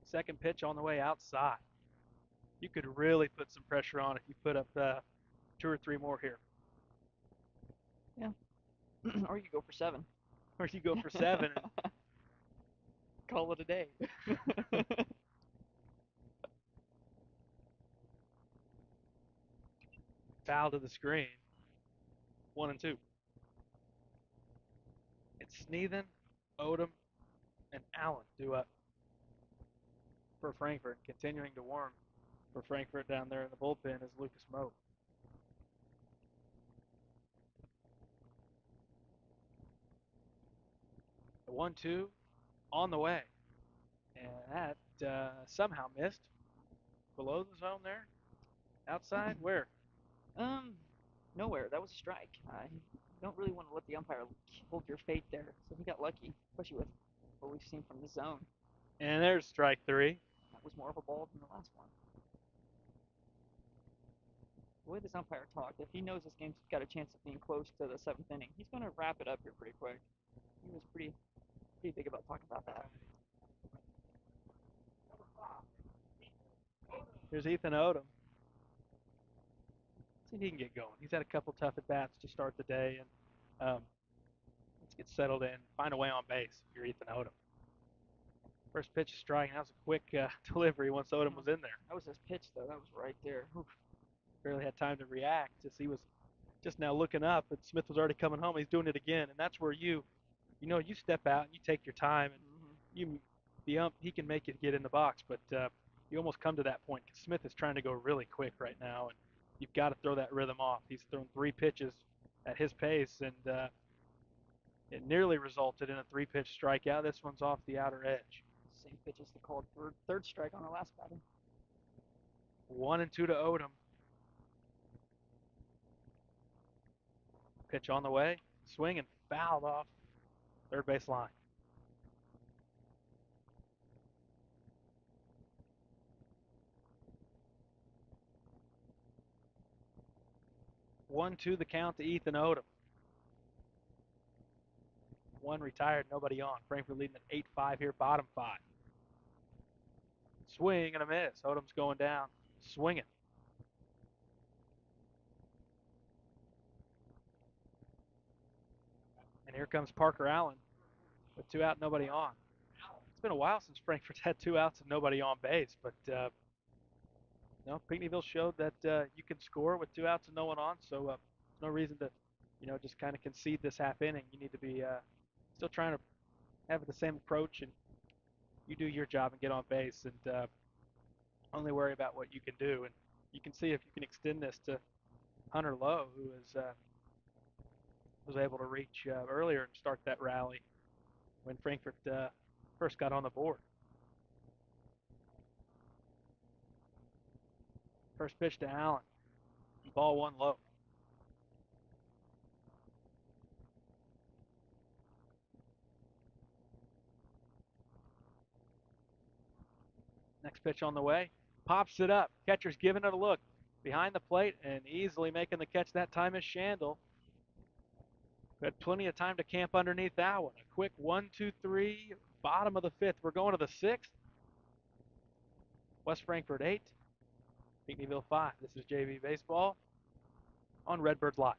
Second pitch on the way outside. You could really put some pressure on if you put up 2 or 3 more here. Yeah. Or you go for 7. Or you go for 7 and call it a day. Foul to the screen. 1-2. It's Sneathen, Odom, and Allen due up for Frankfort. Continuing to warm for Frankfort down there in the bullpen is Lucas Moe. The 1-2 on the way. And that somehow missed. Below the zone there? Outside? Where? Nowhere. That was a strike. You don't really want to let the umpire hold your fate there. So he got lucky, especially with what we've seen from the zone. And there's strike 3. That was more of a ball than the last one. The way this umpire talked, if he knows this game's got a chance of being close to the 7th inning, he's going to wrap it up here pretty quick. He was pretty big about talking about that. Here's Ethan Odom. See if he can get going. He's had a couple tough at-bats to start the day, and let's get settled in, find a way on base if you're Ethan Odom. First pitch is striking. That was a quick delivery once Odom was in there. That was his pitch, though. That was right there. Oof. Barely had time to react as he was just now looking up, and Smith was already coming home. He's doing it again, and that's where you step out and you take your time, and he can make it get in the box, but you almost come to that point because Smith is trying to go really quick right now, and you've got to throw that rhythm off. He's thrown 3 pitches at his pace, and it nearly resulted in a 3-pitch strikeout. This one's off the outer edge. Same pitch as the called third strike on our last batter. 1-2 to Odom. Pitch on the way. Swing and fouled off third base line. One, two, the count to Ethan Odom. 1 retired, nobody on. Frankfort leading at 8-5 here, bottom 5. Swing and a miss. Odom's going down, swinging. And here comes Parker Allen with 2 out, nobody on. It's been a while since Frankfurt's had 2 outs and nobody on base, but Pinckneyville showed that you can score with 2 outs and no one on, so there's no reason to, just kind of concede this half inning. You need to be still trying to have the same approach, and you do your job and get on base, and only worry about what you can do. And you can see if you can extend this to Hunter Lowe, who was able to reach earlier and start that rally when Frankfort first got on the board. First pitch to Allen. Ball one low. Next pitch on the way. Pops it up. Catcher's giving it a look. Behind the plate and easily making the catch that time is Shandle. Had plenty of time to camp underneath that one. A quick 1-2-3, bottom of the fifth. We're going to the sixth. West Frankfort 8, Pinckneyville 5. This is JV Baseball on Redbirds Live.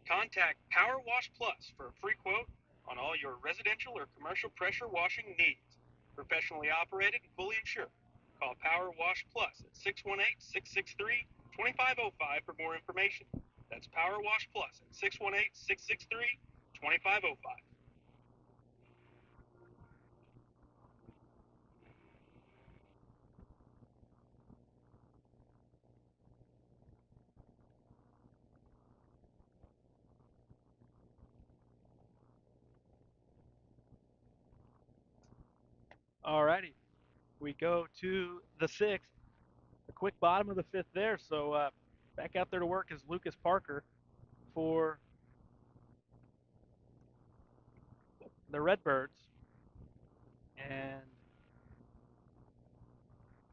Contact Power Wash Plus for a free quote on all your residential or commercial pressure washing needs. Professionally operated and fully insured. Call Power Wash Plus at 618-663-2505 for more information. That's Power Wash Plus at 618-663-2505. Alrighty, we go to the sixth. A quick bottom of the fifth there. So back out there to work is Lucas Parker for the Redbirds. And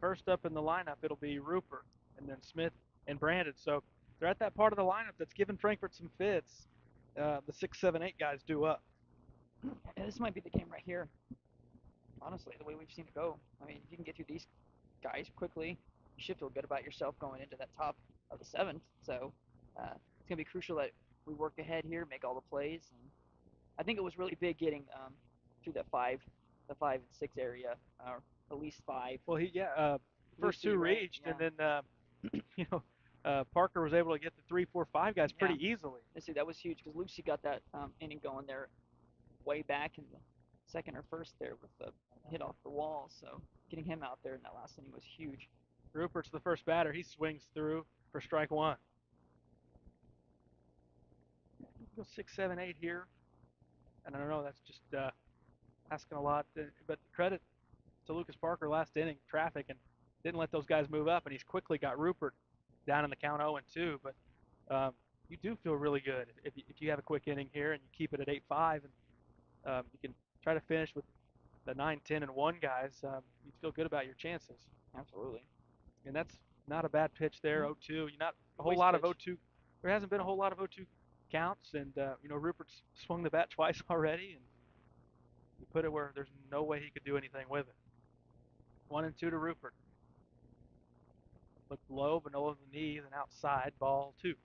first up in the lineup, it'll be Rupert, and then Smith and Brandon. So they're at that part of the lineup that's giving Frankfort some fits. The 6, 7, 8 guys do up. Yeah, this might be the game right here. Honestly, the way we've seen it go. I mean, if you can get through these guys quickly, you should feel good about yourself going into that top of the seventh. So it's gonna be crucial that we work ahead here, make all the plays. And I think it was really big getting through the 5 and 6 area, or at least 5. Well, first Lucy, two right? reached, Yeah. and then Parker was able to get the 3, 4, 5 guys pretty easily. See, that was huge because Lucy got that inning going there way back in the second or first there with the hit off the wall. So getting him out there in that last inning was huge. Rupert's the first batter. He swings through for strike one. Go 6, 7, 8 here. And I don't know, that's just asking a lot. But credit to Lucas Parker last inning, traffic, and didn't let those guys move up. And he's quickly got Rupert down in the count 0-2. But you do feel really good if you have a quick inning here and you keep it at 8-5, and you can try to finish with the 9, 10, and 1 guys. You feel good about your chances. Absolutely. And that's not a bad pitch there. 0-2. You're not a whole Waste lot of pitch. 0-2. There hasn't been a whole lot of 0-2 counts, and Rupert's swung the bat twice already, and you put it where there's no way he could do anything with it. 1-2 to Rupert. Looked low, below the knees, and outside. Ball 2.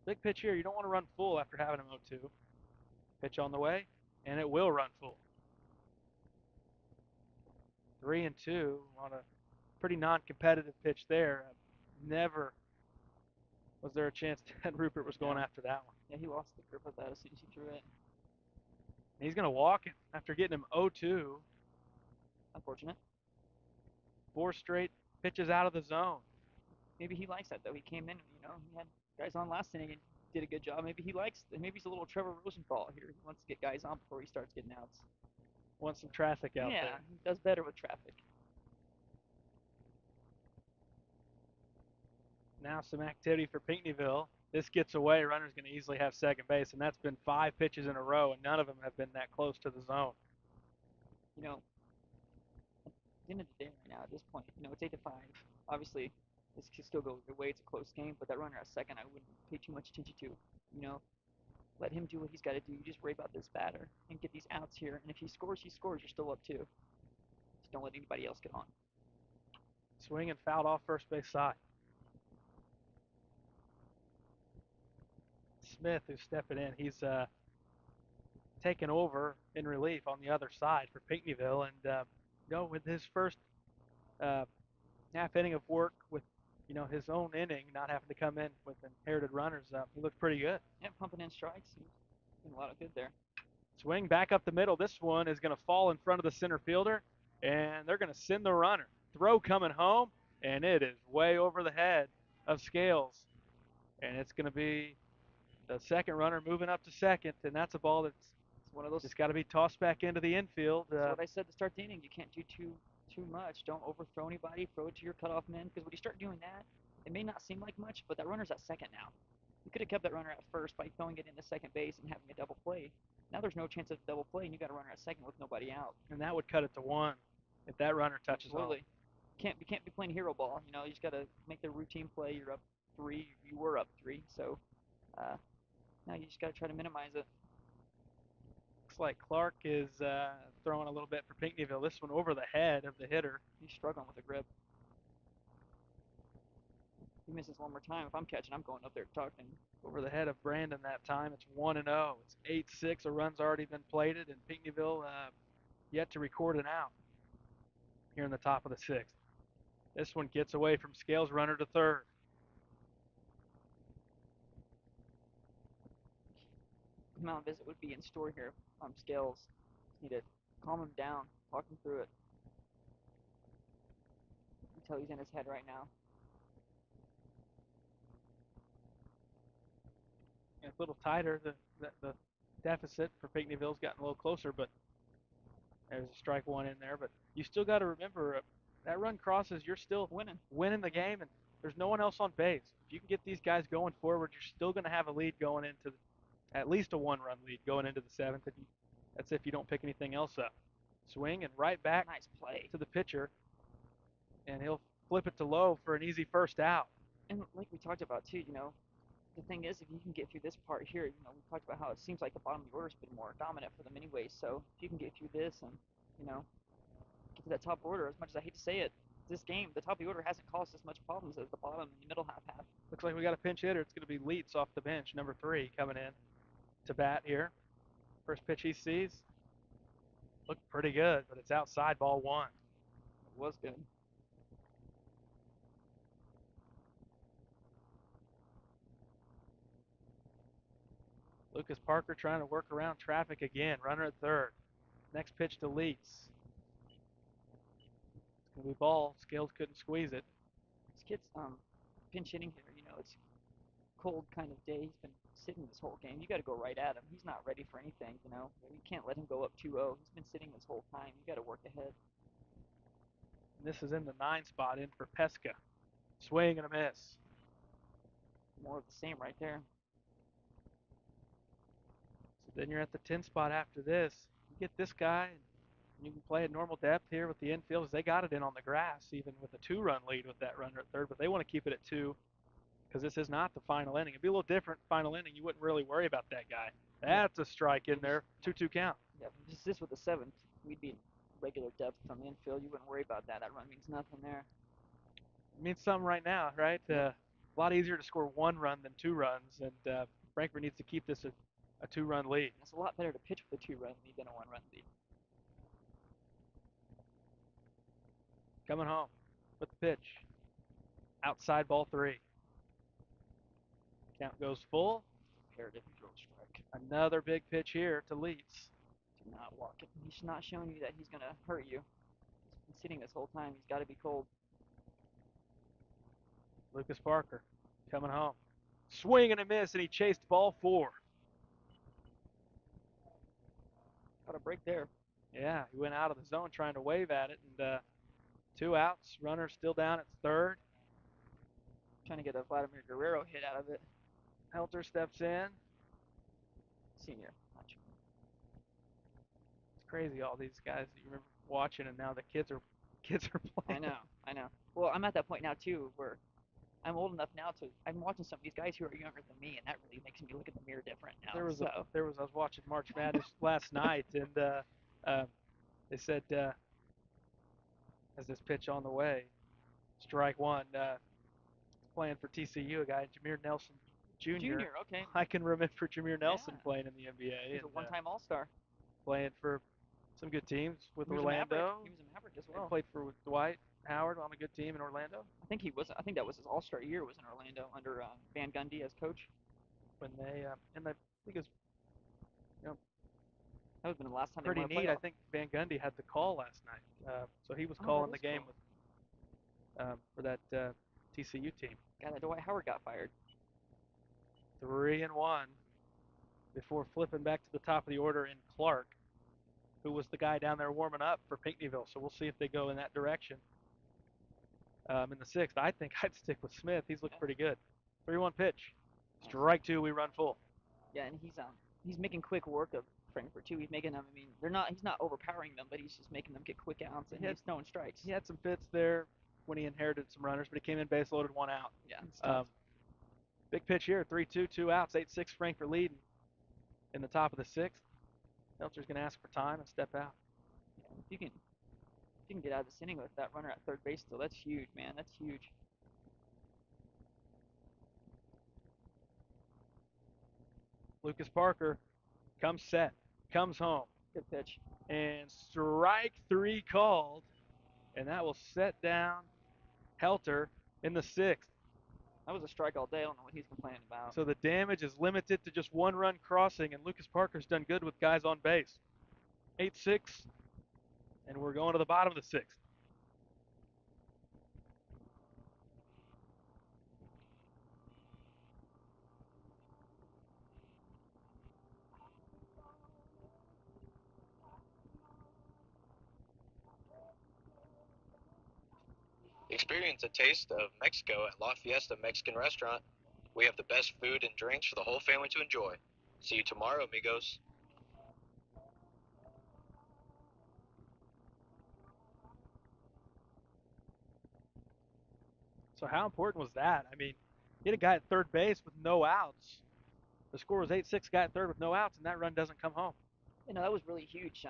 Big pitch here. You don't want to run full after having him 0-2. Pitch on the way, and it will run full. 3-2 on a pretty non-competitive pitch there. Never was there a chance that Rupert was going after that one. Yeah, he lost the grip of that as soon as he threw it. And he's going to walk it after getting him 0-2. Unfortunate. 4 straight pitches out of the zone. Maybe he likes that though. He came in, he had guys on last inning and did a good job. Maybe he's a little Trevor Rosenthal here. He wants to get guys on before he starts getting outs. Wants some traffic out there. Yeah, he does better with traffic. Now some activity for Pinckneyville. This gets away. Runner's going to easily have second base, and that's been 5 pitches in a row, and none of them have been that close to the zone. At the end of the day right now, at this point, it's 8-5. Obviously, this could still go either way. It's a close game, but that runner at second, I wouldn't pay too much attention to. Let him do what he's got to do. You just worry about this batter and get these outs here. And if he scores, he scores. You're still up 2. Just don't let anybody else get on. Swing and fouled off first base side. Smith, who's stepping in, he's taken over in relief on the other side for Pinckneyville, and with his first half inning of work with his own inning, not having to come in with inherited runners, he looked pretty good. Yeah, pumping in strikes. He's doing a lot of good there. Swing back up the middle. This one is going to fall in front of the center fielder, and they're going to send the runner. Throw coming home, and it is way over the head of Scales. And it's going to be the second runner moving up to second, and that's a ball that's It's one of those. just got to be tossed back into the infield. That's what I said to start the inning. You can't do too much. Don't overthrow anybody. Throw it to your cutoff man, because when you start doing that, it may not seem like much, but that runner's at second now. You could have kept that runner at first by throwing it into second base and having a double play. Now there's no chance of double play, and you got a runner at second with nobody out. And that would cut it to 1 if that runner touches Absolutely. home. You can't be playing hero ball. You just got to make the routine play. You're up 3. You were up 3, so now you just got to try to minimize it. Looks like Clark is throwing a little bit for Pinckneyville. This one over the head of the hitter. He's struggling with the grip. He misses one more time. If I'm catching, I'm going up there to talk to him. Over the head of Brandon that time. It's 1-0. It's 8-6. A run's already been plated, and Pinckneyville yet to record an out here in the top of the 6th. This one gets away from Scales, runner to third. Mound visit would be in store here. Scales. Just need to calm him down, talk him through it. Until he's in his head right now. A little tighter. The deficit for Pinckneyville's gotten a little closer, but there's a strike 1 in there. But you still got to remember that run crosses, you're still winning the game, and there's no one else on base. If you can get these guys going forward, you're still going to have a lead going into at least a 1-run lead going into the 7th. That's if you don't pick anything else up. Swing and right back Nice play to the pitcher, and he'll flip it to low for an easy first out. And like we talked about too, the thing is, if you can get through this part here, we talked about how it seems like the bottom of the order's been more dominant for them anyways. So if you can get through this and, get to that top order, as much as I hate to say it, this game, the top of the order hasn't caused as much problems as the bottom and the middle half have. Looks like we got a pinch hitter. It's going to be Leitz off the bench, number 3, coming in to bat here. First pitch he sees. Looked pretty good, but it's outside, ball 1. It was good. Lucas Parker trying to work around traffic again. Runner at third. Next pitch to Leitz. It's going to be ball. Scales couldn't squeeze it. This kid's pinch hitting here. It's cold kind of day. He's been sitting this whole game. You got to go right at him. He's not ready for anything. You can't let him go up 2-0. He's been sitting this whole time. You got to work ahead. And this is in the 9 spot in for Pesca. Swing and a miss. More of the same right there. So then you're at the 10 spot after this. You get this guy, and you can play at normal depth here with the infielders. They got it in on the grass, even with a 2-run lead with that runner at third, but they want to keep it at 2 because this is not the final inning. It'd be a little different final inning. You wouldn't really worry about that guy. That's a strike in there. 2-2 count. Yeah, this with the 7th, we'd be regular depth from the infield. You wouldn't worry about that. That run means nothing there. It means something right now, right? A lot easier to score 1 run than 2 runs, and Frankfurt needs to keep this a 2-run lead. It's a lot better to pitch with a 2-run lead than a 1-run lead. Coming home with the pitch. Outside, ball 3. Count goes full. Imperative throw strike. Another big pitch here to Leitz. Do not walk it. He's not showing you that he's going to hurt you. He's been sitting this whole time. He's got to be cold. Lucas Parker coming home. Swing and a miss, and he chased ball 4. Got a break there. Yeah, he went out of the zone trying to wave at it, and 2 outs. Runner still down at third. Trying to get a Vladimir Guerrero hit out of it. Helter steps in. Senior. Not junior. It's crazy, all these guys that you remember watching, and now the kids are playing. I know. Well, I'm at that point now too, where I'm old enough now I'm watching some of these guys who are younger than me, and that really makes me look at the mirror different now. I was watching March Madness last night, and they said as this pitch on the way, strike 1, playing for TCU, a guy Jameer Nelson Jr. Junior, okay. I can remember Jameer Nelson playing in the NBA. He's a one-time All-Star. Playing for some good teams with He was Orlando. He was a Maverick as well. He played for Dwight Howard on a good team in Orlando. I think that was his All-Star year. Was in Orlando under Van Gundy as coach. When they and I think it was, That would have been the last time they Pretty won a neat. I playoff. think Van Gundy had the call last night, so he was Oh, that calling the is game cool. with for that TCU team. God, that Dwight Howard got fired. 3-1 before flipping back to the top of the order in Clark, who was the guy down there warming up for Pinckneyville. So we'll see if they go in that direction. In the sixth, I think I'd stick with Smith. He's looked pretty good. 3-1 pitch. Strike two, we run full. Yeah, and he's making quick work of Frankfurt too. He's making them. I mean, he's not overpowering them, but he's just making them get quick outs and he's throwing strikes. He had some fits there when he inherited some runners, but he came in base loaded, one out. Yeah, it's tough. Big pitch here, 3-2, 2 outs, 8-6 Frankfurt leading in the top of the sixth. Meltzer's going to ask for time and step out. Yeah, if you can get out of this inning with that runner at third base still, that's huge, man. That's huge. Lucas Parker comes set, comes home, Good pitch. and strike three called, and that will set down Helter in the sixth. That was a strike all day. I don't know what he's complaining about. So the damage is limited to just one run crossing, and Lucas Parker's done good with guys on base. 8-6, and we're going to the bottom of the sixth. Experience a taste of Mexico at La Fiesta Mexican Restaurant. We have the best food and drinks for the whole family to enjoy. See you tomorrow, amigos. So how important was that? I mean, he had a guy at third base with no outs. The score was 8-6, guy at third with no outs, and that run doesn't come home. That was really huge.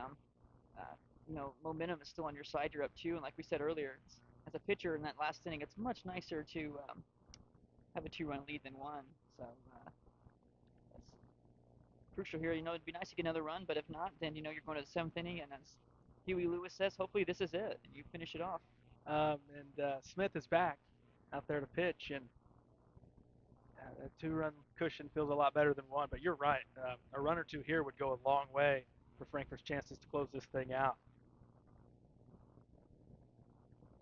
Momentum is still on your side. You're up two, and like we said earlier, as a pitcher in that last inning, it's much nicer to have a two-run lead than one. So that's crucial here. It'd be nice to get another run, but if not, then you're going to the seventh inning, and as Huey Lewis says, hopefully this is it, and you finish it off. Smith is back out there to pitch, and a two-run cushion feels a lot better than one. But you're right, a run or two here would go a long way for Frankfurt's chances to close this thing out.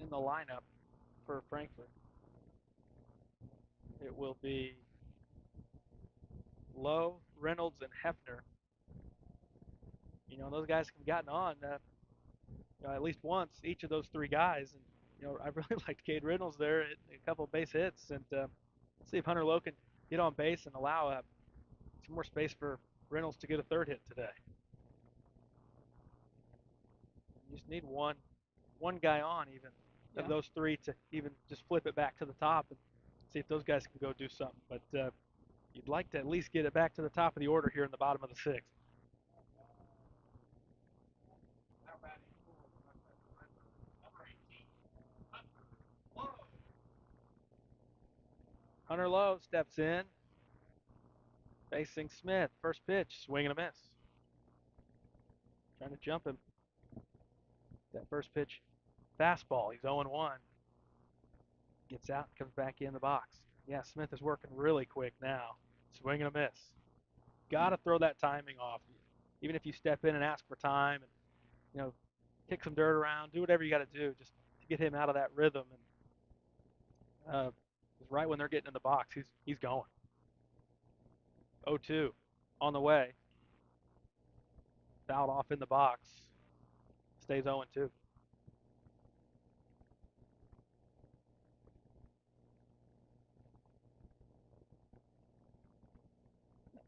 In the lineup for Frankfurt, it will be Lowe, Reynolds, and Hefner. Those guys have gotten on at least once, each of those three guys. And I really liked Cade Reynolds there, a couple of base hits, and see if Hunter Lowe can get on base and allow some more space for Reynolds to get a third hit today. You just need one guy on even of those three to even just flip it back to the top and see if those guys can go do something. But you'd like to at least get it back to the top of the order here in the bottom of the sixth. Hunter Lowe steps in, facing Smith. First pitch, swing and a miss. Trying to jump him. That first pitch, fastball. He's 0-1. Gets out, comes back in the box. Yeah, Smith is working really quick now. Swing and a miss. Got to throw that timing off. Even if you step in and ask for time and, kick some dirt around, do whatever you got to do just to get him out of that rhythm. And right when they're getting in the box, he's going. 0-2 on the way. Fouled off in the box. Stays 0-2.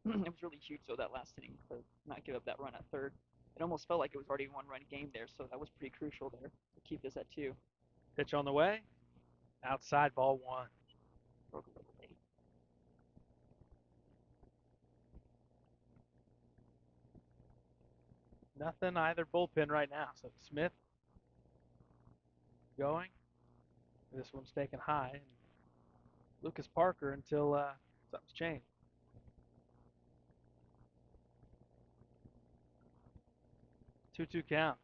It was really huge, though, that last inning to not give up that run at third. It almost felt like it was already a one-run game there, so that was pretty crucial there to keep this at two. Pitch on the way. Outside, ball one. Broke a little late. Nothing either bullpen right now. So Smith going. This one's taken high. And Lucas Parker until something's changed. 2-2 count.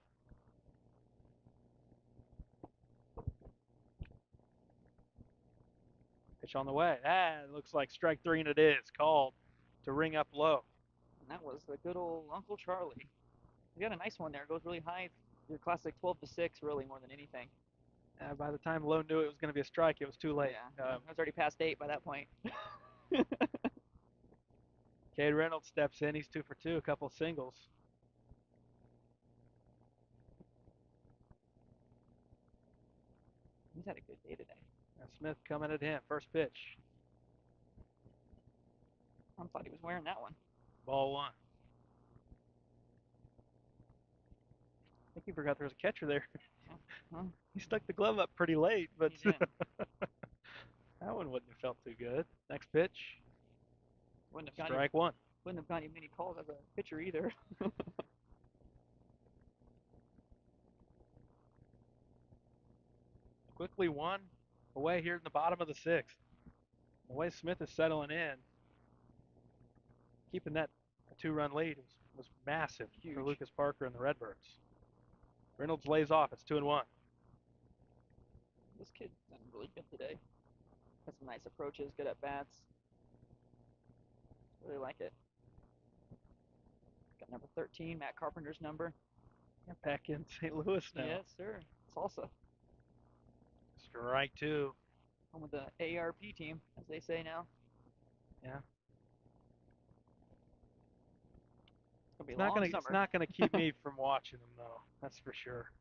Pitch on the way. That looks like strike three, and it is called to ring up Lowe. And that was the good old Uncle Charlie. You got a nice one there. It goes really high. Your classic 12-6, really, more than anything. By the time Lowe knew it was going to be a strike, it was too late. Yeah, I was already past 8 by that point. Cade Reynolds steps in. He's 2 for 2, a couple of singles. He's had a good day today. And Smith coming at him. First pitch. I thought he was wearing that one. Ball 1. I think he forgot there was a catcher there. Huh? He stuck the glove up pretty late, but He did. that one wouldn't have felt too good. Next pitch. Wouldn't have Strike 1. Wouldn't have gotten many calls as a pitcher either. Quickly 1 away here in the bottom of the 6th. The way Smith is settling in, keeping that 2-run lead was massive Huge. for Lucas Parker and the Redbirds. Reynolds lays off. It's 2-1. This kid's done really good today. Has some nice approaches, good at bats. Really like it. Got number 13, Matt Carpenter's number. Yeah, back in St. Louis now. Yes, sir. Salsa. Strike 2. Home with the AARP team, as they say now. Yeah. It's gonna be a long summer. It's not gonna keep me from watching them though. That's for sure.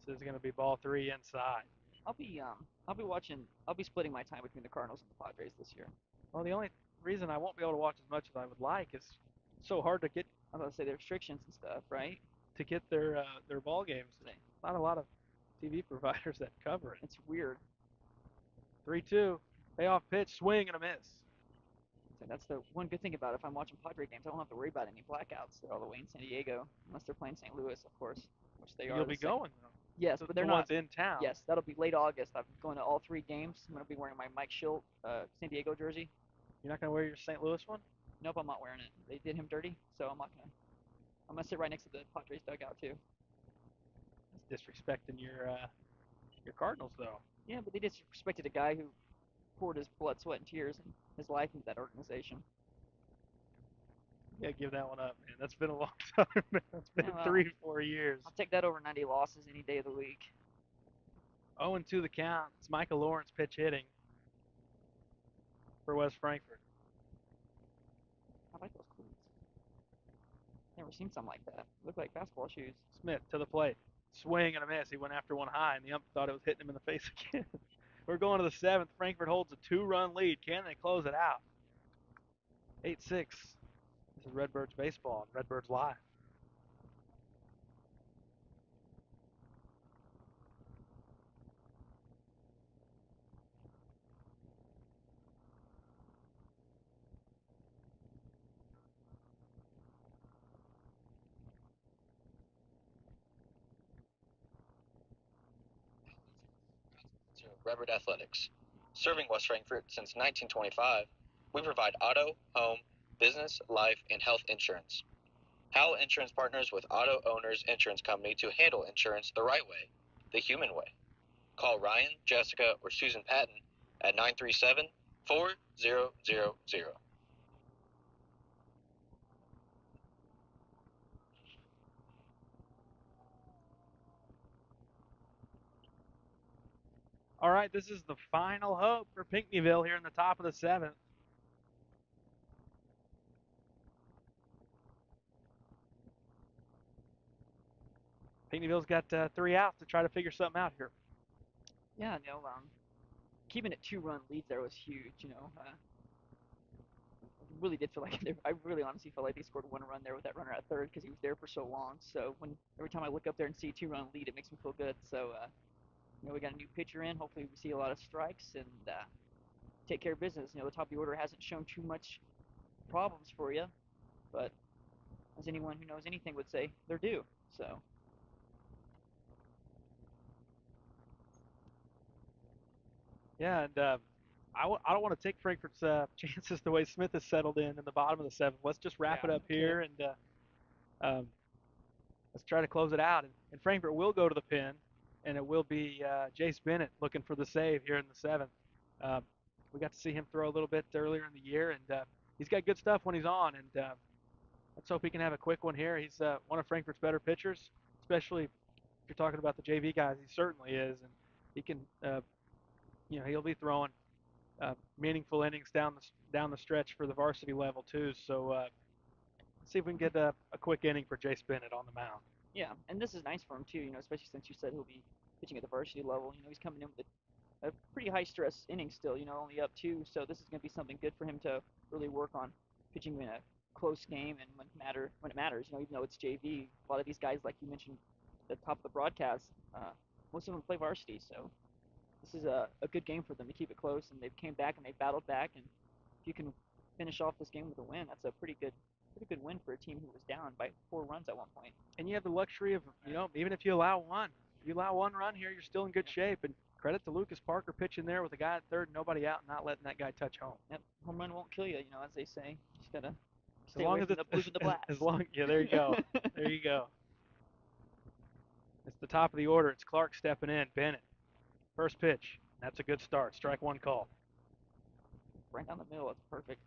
This is gonna be ball 3 inside. I'll be watching. I'll be splitting my time between the Cardinals and the Padres this year. Well, the only reason I won't be able to watch as much as I would like is it's so hard to get. I was about to say the restrictions and stuff, right? To get their ball games. Not a lot of TV providers that cover it. It's weird. 3-2. Payoff pitch, swing and a miss. So that's the one good thing about it. If I'm watching Padre games, I don't have to worry about any blackouts. They're all the way in San Diego, unless they're playing St. Louis, of course, which they are. You'll be going though. Yes, but they're the not. ones in town. Yes, that'll be late August. I'm going to all 3 games. I'm going to be wearing my Mike Schilt San Diego jersey. You're not going to wear your St. Louis one? Nope, I'm not wearing it. They did him dirty, so I'm not going to. I'm going to sit right next to the Padres dugout too. That's disrespecting your Cardinals though. Yeah, but they disrespected a guy who poured his blood, sweat, and tears and his life into that organization. Yeah, give that one up, man. That's been a long time. That's been 3-4 years. I'll take that over 90 losses any day of the week. 0-2 the count. It's Michael Lawrence pitch hitting for West Frankfort. I like those cleats. Never seen something like that. Look like basketball shoes. Smith to the plate. Swing and a miss. He went after one high, and the ump thought it was hitting him in the face again. We're going to the 7th. Frankfurt holds a 2-run lead. Can they close it out? 8-6. This is Redbirds baseball on Redbirds Live. Redbird Athletics. Serving West Frankfort since 1925, we provide auto, home, business, life, and health insurance. Howell Insurance partners with Auto Owners Insurance Company to handle insurance the right way, the human way. Call Ryan, Jessica, or Susan Patton at 937-4000. All right, this is the final hope for Pinckneyville here in the top of the 7th. Pinckneyville's got 3 outs to try to figure something out here. Yeah, no, keeping it 2-run leads there was huge. You know, I really did feel like I really honestly felt like they scored 1 run there with that runner at third because he was there for so long. So every time I look up there and see a 2-run lead, it makes me feel good. So you know, we got a new pitcher in. Hopefully, we see a lot of strikes and take care of business. You know, the top of the order hasn't shown too much problems for you, but as anyone who knows anything would say, they're due. So. Yeah, and I don't want to take Frankfurt's chances the way Smith has settled in the bottom of the 7th. Let's just wrap it up here and let's try to close it out. And Frankfurt will go to the pin, and it will be Jace Bennett looking for the save here in the 7th. We got to see him throw a little bit earlier in the year, and he's got good stuff when he's on. And Let's hope he can have a quick one here. He's one of Frankfurt's better pitchers, especially if you're talking about the JV guys. He certainly is, and he can, he'll be throwing meaningful innings down the stretch for the varsity level too. So let's see if we can get a quick inning for Jace Bennett on the mound. Yeah, and this is nice for him too. Especially since you said he'll be pitching at the varsity level. He's coming in with a pretty high stress inning still. Only up two, so this is going to be something good for him to really work on pitching in a close game and when it matters. Even though it's JV, a lot of these guys, like you mentioned at the top of the broadcast, most of them play varsity, so this is a good game for them to keep it close. And they've came back and they battled back, and if you can finish off this game with a win, that's a pretty good win for a team who was down by 4 runs at one point. And you have the luxury of, even if you allow one run here, you're still in good shape. And credit to Lucas Parker pitching there with a guy at third, nobody out, and not letting that guy touch home. Yep, home run won't kill you, as they say. Just gotta As stay long away as from the blues and the blacks. Yeah, there you go. There you go. It's the top of the order. It's Clark stepping in. Bennett, first pitch. That's a good start. Strike one call. Right down the middle. That's perfect.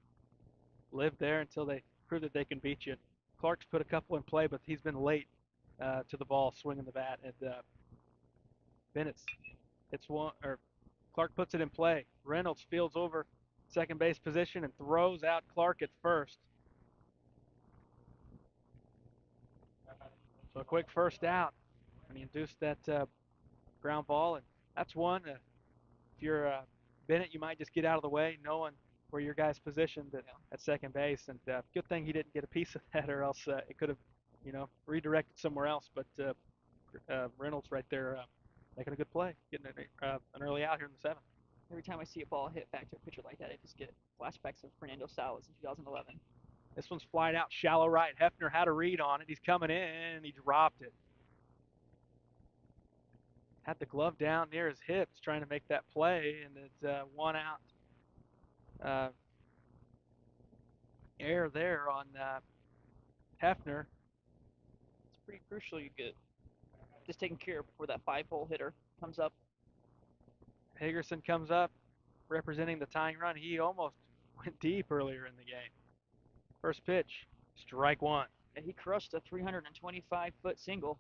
Live there until they prove that they can beat you. Clark's put a couple in play, but he's been late to the ball, swinging the bat. And Bennett's it's one, or Clark puts it in play. Reynolds fields over second base position and throws out Clark at first. So a quick first out, and he induced that ground ball, and that's one. If you're Bennett, you might just get out of the way, knowing where your guy's positioned at second base. And good thing he didn't get a piece of that, or else it could have, redirected somewhere else. But Reynolds right there making a good play, getting an early out here in the seventh. Every time I see a ball hit back to a pitcher like that, I just get flashbacks of Fernando Salas in 2011. This one's flying out shallow right. Hefner had a read on it. He's coming in, and he dropped it. Had the glove down near his hips trying to make that play, and it's one out. Error there on Hefner. It's pretty crucial you get just taken care of before that 5-hole hitter comes up. Hagerson comes up representing the tying run. He almost went deep earlier in the game. First pitch, strike one. And he crushed a 325-foot single.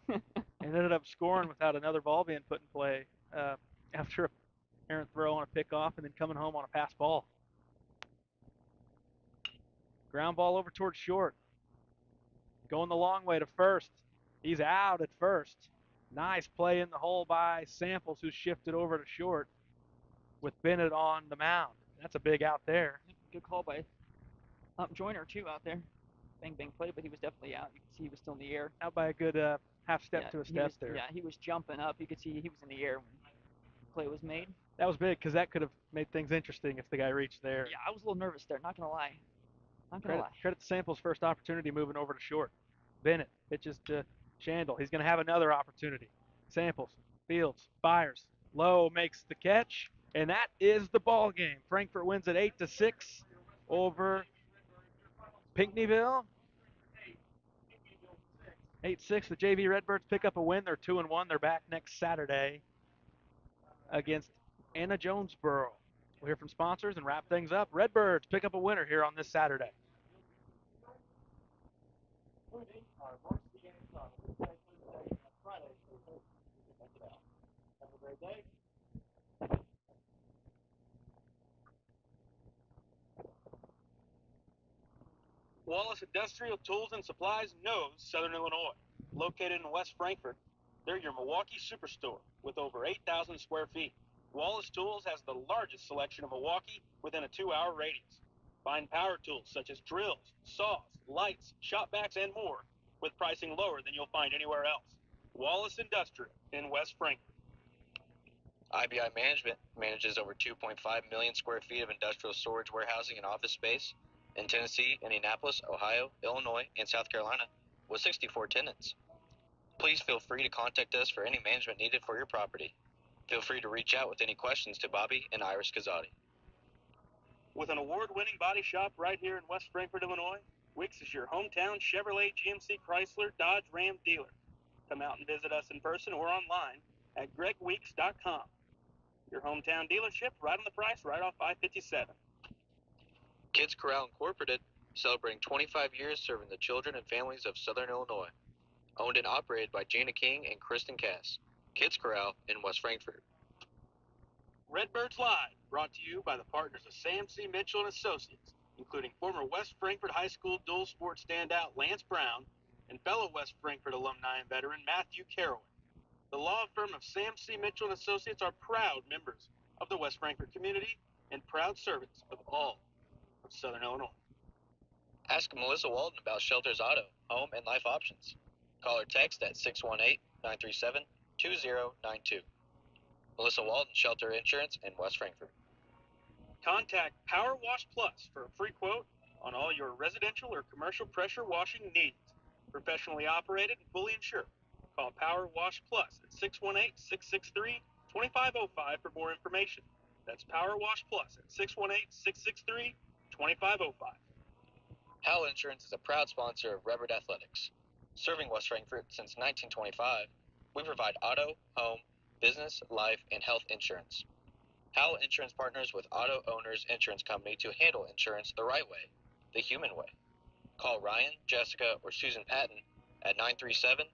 And ended up scoring without another ball being put in play after a errant throw on a pickoff and then coming home on a pass ball. Ground ball over towards short. Going the long way to first. He's out at first. Nice play in the hole by Samples, who shifted over to short with Bennett on the mound. That's a big out there. Good call by Joyner, too, out there. Bang, bang play, but he was definitely out. You could see he was still in the air. Out by a good half step to a step there. Yeah, he was jumping up. You could see he was in the air when the play was made. That was big because that could have made things interesting if the guy reached there. Yeah, I was a little nervous there, not going to lie. Credit to Samples' first opportunity moving over to short. Bennett pitches to Shandle. He's going to have another opportunity. Samples, fields, fires. Lowe makes the catch, and that is the ball game. Frankfurt wins it 8-6 over Pinckneyville. 8-6. The JV Redbirds pick up a win. They're 2-1. They're back next Saturday against Anna Jonesboro. We'll hear from sponsors and wrap things up. Redbirds pick up a winner here on this Saturday. Wallace Industrial Tools and Supplies knows Southern Illinois. Located in West Frankfort, they're your Milwaukee superstore with over 8,000 square feet. Wallace Tools has the largest selection of Milwaukee within a 2-hour radius. Find power tools such as drills, saws, lights, shop vacs, and more with pricing lower than you'll find anywhere else. Wallace Industrial in West Frankfort. IBI Management manages over 2.5 million square feet of industrial storage, warehousing, and office space in Tennessee, Indianapolis, Ohio, Illinois, and South Carolina with 64 tenants. Please feel free to contact us for any management needed for your property. Feel free to reach out with any questions to Bobby and Iris Kazadi. With an award-winning body shop right here in West Frankfort, Illinois, Wicks is your hometown Chevrolet, GMC, Chrysler, Dodge, Ram dealer. Come out and visit us in person or online at gregweeks.com. Your hometown dealership, right on the price, right off I-57. Kids Corral Incorporated celebrating 25 years serving the children and families of Southern Illinois. Owned and operated by Jana King and Kristen Cass. Kids Corral in West Frankfort. Redbirds Live, brought to you by the partners of Sam C. Mitchell and Associates, including former West Frankfort High School dual sport standout Lance Brown and fellow West Frankfort alumni and veteran Matthew Carroll. The law firm of Sam C. Mitchell and Associates are proud members of the West Frankfort community and proud servants of all of Southern Illinois. Ask Melissa Walden about Shelter's auto, home, and life options. Call or text at 618-937-2092. Melissa Walden Shelter Insurance in West Frankfort. Contact Power Wash Plus for a free quote on all your residential or commercial pressure washing needs. Professionally operated and fully insured. Call Power Wash Plus at 618-663-2505 for more information. That's Power Wash Plus at 618-663-2505. Hal Insurance is a proud sponsor of Redbird Athletics. Serving West Frankfort since 1925, we provide auto, home, business, life, and health insurance. Hal Insurance partners with Auto Owners Insurance Company to handle insurance the right way, the human way. Call Ryan, Jessica, or Susan Patton at 937-4000.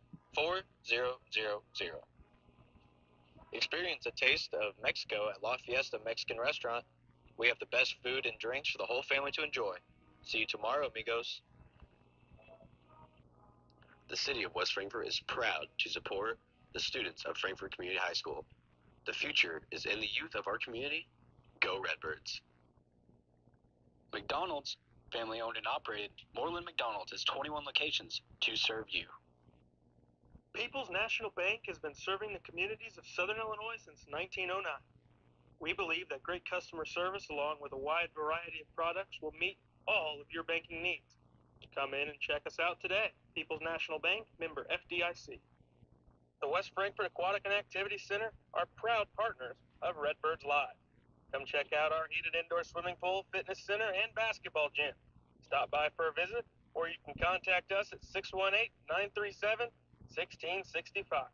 Experience a taste of Mexico at La Fiesta Mexican Restaurant. We have the best food and drinks for the whole family to enjoy. See you tomorrow, amigos. The city of West Frankfort is proud to support the students of Frankfort Community High School. The future is in the youth of our community. Go Redbirds. McDonald's, family owned and operated. Moreland McDonald's has 21 locations to serve you. People's National Bank has been serving the communities of Southern Illinois since 1909. We believe that great customer service along with a wide variety of products will meet all of your banking needs. Come in and check us out today. People's National Bank, member FDIC. The West Frankfort Aquatic and Activity Center are proud partners of Redbirds Live. Come check out our heated indoor swimming pool, fitness center, and basketball gym. Stop by for a visit, or you can contact us at 618-937-1665.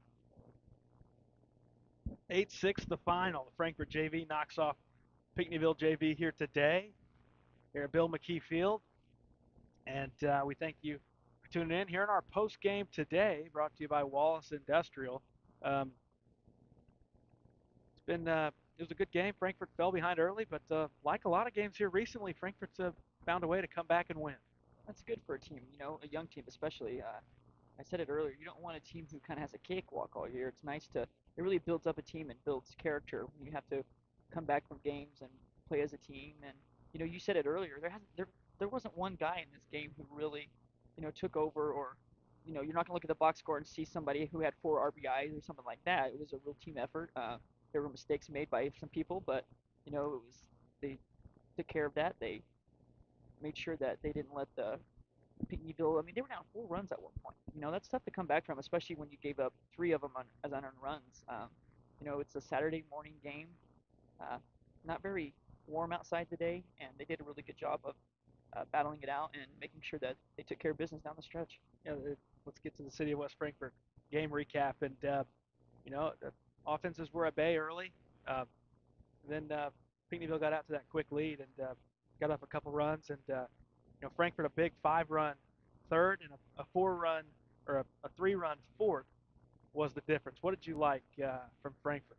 8-6 the final. The Frankfort JV knocks off Pinckneyville JV here today, here at Bill McKee Field. And we thank you for tuning in here in our post game today, brought to you by Wallace Industrial. It was a good game. Frankfort fell behind early, but like a lot of games here recently, Frankfort's found a way to come back and win. That's good for a team, a young team especially. I said it earlier, you don't want a team who kind of has a cakewalk all year. It's nice it really builds up a team and builds character when you have to come back from games and play as a team. And, you said it earlier, there wasn't one guy in this game who really, took over or, you're not going to look at the box score and see somebody who had 4 RBIs or something like that. It was a real team effort. There were mistakes made by some people, but, they took care of that. They made sure that they didn't let the Pinckneyville, they were down 4 runs at one point. That's tough to come back from, especially when you gave up 3 of them as unearned runs. It's a Saturday morning game, not very warm outside today, and they did a really good job of battling it out and making sure that they took care of business down the stretch. Let's get to the city of West Frankfort game recap. And, the offenses were at bay early. Then Pinckneyville got out to that quick lead and got up a couple runs. And, Frankfort, a big 5-run third and a 4-run or a 3-run fourth was the difference. What did you like from Frankfort?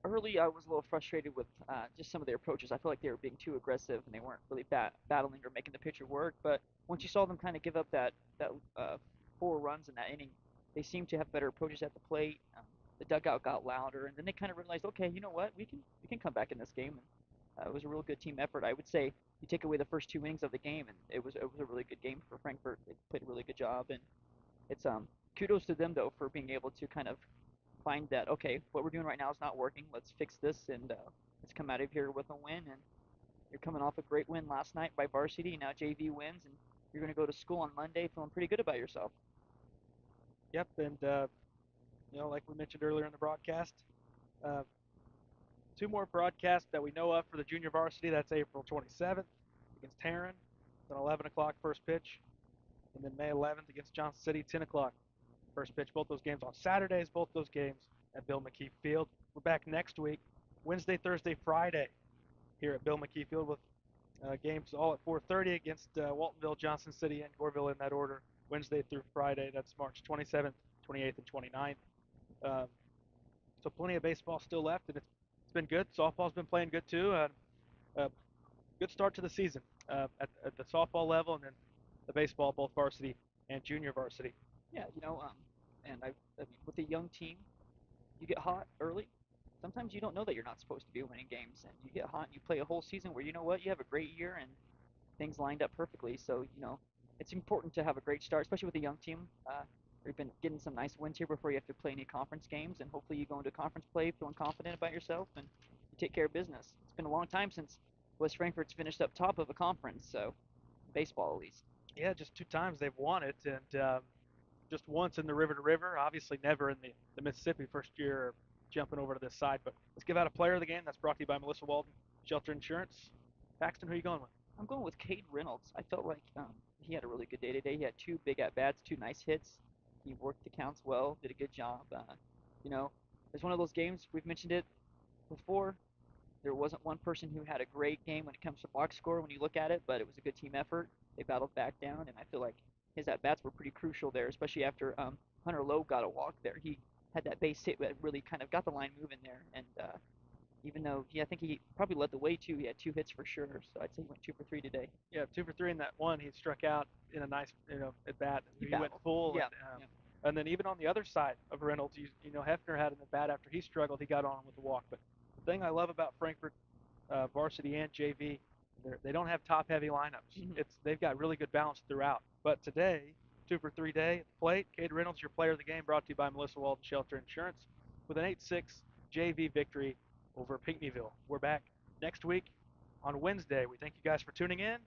Early I was a little frustrated with just some of their approaches. I feel like they were being too aggressive and they weren't really battling or making the pitcher work. But once you saw them kind of give up that 4 runs in that inning, they seemed to have better approaches at the plate. The dugout got louder, and then they kind of realized, okay, you know what, we can come back in this game. And it was a real good team effort. I would say you take away the first 2 innings of the game, and it was a really good game for Frankfort. They played a really good job, and it's kudos to them though for being able to kind of find that, okay, what we're doing right now is not working. Let's fix this and let's come out of here with a win. And you're coming off a great win last night by varsity. Now JV wins, and you're going to go to school on Monday feeling pretty good about yourself. Yep, and like we mentioned earlier in the broadcast, 2 more broadcasts that we know of for the junior varsity. That's April 27th against Tarrant, then 11 o'clock first pitch, and then May 11th against Johnson City, 10 o'clock first pitch. Both those games on Saturdays, both those games at Bill McKee Field. We're back next week, Wednesday, Thursday, Friday, here at Bill McKee Field with Games all at 4:30 against Waltonville, Johnson City, and Goreville in that order, Wednesday through Friday. That's March 27th, 28th, and 29th. Um, so plenty of baseball still left, and it's been good. Softball's been playing good too. Uh, Good start to the season at the softball level, and then the baseball, both varsity and junior varsity. Yeah, and I mean, with a young team, you get hot early. Sometimes you don't know that you're not supposed to be winning games, and you get hot and you play a whole season where you know what, you have a great year and things lined up perfectly. So it's important to have a great start, especially with a young team. We've been getting some nice wins here before you have to play any conference games, and hopefully you go into conference play feeling confident about yourself and you take care of business. It's been a long time since West Frankfort's finished up top of a conference, so baseball at least. Yeah, just two times they've won it, and just once in the River to River. Obviously, never in the Mississippi first year jumping over to this side. But let's give out a player of the game. That's brought to you by Melissa Walden, Shelter Insurance. Paxton, who are you going with? I'm going with Cade Reynolds. I felt like he had a really good day today. He had two big at bats, two nice hits. He worked the counts well, did a good job. You know, it's one of those games we've mentioned it before. There wasn't one person who had a great game when it comes to box score when you look at it, but it was a good team effort. They battled back down, and I feel like his at bats were pretty crucial there, especially after Hunter Lowe got a walk there. He had that base hit that really kind of got the line moving there, and even though I think he probably led the way too. He had two hits for sure, so I'd say he went 2 for 3 today. Yeah, 2 for 3 in that one. He struck out in a nice, at bat. He He went battled. full, Yeah, yeah. and then even on the other side of Reynolds, Hefner had an at bat after he struggled. He got on with the walk. But the thing I love about Frankfort varsity and JV, they don't have top heavy lineups. Mm-hmm. They've got really good balance throughout. But today, 2 for 3 day at the plate. Cade Reynolds, your player of the game, brought to you by Melissa Walden Shelter Insurance, with an 8-6 JV victory over Pinckneyville. We're back next week on Wednesday. We thank you guys for tuning in.